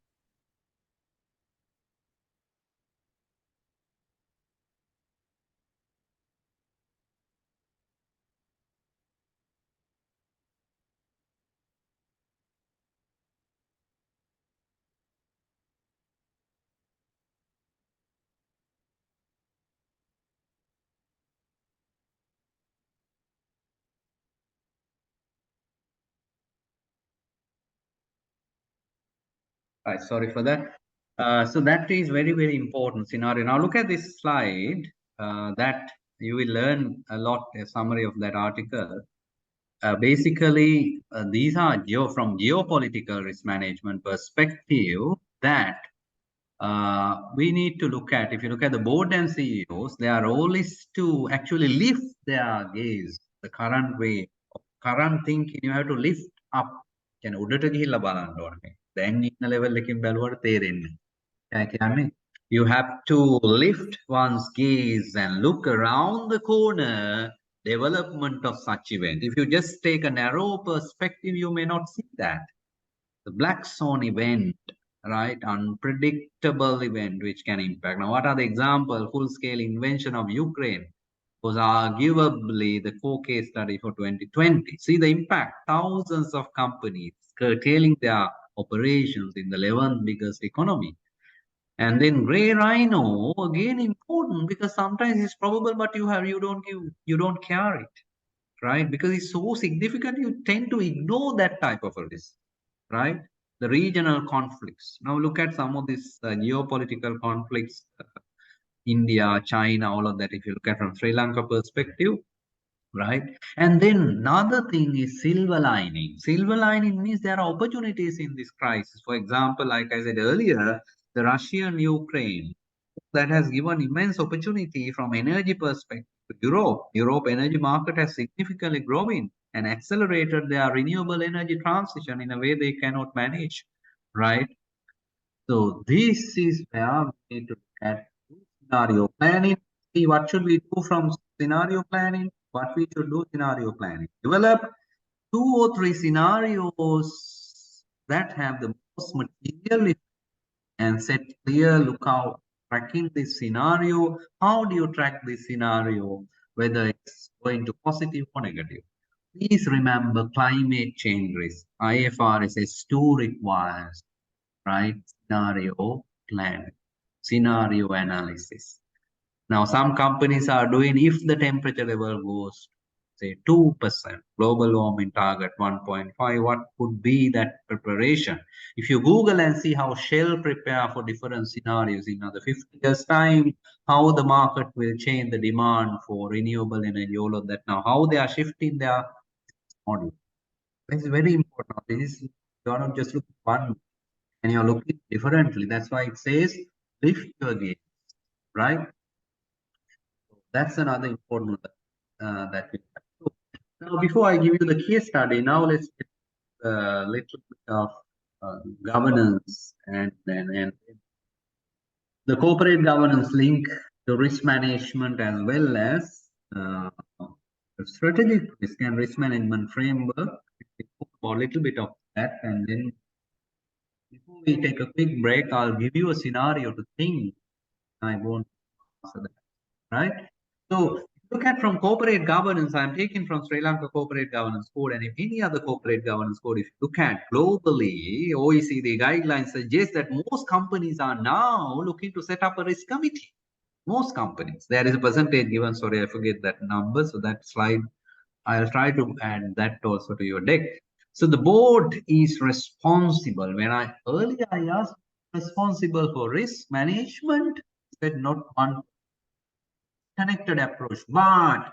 Right, sorry for that. So that is very, very important scenario. Now look at this slide that you will learn a lot, a summary of that article. Basically, these are from geopolitical risk management perspective that we need to look at. If you look at the board and CEOs, their role is to actually lift their gaze, the current way, current thinking, you have to lift up. Can උඩට ගිහිල්ලා බලන්න ඕනේ. දැන් ඉන්න level එකකින් බැලුවට තේරෙන්නේ. කියන්නේ you have to lift one's gaze and look around the corner development of such event. If you just take a narrow perspective, you may not see that. The black swan event, right? Unpredictable event which can impact. Now, what are the examples? Full-scale invasion of Ukraine was arguably the core case study for 2020. See the impact. Thousands of companies curtailing their operations in the 11th biggest economy. And then Grey Rhino, again important because sometimes it's probable, but you don't care it, right? Because it's so significant, you tend to ignore that type of a risk, right? The regional conflicts. Now look at some of these geopolitical conflicts, India, China, all of that. If you look at from Sri Lanka perspective, right? And then another thing is silver lining. Silver lining means there are opportunities in this crisis. For example, like I said earlier, the Russian-Ukraine, that has given immense opportunity from energy perspective to Europe. Europe energy market has significantly grown and accelerated their renewable energy transition in a way they cannot manage, right? So this is where we need to look at scenario planning. See what should we do from scenario planning? what we should do, scenario planning. Develop 2 or 3 scenarios that have the most material and set clear lookout tracking this scenario. How do you track this scenario, whether it's going to positive or negative? Please remember climate change risk. IFRS S2 requires, right, scenario planning, scenario analysis. Now, some companies are doing, if the temperature level goes, say 2%, global warming target 1.5, what could be that preparation? If you Google and see how Shell prepare for different scenarios in another 50 years time, how the market will change the demand for renewable energy, all of that. Now, how they are shifting their model. This is very important. This is, you're not just looking one and you're looking differently. That's why it says lift your game, right? That's another important that we have to do. Now, before I give you the case study, now let's get a little bit of governance and the corporate governance link to risk management as well as the strategic risk and risk management framework. We talk about a little bit of that, and then before we take a quick break, I'll give you a scenario to think. I won't answer that, right? So look at from corporate governance, I'm taking from Sri Lanka Corporate Governance Code, and if any other corporate governance code, if you look at globally, OECD guidelines suggest that most companies are now looking to set up a risk committee. Most companies. There is a percentage given, sorry, I forget that number. So that slide, I'll try to add that also to your deck. So the board is responsible. When earlier I asked responsible for risk management, said not one connected approach, but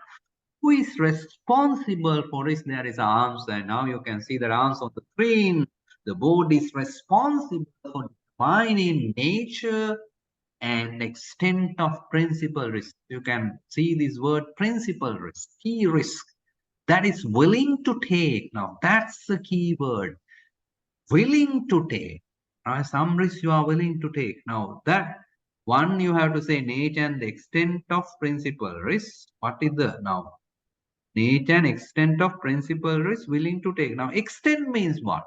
who is responsible for risk? There is an answer, and now you can see the answer on the screen. The board is responsible for defining nature and extent of principal risk. You can see this word principal risk, key risk, that is willing to take. Now that's the key word, willing to take. Some risks you are willing to take. Now that one, you have to say nature and the extent of principal risk. What is the now? Nature and extent of principal risk willing to take. Now, extent means what?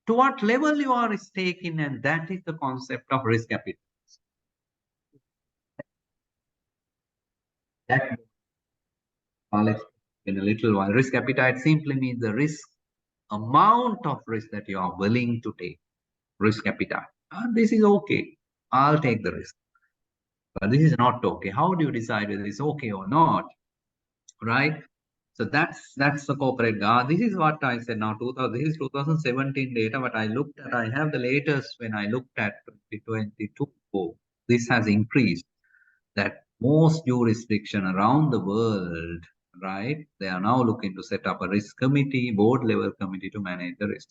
To what level you are taking, and that is the concept of risk appetite. That I'll explain in a little while. Risk appetite simply means the risk, amount of risk that you are willing to take. Risk appetite. This is okay. I'll take the risk. But this is not okay. How do you decide whether it's okay or not? Right? So that's the corporate guard. This is what I said now. This is 2017 data, but I looked at, I have the latest when I looked at 2022. This has increased. That most jurisdiction around the world, right? They are now looking to set up a risk committee, board level committee to manage the risk.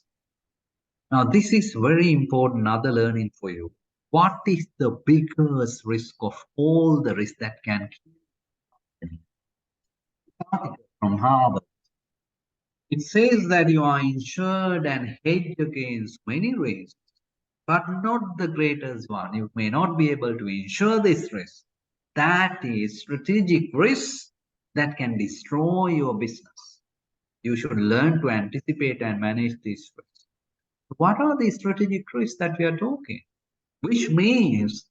Now, this is very important, another learning for you. What is the biggest risk of all the risks that can kill? From Harvard. It says that you are insured and hedged against many risks, but not the greatest one. You may not be able to insure this risk. That is strategic risk that can destroy your business. You should learn to anticipate and manage these risks. What are the strategic risks that we are talking? Which means,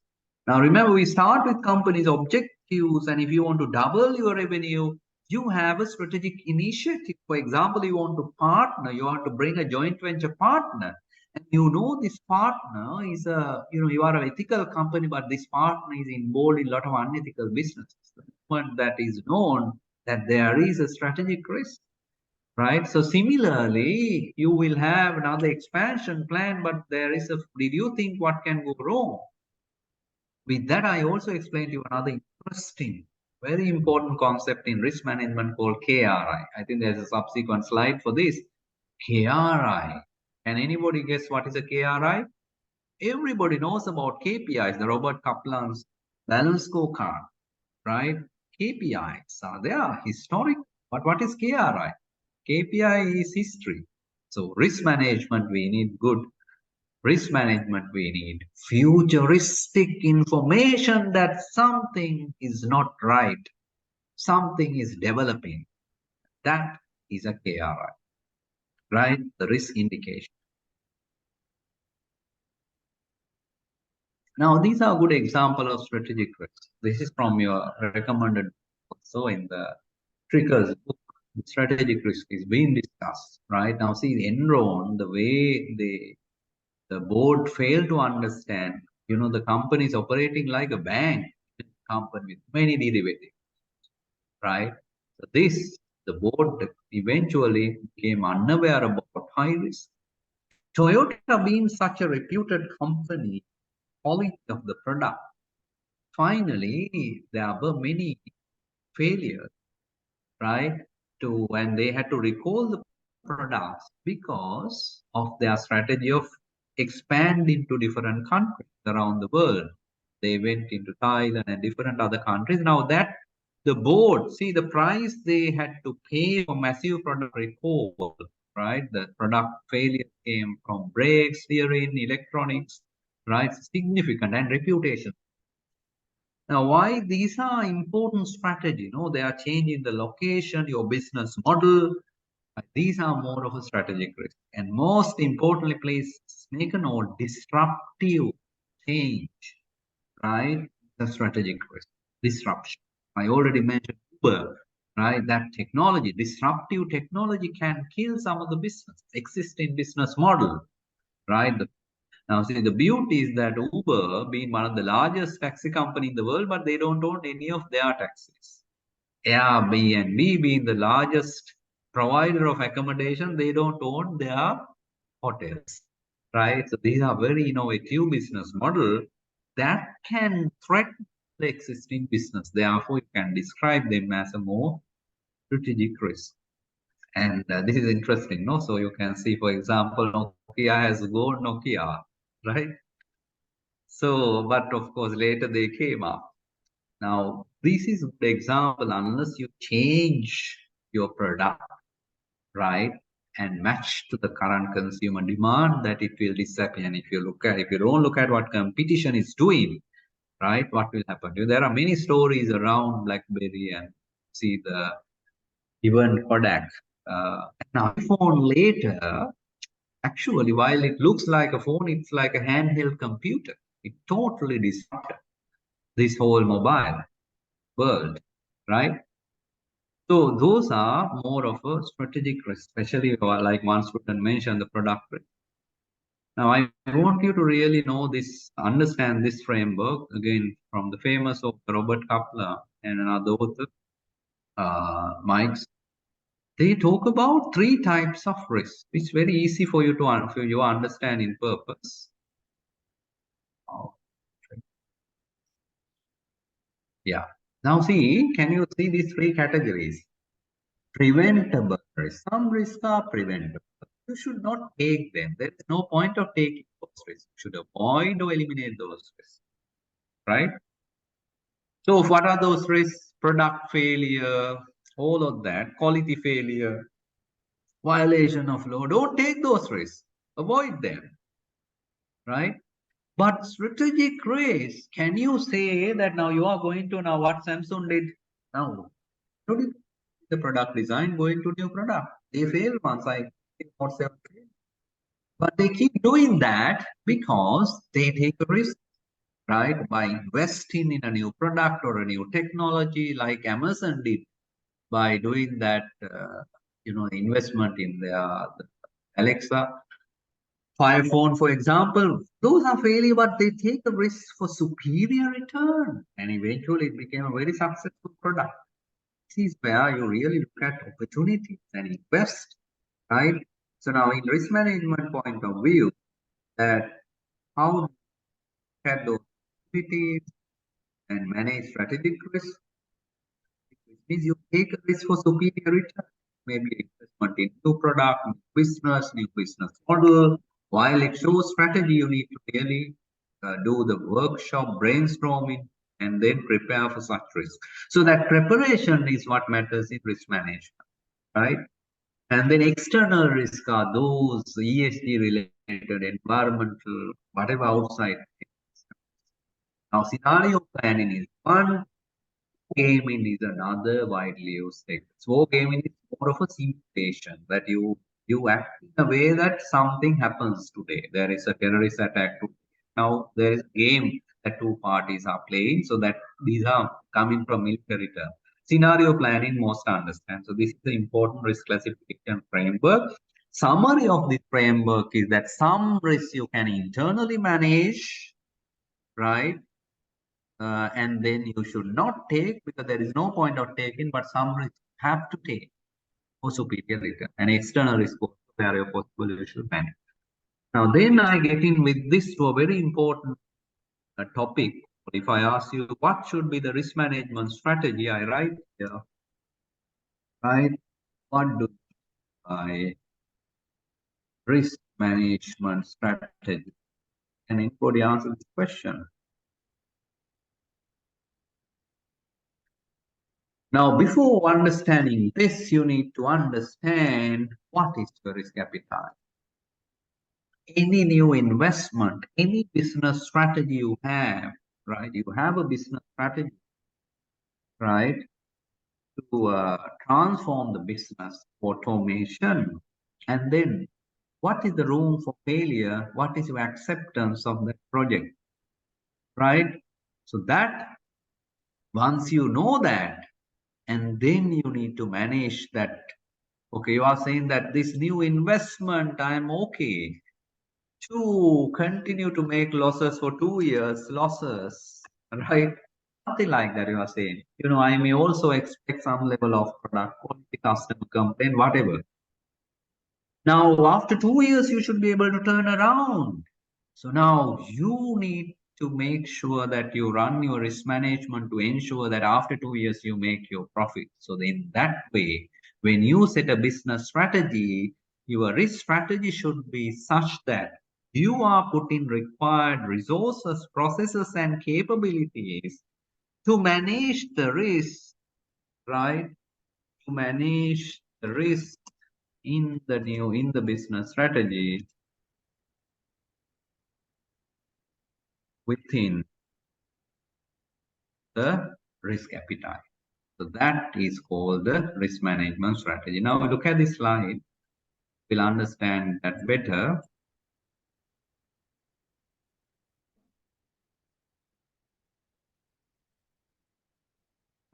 now remember, we start with companies' objectives, and if you want to double your revenue, you have a strategic initiative. For example, you want to partner, you want to bring a joint venture partner, and you know this partner is you are an ethical company, but this partner is involved in a lot of unethical businesses. The moment that is known that there is a strategic risk, right? So similarly, you will have another expansion plan, but there is did you think what can go wrong? With that, I also explained to you another interesting, very important concept in risk management called KRI. I think there's a subsequent slide for this. KRI. Can anybody guess what is a KRI? Everybody knows about KPIs, the Robert Kaplan's balance scorecard, right? KPIs are there, historic. But what is KRI? KPI is history. So risk management, we need good risk management, we need futuristic information that something is not right. something is developing. That is a KRI, right? The risk indication. Now, these are a good example of strategic risk. This is from your recommended also in the Trickers book. Strategic risk is being discussed, right? Now, see, Enron, the way the board failed to understand, you know, the company is operating like a bank company with many derivatives, right? So the board eventually became unaware about high risk. Toyota being such a reputed company, quality of the product, finally, there were many failures, right? When they had to recall the products because of their strategy of expanding to different countries around the world. They went into Thailand and different other countries. Now that the board, see the price they had to pay for massive product recall, right? The product failure came from brakes, steering, electronics, right? Significant, and reputation. Now, why these are important strategy? No, they are changing the location, your business model. These are more of a strategic risk. And most importantly, please make a note, disruptive change, right? The strategic risk, disruption. I already mentioned Uber, right? That technology, disruptive technology can kill some of the business, existing business model, right? Now, see, the beauty is that Uber, being one of the largest taxi company in the world, but they don't own any of their taxis. Airbnb being the largest provider of accommodation, they don't own their hotels, right? So these are very innovative business model that can threaten the existing business. Therefore, you can describe them as a more strategic risk. And this is interesting, no? So you can see, for example, Nokia has gone Nokia, right? So, but of course, later they came up. Now, this is the example, unless you change your product, right, and match to the current consumer demand, that it will disappear. And if you don't look at what competition is doing, right, what will happen? There are many stories around BlackBerry and see even Kodak. An iPhone later, actually, while it looks like a phone, it's like a handheld computer. It totally disrupted this whole mobile world, right? So those are more of a strategic risk, especially like one student mentioned, the product risk. Now, I want you to really know this, understand this framework, again, from the famous author Robert Kaplan and another author, Mike's. They talk about 3 types of risk. It's very easy for you to understand in purpose. Yeah. Now see, can you see these 3 categories? Preventable risk. Some risks are preventable. You should not take them. There is no point of taking those risks. You should avoid or eliminate those risks, right? So what are those risks? Product failure, all of that, quality failure, violation of law. Don't take those risks. Avoid them, right? But strategic risk, can you say that now you are going to now what Samsung did? Now, the product design going to new product. They fail once, I think WhatsApp failed. But they keep doing that because they take a risk, right? By investing in a new product or a new technology like Amazon did by doing that, investment in their Alexa, Fire Phone, for example. Those are failure, but they take a risk for superior return. And eventually it became a very successful product. This is where you really look at opportunities and invest, right? So now in risk management point of view, that how to look at those opportunities and manage strategic risk, which means you take a risk for superior return, maybe investment in new product, new business model. While it shows strategy, you need to really do the workshop, brainstorming, and then prepare for such risk. So that preparation is what matters in risk management, right? And then external risk are those ESG related, environmental, whatever outside. Now, scenario planning is one. Wargaming is another widely used technique. Wargaming is more of a simulation that you act in a way that something happens today. There is a terrorist attack today. Now there is a game that two parties are playing, so that these are coming from military terms. Scenario planning most understand. So this is the important risk classification framework. Summary of this framework is that some risks you can internally manage, right? And then you should not take because there is no point of taking, but some risks have to take for superior return. And external risk scenario possible you should manage. Now then I get in with this to a very important topic. If I ask you what should be the risk management strategy, I write here, right? What do I risk management strategy? Can anybody answer this question? Now, before understanding this, you need to understand what is your risk appetite. Any new investment, any business strategy you have, right? You have a business strategy, right? To transform the business, automation, and then what is the room for failure? What is your acceptance of that project, right? So that once you know that, and then you need to manage that. Okay, you are saying that this new investment, I'm okay to continue to make losses for 2 years, losses, right? Something like that you are saying. You know, I may also expect some level of product quality, customer complaint, whatever. Now, after 2 years, you should be able to turn around. So now you need to make sure that you run your risk management to ensure that after 2 years, you make your profit. So in that way, when you set a business strategy, your risk strategy should be such that you are putting required resources, processes, and capabilities to manage the risk, right? To manage the risk in the business strategy within the risk appetite. So that is called the risk management strategy. Now look at this slide. We'll understand that better.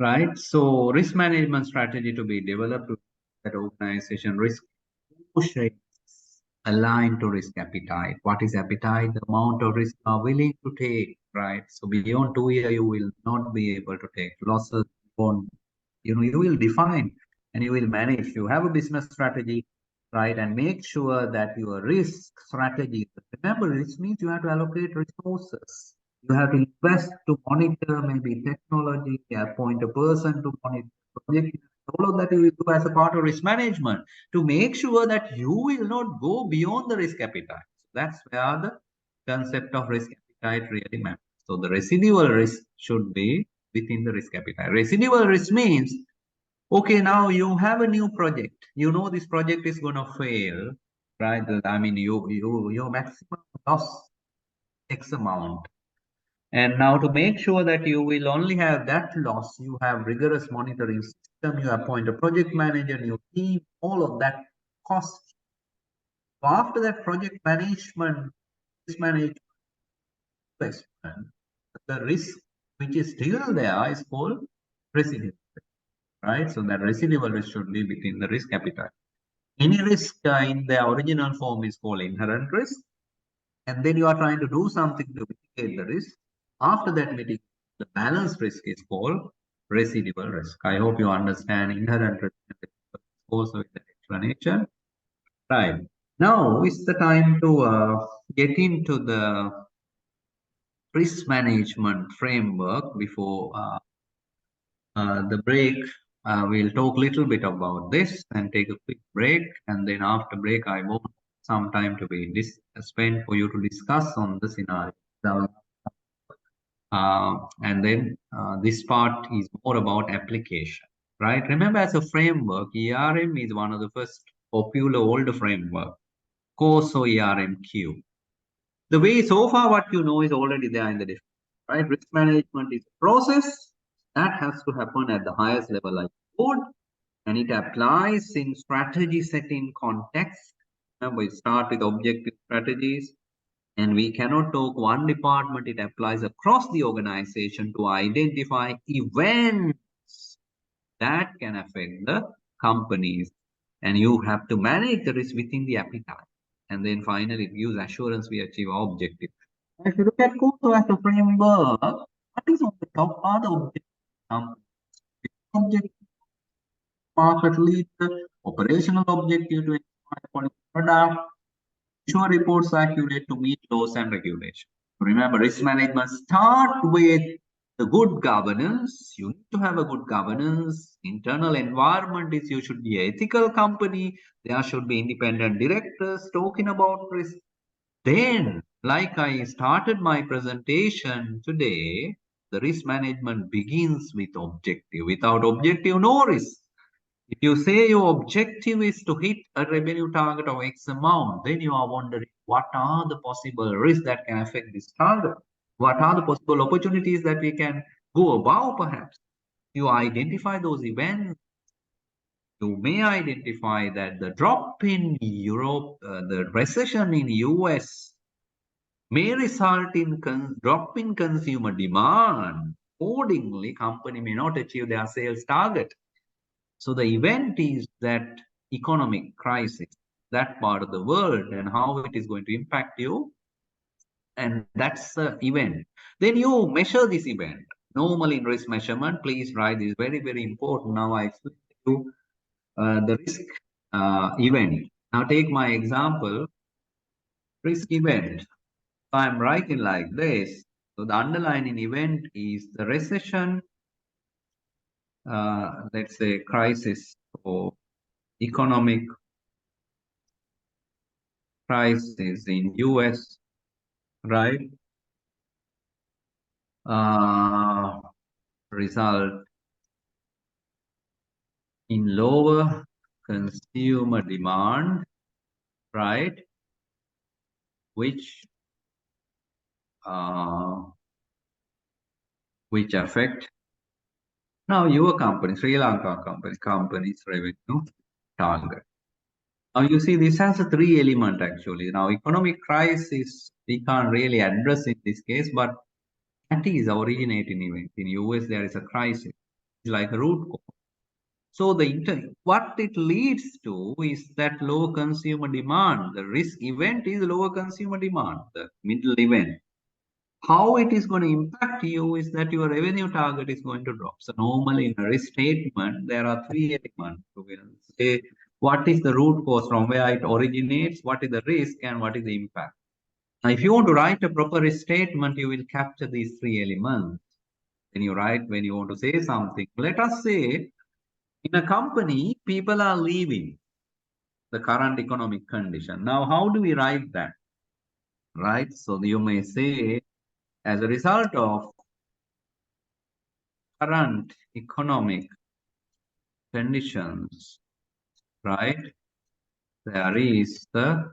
Right. So risk management strategy to be developed to that organization risk aligned to risk appetite. What is appetite? The amount of risk you are willing to take, right? So beyond 2 years, you will not be able to take losses. You will define and you will manage. You have a business strategy, right? And make sure that your risk strategy, remember, risk means you have to allocate resources. You have to invest to monitor maybe technology, appoint a person to monitor project. All of that you will do as a part of risk management to make sure that you will not go beyond the risk appetite. So that's where the concept of risk appetite really matters. So the residual risk should be within the risk appetite. Residual risk means, okay, now you have a new project. You know this project is going to fail, right? I mean, your maximum loss X amount. And now to make sure that you will only have that loss, you have rigorous monitoring system, you appoint a project manager, you team, all of that cost. So after that project management, risk management, the risk which is still there is called residual, right? So that residual risk should be within the risk appetite. Any risk in the original form is called inherent risk. And then you are trying to do something to mitigate the risk. After that mitigation, the balanced risk is called residual risk. I hope you understand inherent risk also with the explanation. Right. Now is the time to get into the risk management framework. Before the break, we'll talk a little bit about this and take a quick break. And then after break, I want some time to be spent for you to discuss on the scenario. And then this part is more about application, right? Remember, as a framework, ERM is one of the first popular older framework, COSO ERMQ. The way so far what you know is already there in the definition, right? Risk management is a process That has to happen at the highest level like board, and it applies in strategy setting context. We start with objective strategies, and we cannot talk one department. It applies across the organization to identify events that can affect the companies, and you have to manage the risk within the appetite. And then finally, it gives assurance we achieve our objective. If you look at KUSO as a framework, what is on the top are the objective, market leader, operational objective to inspire product, ensure reports are accurate to meet laws and regulations. Remember, risk management start with the good governance. You need to have a good governance. Internal environment is you should be an ethical company. There should be independent directors talking about risk. Then, like I started my presentation today, the risk management begins with objective. Without objective, no risk. If you say your objective is to hit a revenue target of X amount, then you are wondering what are the possible risks that can affect this target? What are the possible opportunities that we can go above perhaps? You identify those events. You may identify that the drop in Europe, the recession in US may result in drop in consumer demand. Accordingly, company may not achieve their sales target. So the event is that economic crisis, that part of the world, and how it is going to impact you. And that's the event. Then you measure this event. Normally in risk measurement, please write this, very, very important. Now I explain to you the risk event. Now take my example, risk event. So I'm writing like this. So the underlying event is the recession, let's say crisis or economic crisis in US, right? Result in lower consumer demand, right? Which affect now your company, Sri Lanka company's revenue target. Now you see this has a 3 element actually. Now economic crisis we can't really address in this case, but that is originating event. In US there is a crisis, it's like a root cause. So what it leads to is that low consumer demand. The risk event is lower consumer demand, the middle event. How it is going to impact you is that your revenue target is going to drop. So normally in a risk statement, there are 3 elements. So we'll say what is the root cause from where it originates, what is the risk, and what is the impact. Now, if you want to write a proper risk statement, you will capture these 3 elements. Then you write when you want to say something. Let us say in a company, people are leaving the current economic condition. Now, how do we write that? Right? So you may say, as a result of current economic conditions, right, there is the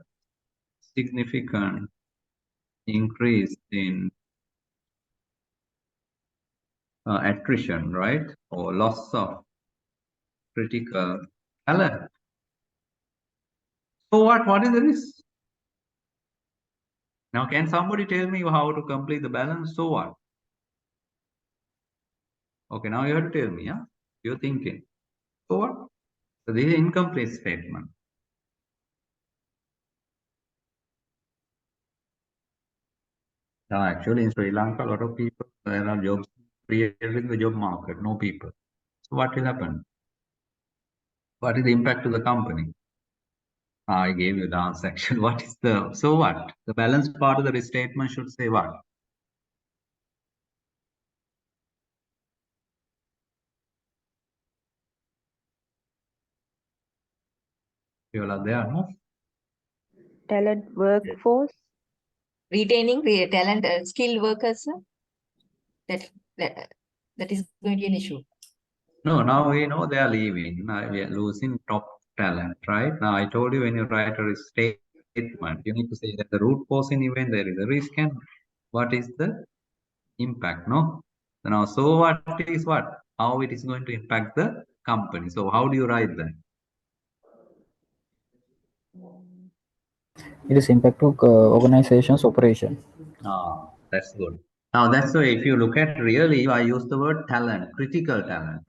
significant increase in attrition, right, or loss of critical talent. So what is the risk? Now, can somebody tell me how to complete the balance? So what? Okay, now you have to tell me, yeah? You're thinking. So what? So this is an incomplete statement. Now, actually, in Sri Lanka, a lot of people, there are jobs created in the job market, no people. So what will happen? What is the impact to the company? I gave you the answer section. What is the, so what? The balance part of the restatement should say what? You all are there, no? Talent workforce. Retaining talent, skilled workers, that is going to be an issue. No, now we know they are leaving. Now we are losing top talent, right? Now I told you when you write a statement, you need to say that the root cause in event there is a risk and what is the impact, no? Now, so what is what? How it is going to impact the company. So how do you write that? It is impact to organization's operation. Ah, that's good. Now, that's why if you look at really, I use the word talent, critical talent.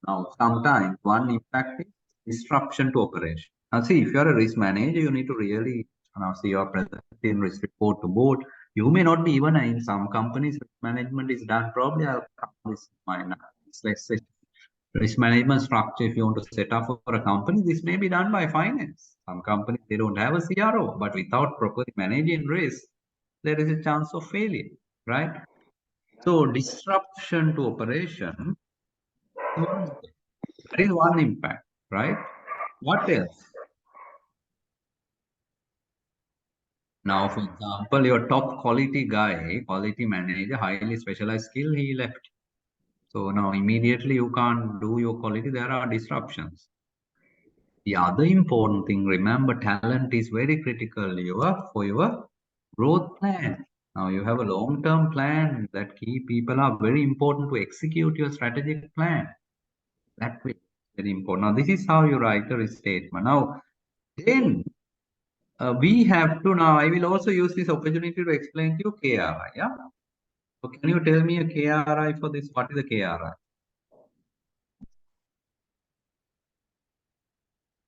Now, sometimes one impact is disruption to operation. Now, see, if you're a risk manager, you need to really now see your presenting risk report to board. You may not be even in some companies, risk management is done probably. I'll come this mind. Let's say risk management structure, if you want to set up for a company, this may be done by finance. Some companies, they don't have a CRO, but without properly managing risk, there is a chance of failure, right? So disruption to operation, that is one impact, right? What else? Now, for example, your top quality guy, quality manager, highly specialized skill, he left. So now immediately you can't do your quality, there are disruptions. The other important thing, remember, talent is very critical for your growth plan. Now you have a long-term plan that key people are very important to execute your strategic plan. That will be very important. Now this is how you write a risk statement. Now then we have to now, I will also use this opportunity to explain to you KRI. Yeah. So can you tell me a KRI for this? What is a KRI?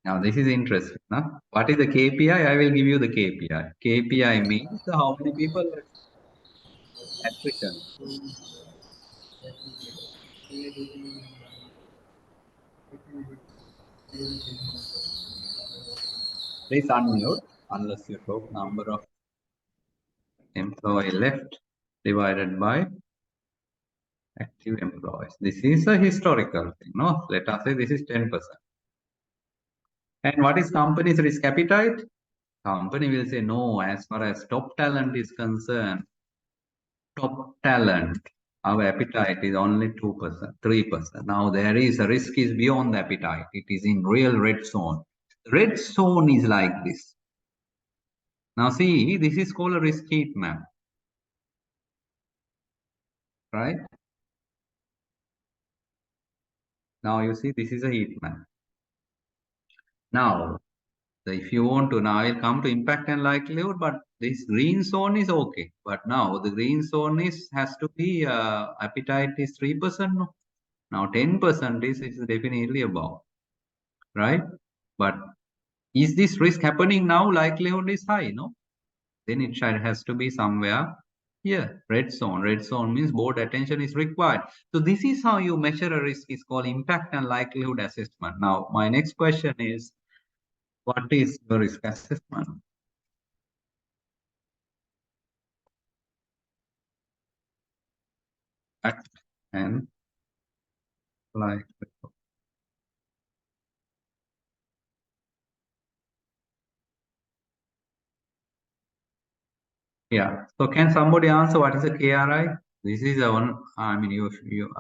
Now this is interesting. Huh? What is the KPI? I will give you the KPI. KPI means how many people attrition. Please unmute unless you talk number of employee left divided by active employees. This is a historical thing. No, let us say this is 10%. And what is company's risk appetite? Company will say no, as far as top talent is concerned, top talent, our appetite is only 2%, 3%. Now there is a risk is beyond the appetite. It is in real red zone. Red zone is like this. Now see, this is called a risk heat map, right? Now you see, this is a heat map. Now, if you want to, now I'll come to impact and likelihood, but this green zone is okay. But now the green zone has to be, appetite is 3%. No? Now 10% is definitely above, right? But is this risk happening now? Likelihood is high, no? Then it has to be somewhere here, red zone. Red zone means board attention is required. So this is how you measure a risk, is called impact and likelihood assessment. Now, my next question is, what is the risk assessment? Impact and likelihood. Yeah. So can somebody answer what is a KRI? This is a one. I mean,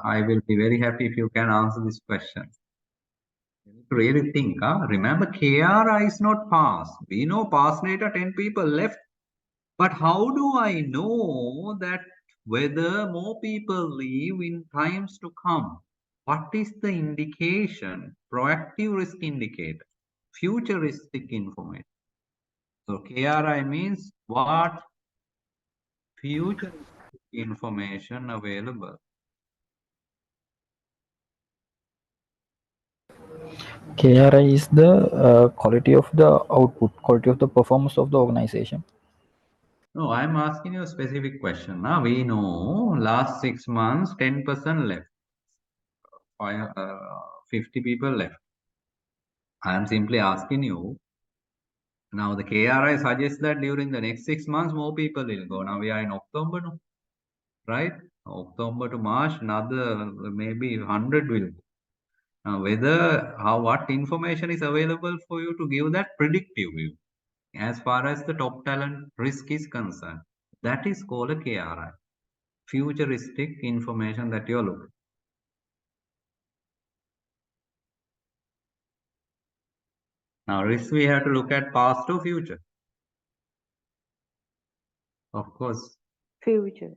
I will be very happy if you can answer this question. You need to really think. Remember, KRI is not pass. We know pass data 10 people left. But how do I know that whether more people leave in times to come? What is the indication? Proactive risk indicator, futuristic information. So KRI means what? Future information available. KRI is the quality of the output, quality of the performance of the organization. No, I'm asking you a specific question. Now we know last 6 months, 10% left. 50 people left. I am simply asking you. Now the KRI suggests that during the next 6 months, more people will go. Now we are in October, no? Right? October to March, another maybe 100 will go. Now what information is available for you to give that predictive view as far as the top talent risk is concerned? That is called a KRI, futuristic information that you're looking. Now risk we have to look at past to future. Of course. Future.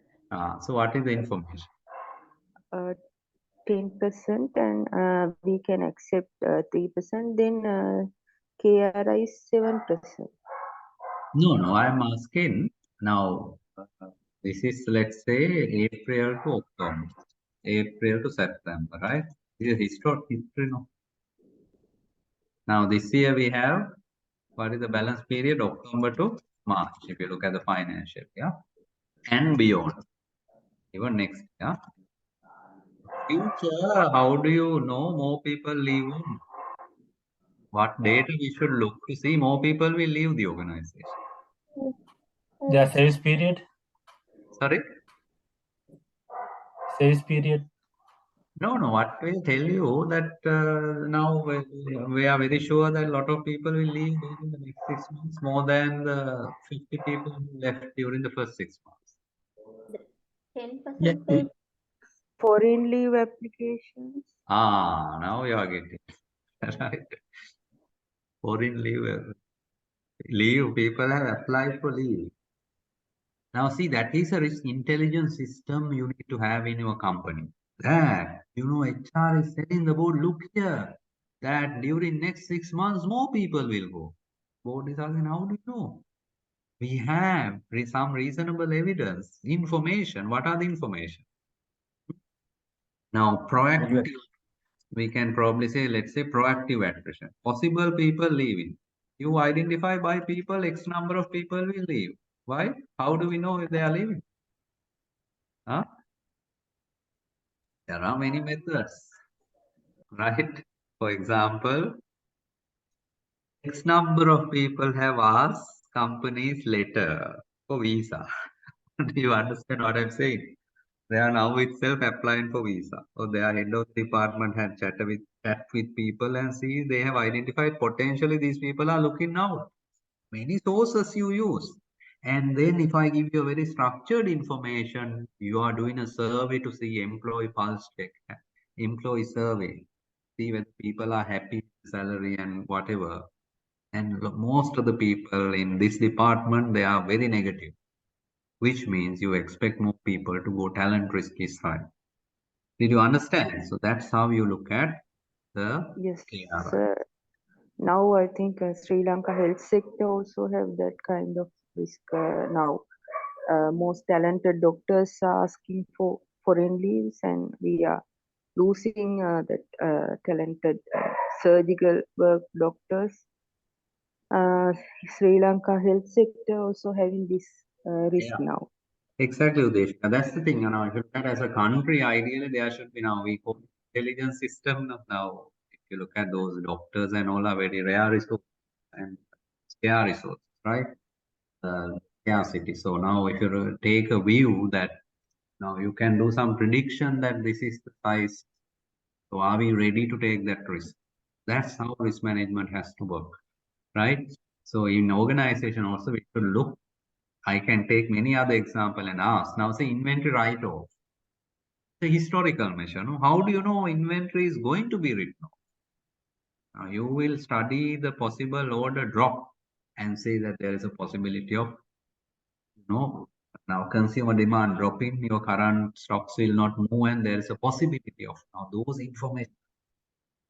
So what is the information? 10% and we can accept 3%, then KRI is 7%. No, I'm asking now. This is, let's say, April to October, April to September, right? This is history, no? Now, this year we have, what is the balance period? October to March, if you look at the financial, yeah? And beyond, even next, yeah? Future, how do you know more people leave? What data we should look to see more people will leave the organization? The service period. Sorry? Service period. No. What will tell you that now we are very sure that a lot of people will leave during the next 6 months more than the 50 people who left during the first 6 months. 10%. Foreign leave applications. Now you are getting right. Foreign leave people have applied for leave. Now see, that is a risk intelligence system you need to have in your company. That, HR is telling the board, look here, that during next 6 months, more people will go. Board is asking, how do you know? We have some reasonable evidence, information. What are the information? Now, proactive, we can probably say, let's say proactive attrition. Possible people leaving. You identify by people, X number of people will leave. Why? How do we know if they are leaving? Huh? There are many methods, right? For example, X number of people have asked companies later for visa. Do you understand what I'm saying? They are now itself applying for visa. So their head of department had chat with people and see they have identified potentially these people are looking out. Many sources you use. And then if I give you a very structured information, you are doing a survey to see employee pulse check, employee survey, see whether people are happy with salary and whatever. And most of the people in this department, they are very negative, which means you expect more people to go. Talent risk is high. Did you understand? So that's how you look at the Yes, KRI. sir. Now I think Sri Lanka health sector also have that kind of risk now. Most talented doctors are asking for foreign leaves, and we are losing that talented surgical work doctors. Sri Lanka health sector also having this risk now. Exactly, Udesh. That's the thing, if you look at as a country, ideally there should be now, we call intelligence system now. If you look at those doctors and all are very rare resources and scarce resources, right? Scarcity. So now if you take a view that now you can do some prediction that this is the size. So are we ready to take that risk? That's how risk management has to work, right? So in organization also we should look. I can take many other example and ask. Now say inventory write-off. The historical measure. No? How do you know inventory is going to be written off? Now you will study the possible order drop and say that there is a possibility of, now consumer demand dropping, your current stocks will not move and there is a possibility of, now those information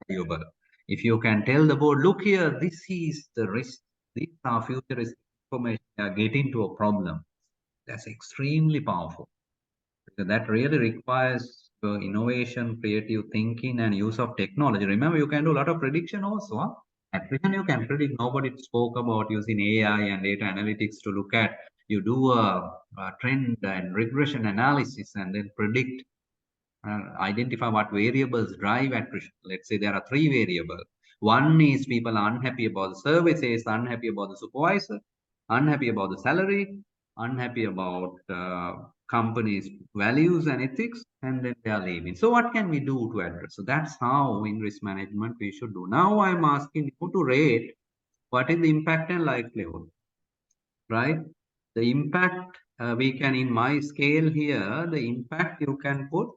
valuable. If you can tell the board, look here, this is the risk, these are future risk information, they are getting to a problem. That's extremely powerful. Because that really requires innovation, creative thinking, and use of technology. Remember, you can do a lot of prediction also. Huh? Attrition you can predict. Nobody spoke about using AI and data analytics to look at. You do a trend and regression analysis and then predict, identify what variables drive attrition. Let's say there are 3 variables. One is people are unhappy about the services, unhappy about the supervisor, unhappy about the salary, unhappy about company's values and ethics, and then they are leaving. So what can we do to address? So that's how in risk management we should do. Now I'm asking you to rate what is the impact and likelihood, right? The impact we can, in my scale here, the impact you can put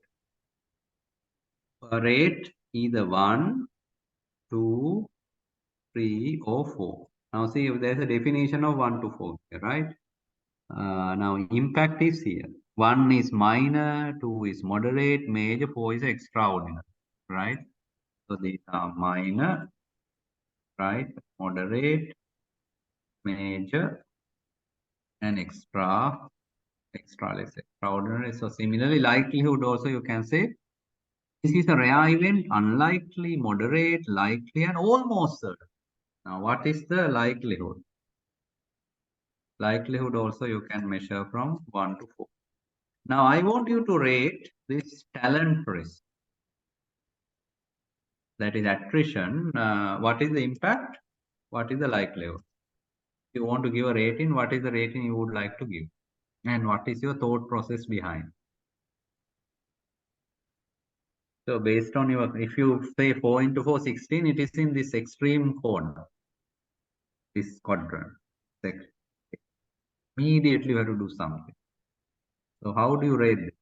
rate either 1, 2, 3, or 4. Now see if there's a definition of 1 to 4 here, right? Now impact is here. 1 is minor, 2 is moderate, major, 4 is extraordinary, right? So these are minor, right? Moderate, major, and extraordinary. So similarly, likelihood also you can say this is a rare event, unlikely, moderate, likely, and almost certain. Now, what is the likelihood? Likelihood also you can measure from 1 to 4. Now, I want you to rate this talent risk. That is attrition. What is the impact? What is the likelihood? If you want to give a rating, what is the rating you would like to give? And what is your thought process behind? So based on your, if you say 4 into 4, 16, it is in this extreme corner, this quadrant. Immediately you have to do something. So how do you rate it?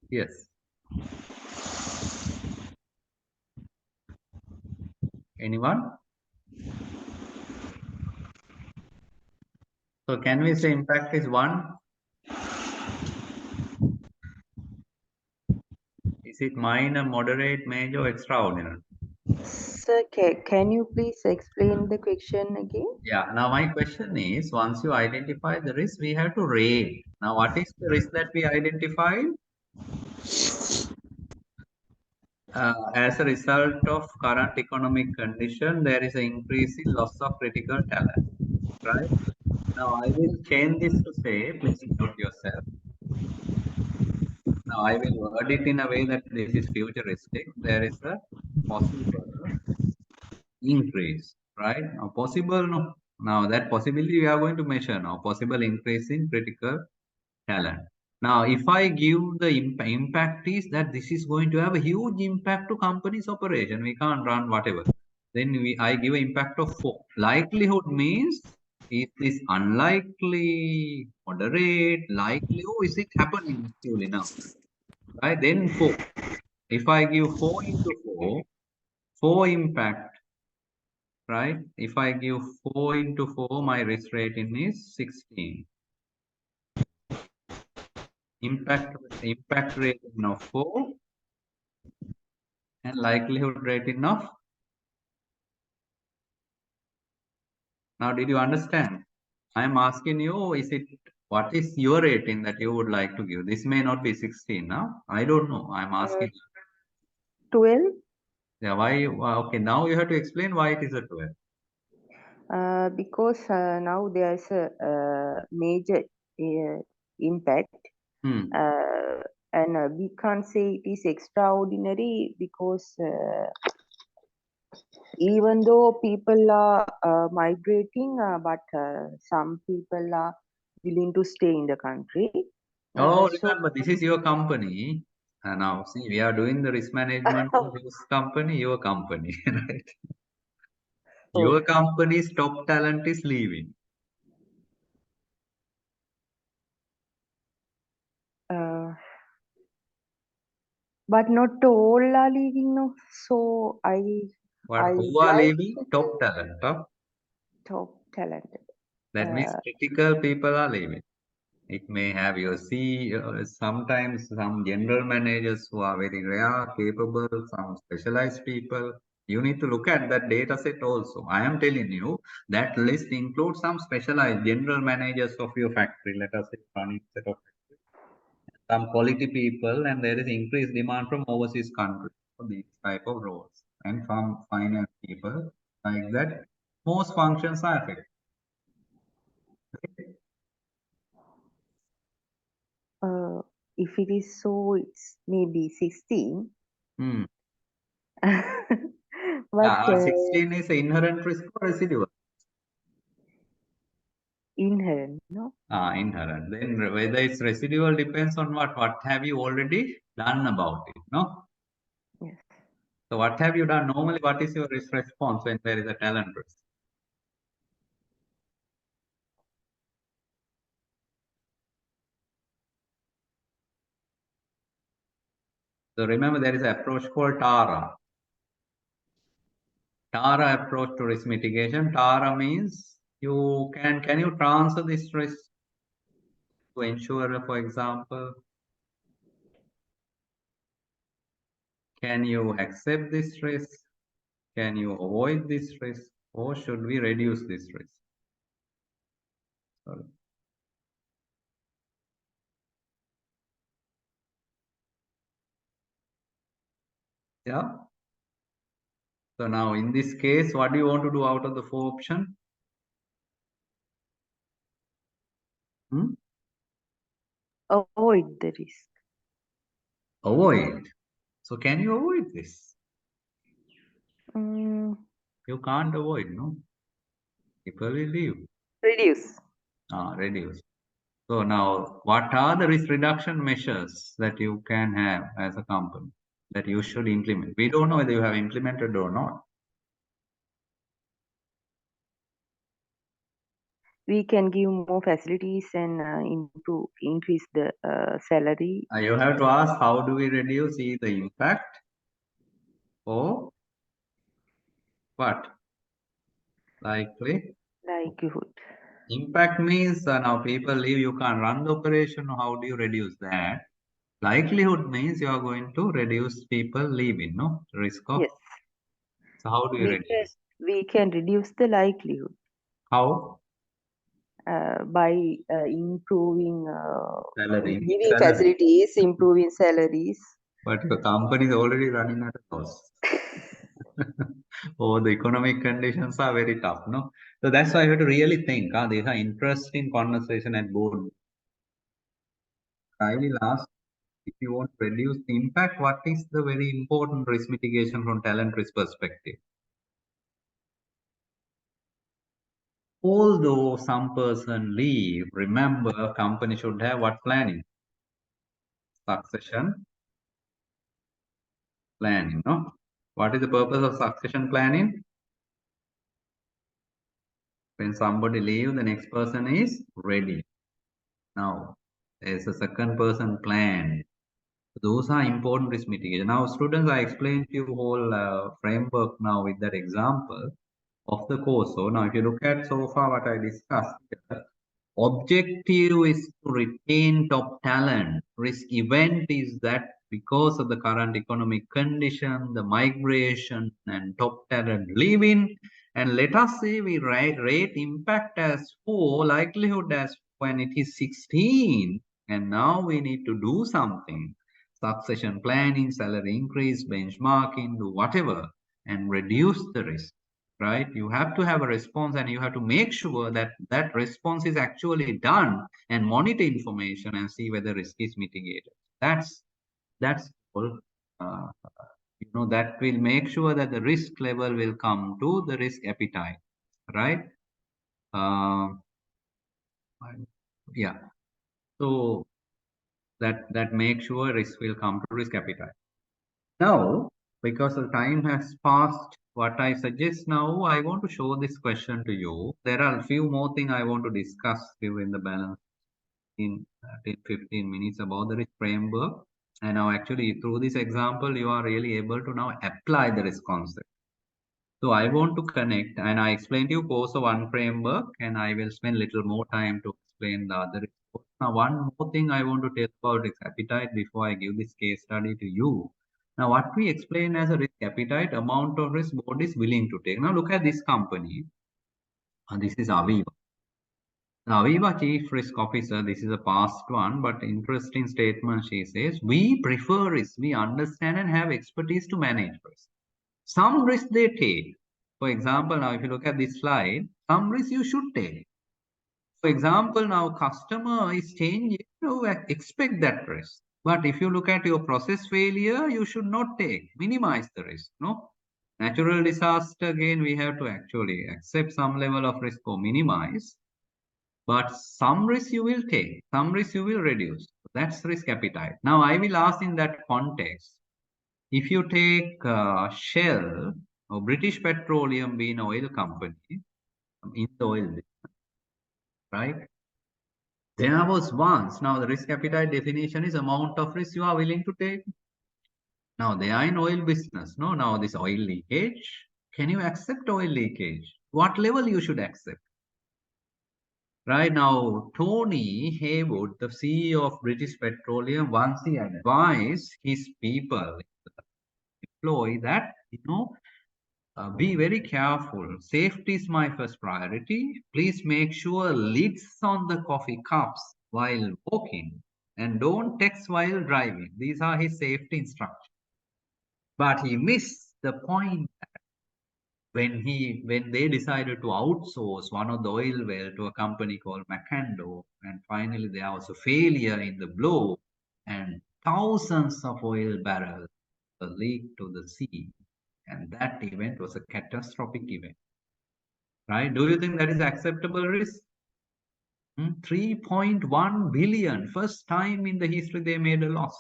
Yes. Anyone? So can we say impact is 1? Is it minor, moderate, major, extraordinary? Sir, can you please explain the question again? Yeah. Now my question is, once you identify the risk, we have to rate. Now what is the risk that we identified? As a result of current economic condition, there is an increase in loss of critical talent, right? Now I will change this to say, please note yourself. Now I will word it in a way that this is futuristic. There is a possible increase, right? Now possible, no. Now that possibility we are going to measure now, possible increase in critical talent. Now, if I give the impact is that this is going to have a huge impact to company's operation. We can't run whatever. Then I give an impact of 4. Likelihood means is this unlikely, moderate, likely, or is it happening actually now? Right? Then 4. If I give 4 into 4, 4 impact, right? If I give 4 into 4, my risk rating is 16. Impact rating of 4 and likelihood rating of. Now, did you understand? I am asking you, is it, what is your rating that you would like to give? This may not be 16 now. I don't know. I'm asking. 12. Yeah, why? Okay, now you have to explain why it is a 12. Because now there's a major impact, and we can't say it is extraordinary because even though people are migrating, but some people are willing to stay in the country. Oh, So remember, this is your company. Now, see, we are doing the risk management of this company, your company, right? Your company's top talent is leaving. but not all are leaving now. So But who are leaving? Top talent, huh? Top talented. That means critical people are leaving. It may have your CEO, sometimes some general managers who are very rare, capable, some specialized people. You need to look at that data set also. I am telling you that list includes some specialized general managers of your factory, let us say running set of factory, some quality people, and there is increased demand from overseas countries for these type of roles, and from finance people like that. Most functions are affected. If it is so, it's maybe 16. But 16 is inherent risk or residual? Inherent, no? Inherent. Then whether it's residual depends on what? What have you already done about it, no? Yes. So what have you done? Normally, what is your risk response when there is a talent risk? So remember, there is an approach called TARA. TARA approach to risk mitigation. TARA means can you transfer this risk to insurer, for example? Can you accept this risk? Can you avoid this risk? Or should we reduce this risk? Sorry. Yeah. So now in this case, what do you want to do out of the 4 options? Avoid the risk. Avoid. So can you avoid this? Mm, You can't avoid, no? People will leave. reduce. Reduce. So now, what are the risk reduction measures that you can have as a company that you should implement? We don't know whether you have implemented or not. We can give more facilities and increase the salary. You have to ask, how do we reduce the impact or what? Likely. Likelihood. Impact means now people leave, you can't run the operation. How do you reduce that? Likelihood means you are going to reduce people leaving, no? Risk of. Yes. So how do you reduce? We can reduce the likelihood. How? By improving Salary. giving facilities, improving salaries. But the company is already running at a loss. Oh, the economic conditions are very tough, no? So that's why you have to really think. These are interesting conversation at board. I will ask, if you want to reduce the impact, what is the very important risk mitigation from talent risk perspective? Although some person leave, remember, company should have what planning? Succession planning, no? What is the purpose of succession planning? When somebody leaves, the next person is ready. Now, there's a second person plan. Those are important risk mitigation. Now, students, I explained to you whole framework now with that example of the course. So now, if you look at so far what I discussed, objective is to retain top talent. Risk event is that because of the current economic condition, the migration and top talent leaving, and let us say we rate impact as 4, likelihood as when it is 16, and now we need to do something. Succession planning, salary increase, benchmarking, do whatever, and reduce the risk. Right, you have to have a response and you have to make sure that that response is actually done and monitor information and see whether risk is mitigated. That's all. That will make sure that the risk level will come to the risk appetite, right? Yeah, so that makes sure risk will come to risk appetite. Now, because the time has passed, what I suggest now, I want to show this question to you. There are a few more things I want to discuss during the balance in 10-15 minutes about the risk framework. And now actually through this example, you are really able to now apply the risk concept. So I want to connect, and I explained to you course of one framework, and I will spend a little more time to explain the other. Now, one more thing I want to tell about risk appetite before I give this case study to you. Now, what we explain as a risk appetite, amount of risk board is willing to take. Now, look at this company. This is Aviva. Now, Aviva Chief Risk Officer, this is a past one, but interesting statement she says, we prefer risk, we understand and have expertise to manage risk. Some risk they take. For example, now if you look at this slide, some risk you should take. For example, now customer is changing, expect that risk. But if you look at your process failure, you should not take, minimize the risk, no? Natural disaster, again, we have to actually accept some level of risk or minimize. But some risk you will take, some risk you will reduce. That's risk appetite. Now, I will ask in that context, if you take Shell or British Petroleum being an oil company in the oil business, right? There was once, now the risk appetite definition is amount of risk you are willing to take. Now they are in oil business. No, now this oil leakage. Can you accept oil leakage? What level you should accept? Right now, Tony Haywood, the CEO of British Petroleum, once he advised his people, employee, that be very careful. Safety is my first priority. Please make sure lids on the coffee cups while walking, and don't text while driving. These are his safety instructions. But he missed the point when they decided to outsource one of the oil well to a company called Macando, and finally there was a failure in the blow, and thousands of oil barrels were leaked to the sea, and that event was a catastrophic event. Right? Do you think that is acceptable risk? 3.1 billion, first time in the history they made a loss.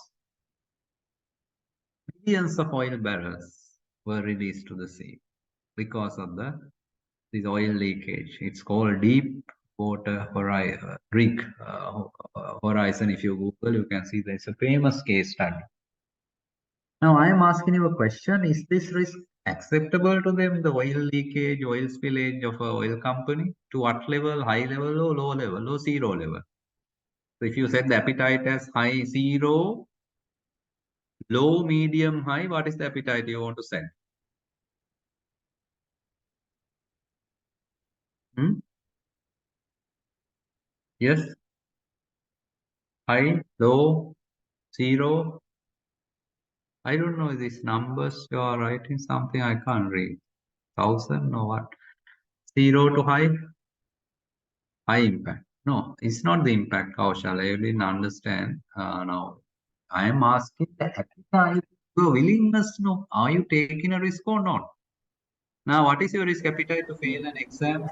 Billions of oil barrels were released to the sea because of this oil leakage. It's called Deep Water Greek Horizon. If you Google, you can see there's a famous case study. Now I am asking you a question: is this risk acceptable to them? The oil leakage, oil spillage of an oil company, to what level? High level or low level or zero level? So if you set the appetite as high, zero, low, medium, high, what is the appetite you want to set? Yes, high, low, zero. I don't know these numbers. You are writing something I can't read. 1,000 or what? Zero to high? High impact. No, it's not the impact, Kaushal. I didn't understand. Now, I am asking the appetite, your willingness. No, are you taking a risk or not? Now, what is your risk appetite to fail an exam?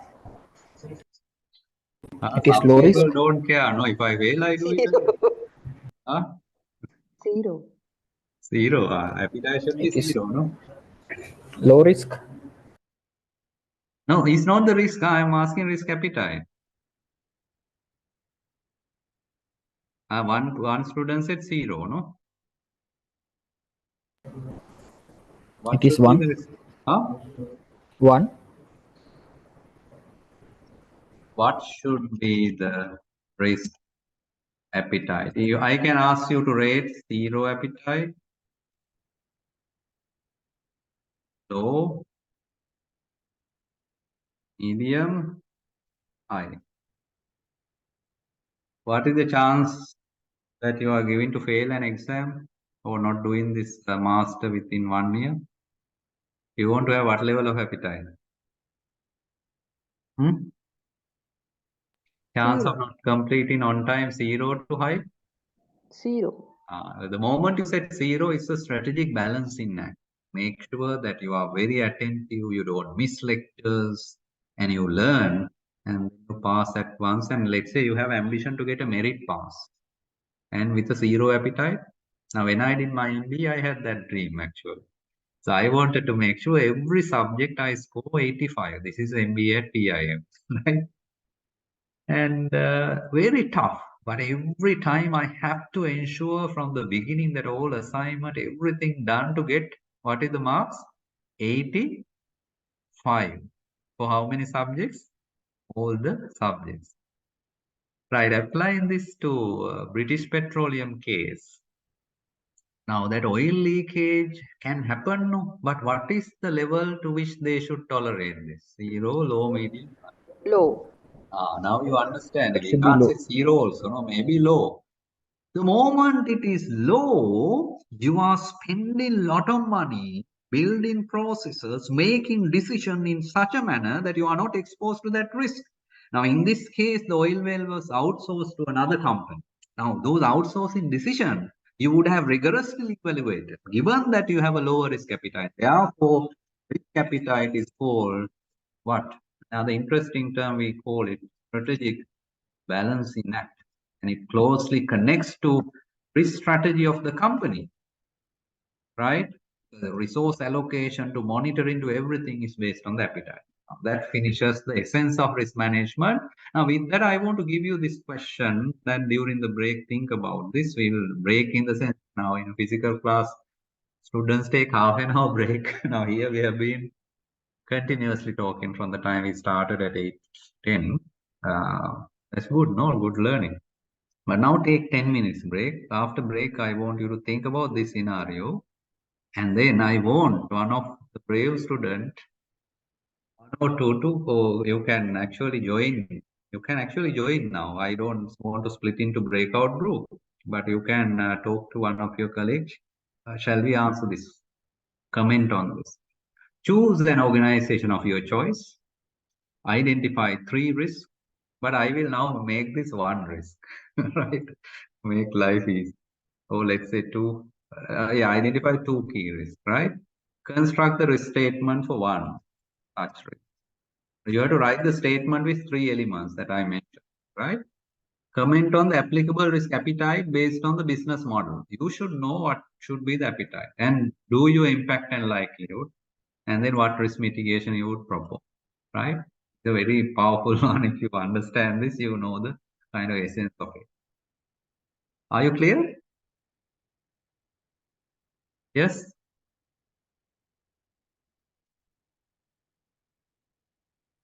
It is Some low people risk. don't care. No, if I fail, I do it again. Zero. Zero. Appetite should be It is zero, no? low risk. No, it's not the risk. I am asking risk appetite. One student said zero, no? What It is should be one. the risk? Huh? One. What should be the risk appetite? I can ask you to rate zero appetite, low, medium, high. What is the chance that you are giving to fail an exam or not doing this master within 1 year? You want to have what level of appetite? Chance of not completing on time, zero to high? Zero. The moment you set zero, it's a strategic balancing act. Make sure that you are very attentive, you don't miss lectures, and you learn and you pass at once. And let's say you have ambition to get a merit pass, and with a zero appetite. Now, when I did my MBA, I had that dream actually. So I wanted to make sure every subject I score 85. This is MBA at PIM, right? And very tough. But every time I have to ensure from the beginning that all assignment, everything done to get, what is the marks? 85. For how many subjects? All the subjects. Right, applying this to British Petroleum case. Now that oil leakage can happen, no? But what is the level to which they should tolerate this? Zero, low, medium? Low. Now you understand. It We should be can't low. say zero also, no? Maybe low. The moment it is low, you are spending a lot of money building processes, making decisions in such a manner that you are not exposed to that risk. Now, in this case, the oil well was outsourced to another company. Now, those outsourcing decisions, you would have rigorously evaluated, given that you have a lower risk appetite. Therefore, risk appetite is called what? Now, the interesting term we call it strategic balancing act, and it closely connects to risk strategy of the company, right? The resource allocation to monitoring to everything is based on the appetite. That finishes the essence of risk management. Now, with that, I want to give you this question that during the break, think about this. We will break in the sense now in a physical class. Students take half an hour break. Now here we have been continuously talking from the time we started at 8:10. That's good, no? Good learning. But now take 10 minutes break. After break, I want you to think about this scenario. And then I want one of the brave student, one or two, you can actually join. You can actually join now. I don't want to split into breakout group, but you can talk to one of your colleagues. Shall we answer this? Comment on this. Choose an organization of your choice. Identify 3 risks, but I will now make this 1 risk, right? Make life easy. So let's say 2. Yeah, identify 2 key risks, right? Construct the risk statement for 1 such risk. You have to write the statement with 3 elements that I mentioned, right? Comment on the applicable risk appetite based on the business model. You should know what should be the appetite and do your impact and likelihood, and then what risk mitigation you would propose, right? It's a very powerful one. If you understand this, you know the kind of essence of it. Are you clear? Yes?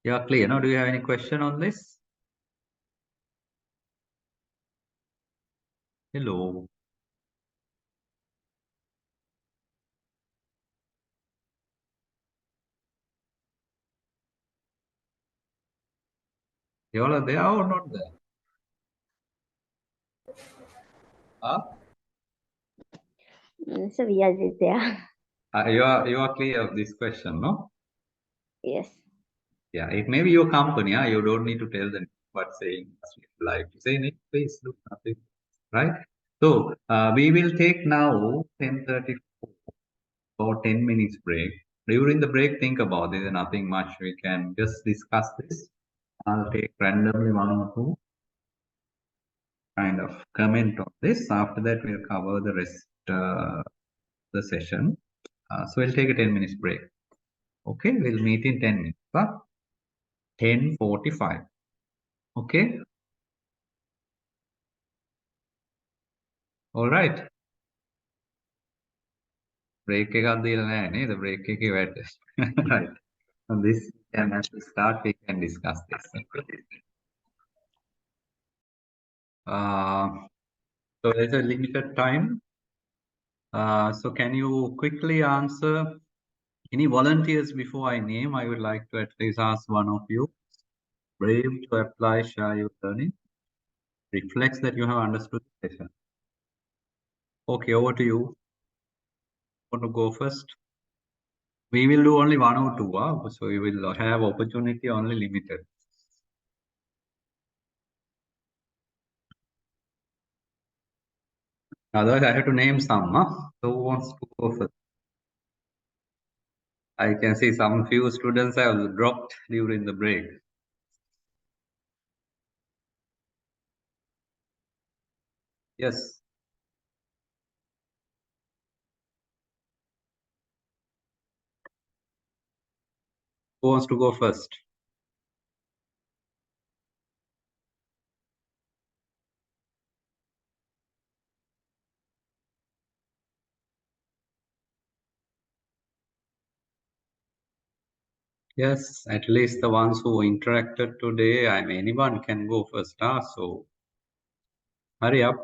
You are clear. Now, do you have any question on this? Hello. You all are there or not there? Huh? So we are just there. You are clear of this question, no? Yes. Yeah, it may be your company. You don't need to tell them what saying live. Say it, please do nothing, right? So we will take now 10:34 or 10 minutes break. During the break, think about it. There's nothing much. We can just discuss this. I'll take randomly 1 or 2 kind of comment on this. After that, we'll cover the rest the session. So we'll take a 10 minutes break. Okay, we'll meet in 10 minutes. 10:45. Okay. All right. Break එකක් දීලා නැහැ නේද? Break එකේ වැඩ. Right. On this can actually start, we can discuss this. So there's a limited time. So can you quickly answer any volunteers before I name? I would like to at least ask one of you. Brave to apply, share your learning. Reflects that you have understood the session. Okay, over to you. Want to go first? We will do only 1 or 2, so we will have opportunity only limited. Otherwise, I have to name some. So who wants to go first? I can see some few students have dropped during the break. Yes. Who wants to go first? Yes, at least the ones who interacted today. I mean, anyone can go first. So hurry up.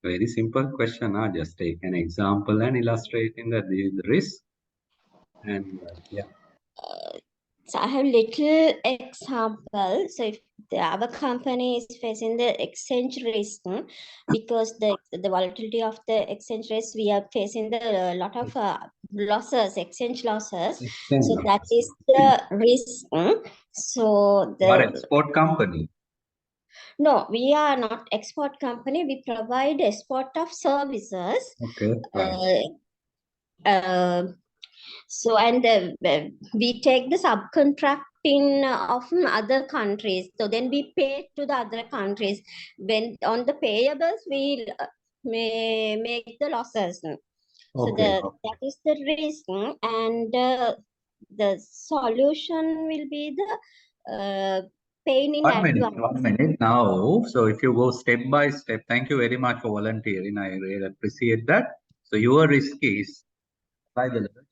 Very simple question. Just take an example and illustrating that the risk. And yeah. So I have little example. So if our company is facing the exchange risk, because the volatility of the exchange risk, we are facing the lot of losses, exchange losses. So that is the risk. So What export company? No, we are not export company. We provide export of services. Okay. Right. So, and we take the subcontracting of other countries. So then we pay to the other countries. When on the payables, we may make the losses. So Okay. that is the reason, and the solution will be the paying in One advance. minute now. So if you go step by step, thank you very much for volunteering. I really appreciate that. So your risk is, by the level,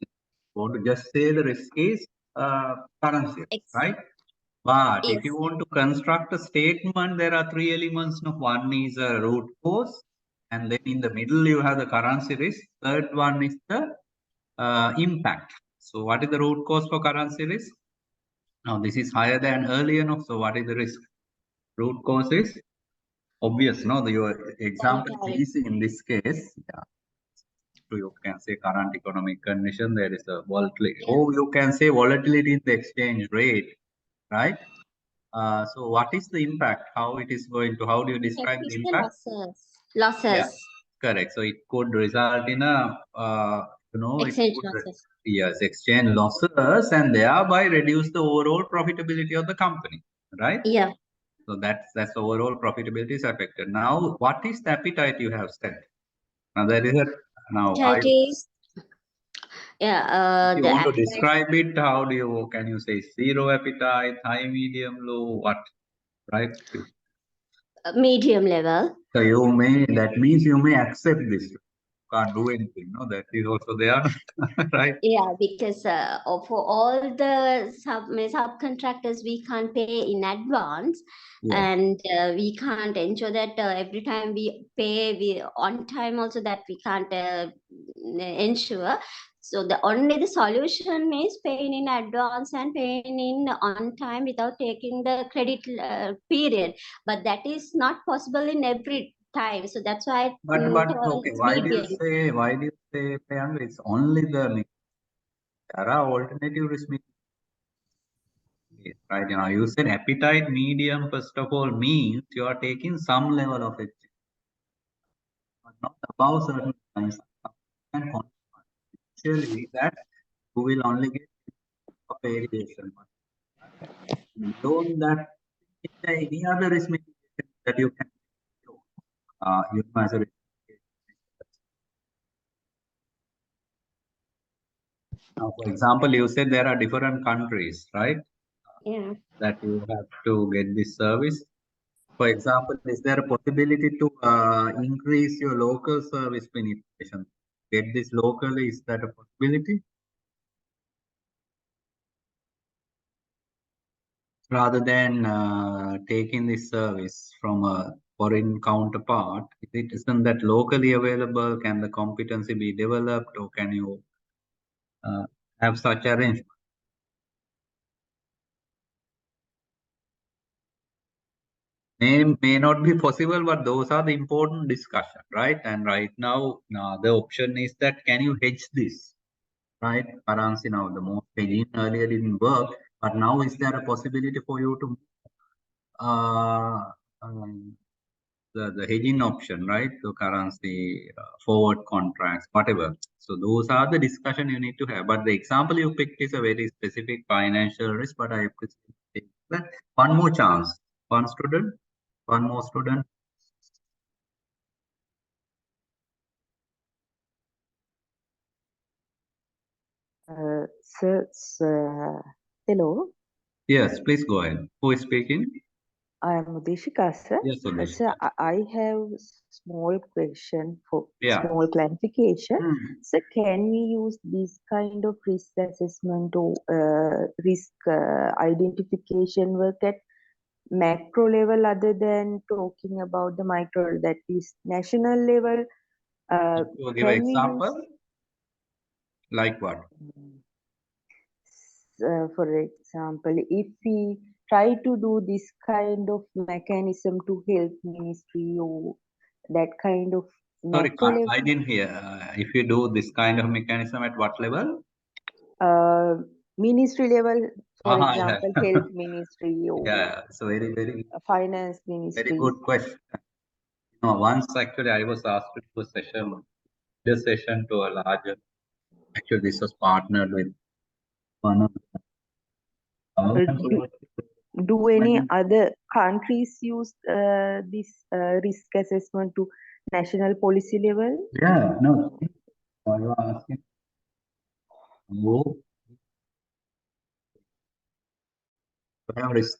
want to just say the risk is currency, right? But if you Yes. want to construct a statement, there are three elements. No, one is a root cause, and then in the middle you have the currency risk. Third one is the impact. So what is the root cause for currency risk? Now this is higher than earlier. No, so what is the risk? Root cause is obvious. No, your example is Volatile. easy in this case. Yeah. So you can say current economic condition, there is a volatility. Yeah. Oh, you can say volatility in the exchange rate, right? So what is the impact? How it is going to, how do you describe Impact the is the impact? losses. Yeah, correct. So it could result in a, Exchange losses. yes, exchange losses and thereby reduce the overall profitability of the company, right? Yeah. So that's the overall profitability is affected. Now, what is the appetite you have set? Now there is a, now I, That is, yeah, if you the want to appetite. describe it, how do you, can you say zero appetite, high, medium, low, what, right? Medium level. So you may, that means you may accept this. You can't do anything. No, that is also there, right? Yeah, because for all the subcontractors, we can't pay in advance, Yes. and we can't ensure that every time we pay, we on time also that we can't ensure. So only the solution is paying in advance and paying in on time without taking the credit period. But that is not possible in every time. So that's why But okay, it's why do you medium. say Priyanka, it's only the, there are alternative risk mitigation, right? You know, you said appetite medium first of all means you are taking some level of it, but not above certain times. And actually that you will only get a variation. Beyond that, is there any other risk mitigation that you can do? You know, as a risk mitigation. Now, for example, you said there are different countries, right? Yeah. That you have to get this service. For example, is there a possibility to increase your local service penetration? Get this locally, is that a possibility? Rather than taking this service from a foreign counterpart, if it isn't that locally available, can the competency be developed or can you have such arrangement? May not be possible, but those are the important discussion, right? And right now, the option is that can you hedge this, right? Currency now, the most hedging earlier didn't work, but now is there a possibility for you to the hedging option, right? So currency, forward contracts, whatever. So those are the discussion you need to have. But the example you picked is a very specific financial risk, but I appreciate that. One more chance. One student, one more student. Sir, hello. Yes, please go ahead. Who is speaking? I am Udeshika, sir. Yes, Sudesh. Sir, I have small question for Yeah. small clarification. Hmm. So, can we use this kind of risk assessment or risk identification work at macro level other than talking about the micro, that is national level? You give an example. Like what? For example, if we try to do this kind of mechanism to help ministry or that kind of Sorry, macro level, I didn't hear. If you do this kind of mechanism at what level? ministry level, for Yeah. example, health ministry or Yeah, so very finance ministry. very good question. You know, once actually I was asked to do a session to a larger. Actually, this was partnered with one of the Do any other countries use this risk assessment to national policy level? Yeah, no. So you are asking, who have risk,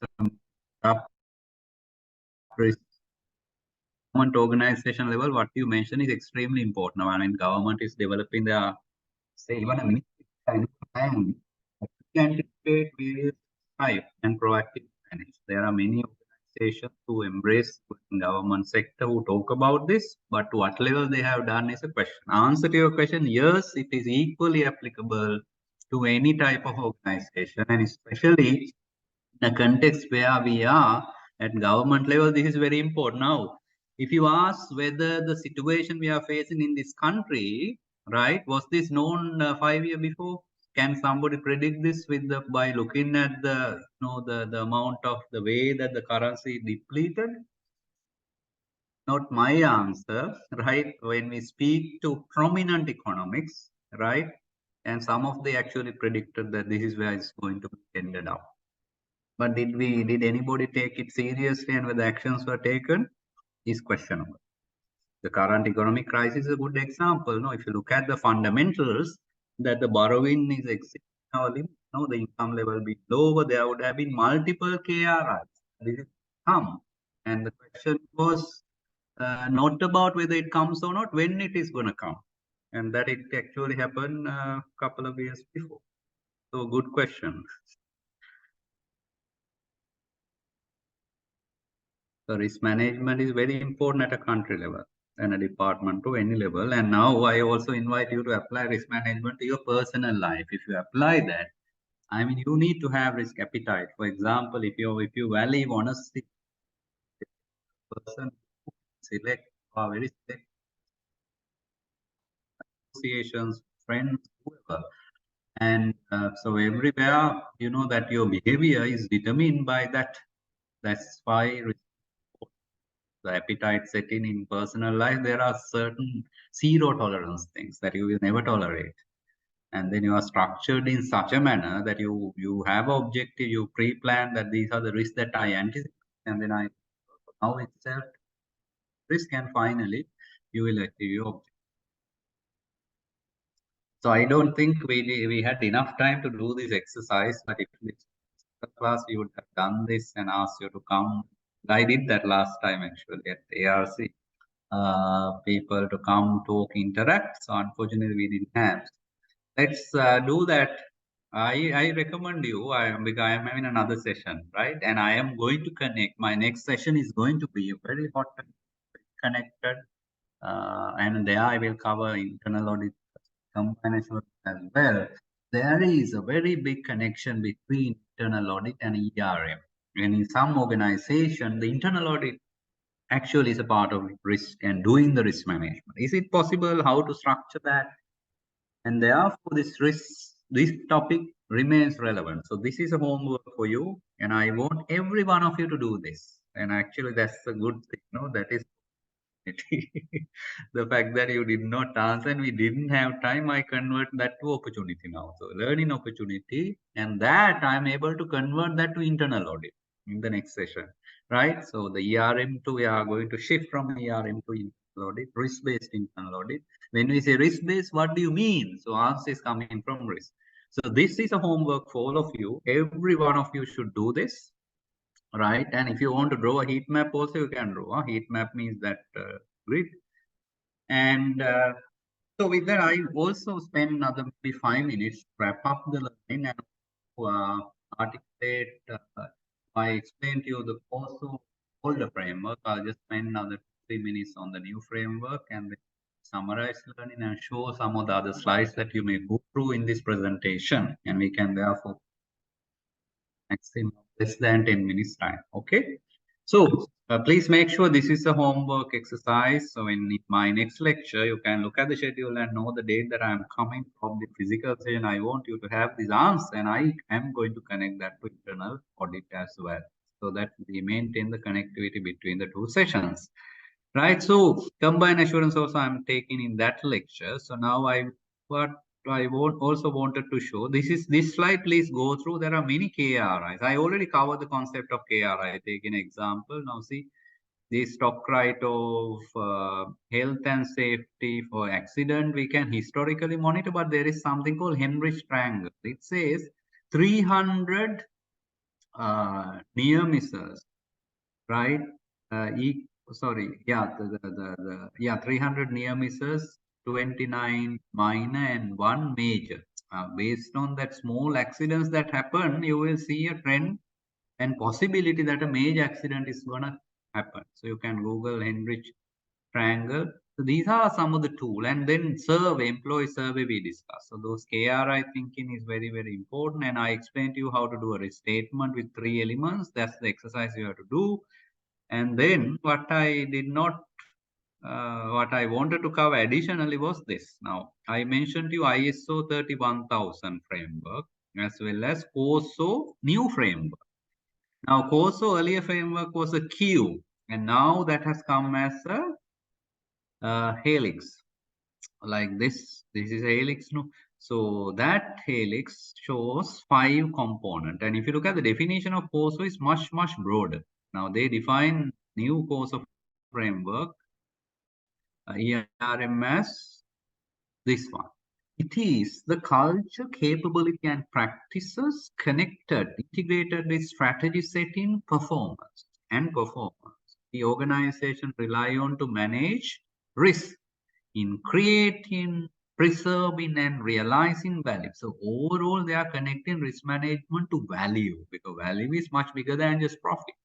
risk government organization level, what you mentioned is extremely important. Now, I mean, government is developing their, say, even a ministry plan to anticipate various type and proactive manage. There are many organizations who embrace government sector who talk about this, but to what level they have done is a question. Answer to your question, yes, it is equally applicable to any type of organization, and especially in a context where we are at government level, this is very important. Now, if you ask whether the situation we are facing in this country, right, was this known 5 years before? Can somebody predict this with the by looking at the the amount of the way that the currency depleted? Not my answer, right? When we speak to prominent economics, right, and some of they actually predicted that this is where it's going to be ended up. But did anybody take it seriously and whether actions were taken is questionable. The current economic crisis is a good example. No, if you look at the fundamentals that the borrowing is exceeding our limit, no, the income level being lower, there would have been multiple KRIs. This is come. And the question was not about whether it comes or not, when it is going to come. And that it actually happened a couple of years before. So good question. So risk management is very important at a country level and a department to any level. And now I also invite you to apply risk management to your personal life. If you apply that, I mean, you need to have risk appetite. For example, if you value honesty, person select or very select associations, friends, whoever. And so everywhere, you know that your behavior is determined by that. That's why the appetite setting in personal life, there are certain zero tolerance things that you will never tolerate. And then you are structured in such a manner that you have an objective, you pre-plan that these are the risks that I anticipate, and then I now itself risk, and finally you will achieve your objective. So I don't think we had enough time to do this exercise, but if this class we would have done this and asked you to come. I did that last time actually at ARC. People to come, talk, interact. So unfortunately, we didn't have. Let's do that. I recommend you. Because I am having another session, right? And I am going to connect. My next session is going to be very hot and connected. And there I will cover internal audit, combined assurance as well. There is a very big connection between internal audit and ERM. And in some organization, the internal audit actually is a part of risk and doing the risk management. Is it possible? How to structure that? And therefore, this topic remains relevant. So this is a homework for you, and I want every one of you to do this. And actually, that's a good thing. No, that is the fact that you did not answer and we didn't have time. I convert that to opportunity now. So learning opportunity, and that I'm able to convert that to internal audit in the next session. Right, so the ERM to we are going to shift from ERM to internal audit, risk-based internal audit. When we say risk-based, what do you mean? So answer is coming from risk. So this is a homework for all of you. Every one of you should do this, right? And if you want to draw a heat map, also you can draw. A heat map means that grid. And so with that, I also spend another maybe 5 minutes to wrap up the learning and articulate. I explained to you the also older framework. I'll just spend another 3 minutes on the new framework and then summarize learning and show some of the other slides that you may go through in this presentation. And we can therefore maximum less than 10 minutes time. Okay. So please make sure this is a homework exercise. So in my next lecture, you can look at the schedule and know the date that I'm coming from the physical session. I want you to have this answer, and I am going to connect that to internal audit as well, so that we maintain the connectivity between the two sessions. Right. So combined assurance also I'm taking in that lecture. So now what I also wanted to show, this slide, please go through. There are many KRIs. I already covered the concept of KRI. Take an example. Now see, the stock write-off, health and safety for accident, we can historically monitor, but there is something called Henrich triangle. It says 300 near misses, right? Sorry, yeah, 300 near misses, 29 minor and 1 major. Based on that small accidents that happen, you will see a trend and possibility that a major accident is gonna happen. So you can Google Henrich triangle. So these are some of the tool, and then survey, employee survey we discussed. So those KRI thinking is very, very important. And I explained to you how to do a restatement with 3 elements. That's the exercise you have to do. And then what I did not, what I wanted to cover additionally was this. Now, I mentioned to you ISO 31000 framework as well as COSO new framework. Now, COSO earlier framework was a Q, and now that has come as a helix, like this. This is a helix, no? So that helix shows 5 components. And if you look at the definition of COSO, is much, much broader. Now, they define new COSO framework, ERMS, this one. It is the culture, capability, and practices connected, integrated with strategy setting, performance, and performance. The organization rely on to manage risk in creating, preserving, and realizing value. So overall, they are connecting risk management to value, because value is much bigger than just profit.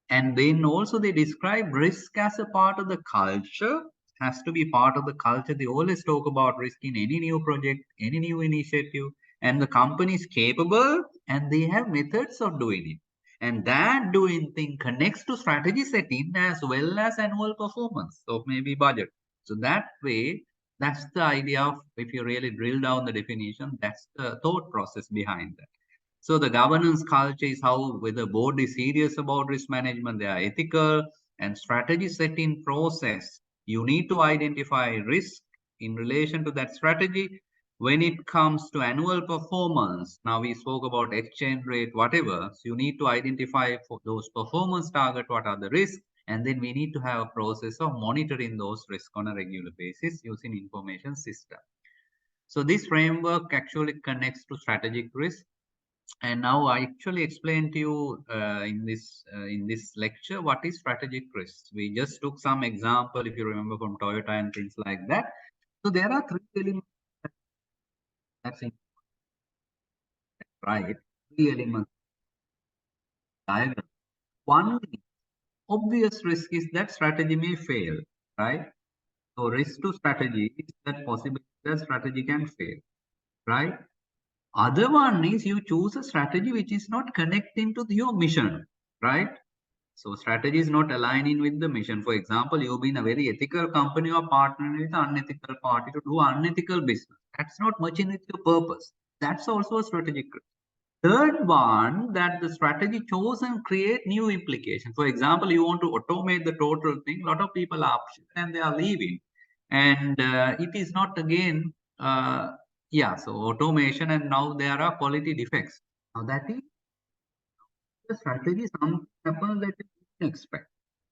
And then also they describe risk as a part of the culture, has to be part of the culture. They always talk about risk in any new project, any new initiative, and the company is capable and they have methods of doing it. And that doing thing connects to strategy setting as well as annual performance, so maybe budget. So that way, that's the idea of, if you really drill down the definition, that's the thought process behind that. So the governance culture is how whether board is serious about risk management, they are ethical, and strategy setting process. You need to identify risk in relation to that strategy. When it comes to annual performance, now we spoke about exchange rate, whatever. So you need to identify for those performance target, what are the risks, and then we need to have a process of monitoring those risks on a regular basis using information system. So this framework actually connects to strategic risk. And now I actually explained to you in this lecture what is strategic risk. We just took some example, if you remember, from Toyota and things like that. So there are 3 elements. That's it, right? 3 elements diagram. One obvious risk is that strategy may fail, right? So risk to strategy is that possibility that strategy can fail, right? Other one is you choose a strategy which is not connecting to your mission, right? So strategy is not aligning with the mission. For example, you've been a very ethical company or partnering with an unethical party to do unethical business. That's not matching with your purpose. That's also a strategic risk. Third one, that the strategy chosen create new implications. For example, you want to automate the total thing. A lot of people are upset and they are leaving. And it is not again, so automation, and now there are quality defects. Now that is the strategy, something happens that you didn't expect.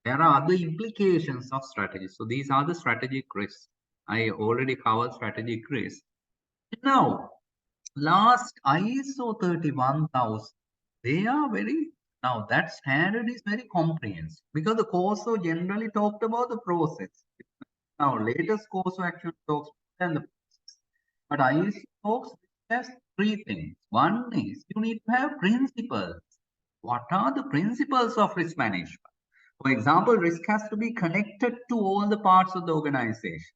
There are other implications of strategy. So these are the strategic risks. I already covered strategic risks. Now, last ISO 31000, they are very, now that standard is very comprehensive because the COSO generally talked about the process. Now, latest COSO actually talks about the process. But ISO talks just 3 things. One is you need to have principles. What are the principles of risk management? For example, risk has to be connected to all the parts of the organization.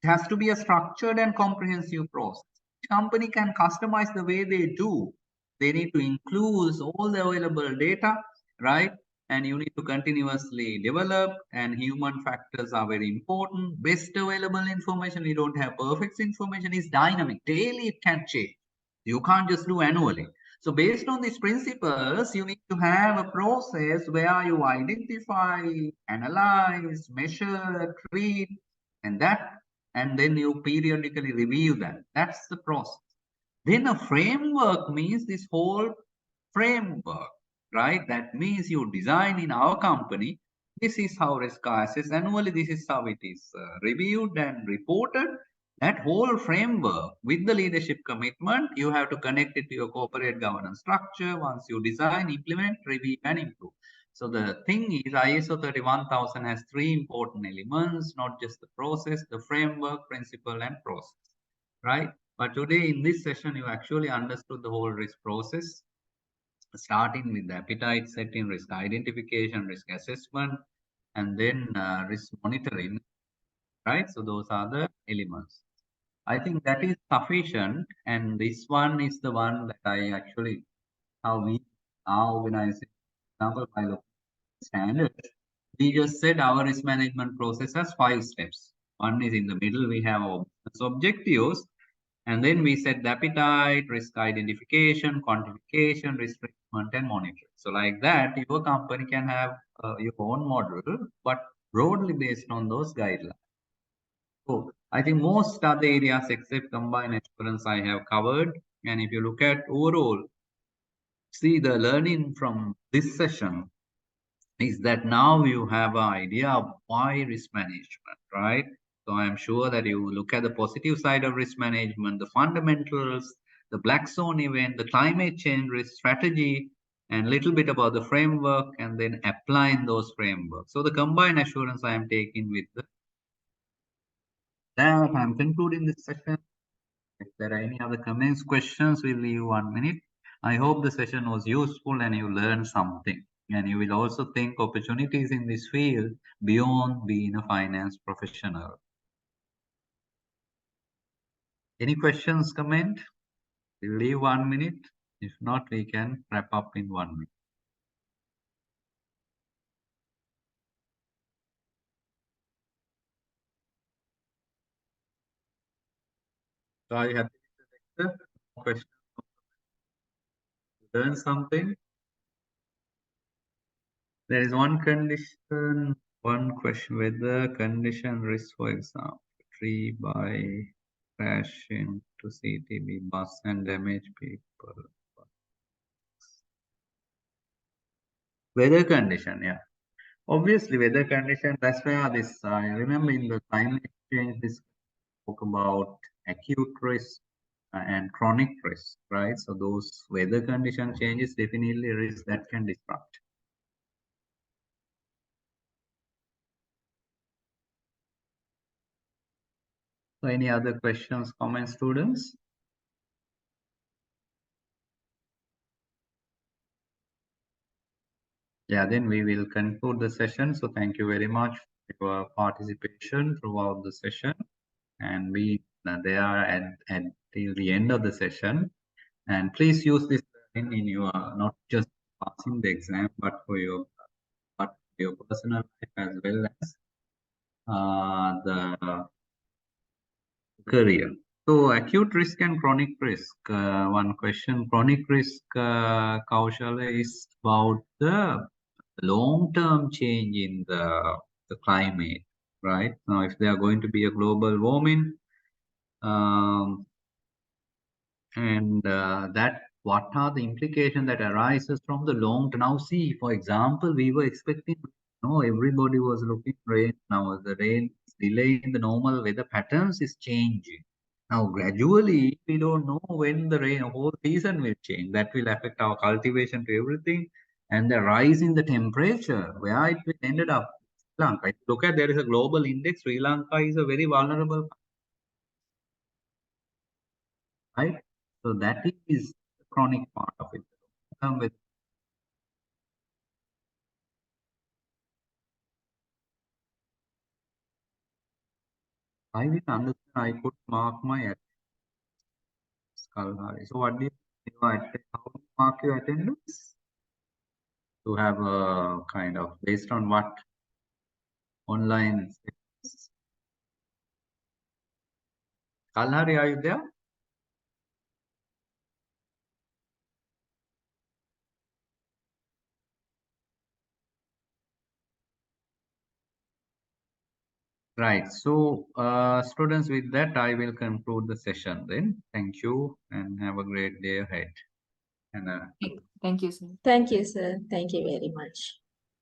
It has to be a structured and comprehensive process. Each company can customize the way they do. They need to include all the available data, right? And you need to continuously develop, and human factors are very important. Best available information, we don't have perfect information, is dynamic. Daily it can change. You can't just do annually. So based on these principles, you need to have a process where you identify, analyze, measure, treat, and then you periodically review that. That's the process. Then a framework means this whole framework, right? That means you design in our company, This is how risk are assessed annually. This is how it is reviewed and reported. That whole framework with the leadership commitment, you have to connect it to your corporate governance structure. Once you design, implement, review, and improve. So the thing is, ISO 31000 has three important elements, not just the process, the framework, principle, and process, right? But today in this session, you actually understood the whole risk process, starting with the appetite setting, risk identification, risk assessment, and then risk monitoring, right? So those are the elements. I think that is sufficient, and this one is the one that I actually, how we are organizing, for example, by the standards. We just said our risk management process has 5 steps. One is in the middle, we have our business objectives, and then we set the appetite, risk identification, quantification, risk treatment, and monitoring. So like that, your company can have your own model, but broadly based on those guidelines. So I think most other areas except combined assurance I have covered. And if you look at overall, see the learning from this session is that now you have an idea of why risk management, right? So I'm sure that you look at the positive side of risk management, the fundamentals, the black swan event, the climate change risk strategy, and a little bit about the framework, and then applying those frameworks. So the combined assurance I am taking with that, I'm concluding this session. If there are any other comments, questions, we'll leave 1 minute. I hope the session was useful and you learned something. And you will also think opportunities in this field beyond being a finance professional. Any questions, comment? We'll leave 1 minute. If not, we can wrap up in 1 minute. So are you happy with the lecture? Questions? Learn something? There is one condition, one question, whether condition risk, for example, tree by crash into CTB bus and damage people. Weather condition, yeah. Obviously, weather condition, that's where this, I remember in the climate change, this spoke about acute risk and chronic risk, right? So those weather condition changes definitely risk that can disrupt. So any other questions, comments, students? Yeah, then we will conclude the session. So thank you very much for your participation throughout the session, and we there until the end of the session. And please use this in your not just passing the exam, but for your personal life as well as the career. So acute risk and chronic risk. One question: chronic risk, Kaushala, is about the long-term change in the climate, right? Now, if there are going to be a global warming, and that what are the implications that arises from the long term? Now, see, for example, we were expecting, everybody was looking rain. Now the rain is delaying, the normal weather patterns is changing. Now, gradually, we don't know when the rain, whole season will change. That will affect our cultivation to everything. And the rise in the temperature, where it will ended up. Sri Lanka. If you look at, there is a global index. Sri Lanka is a very vulnerable, right? So that is the chronic part of it. With I didn't understand. I could mark my Kalhari. So what do you how do you mark your attendance? To have a kind of based on what online. Kalhari, are you there? Right. So, students, with that, I will conclude the session then. Thank you and have a great day ahead. And Thank you, sir. Thank you, sir. Thank you very much.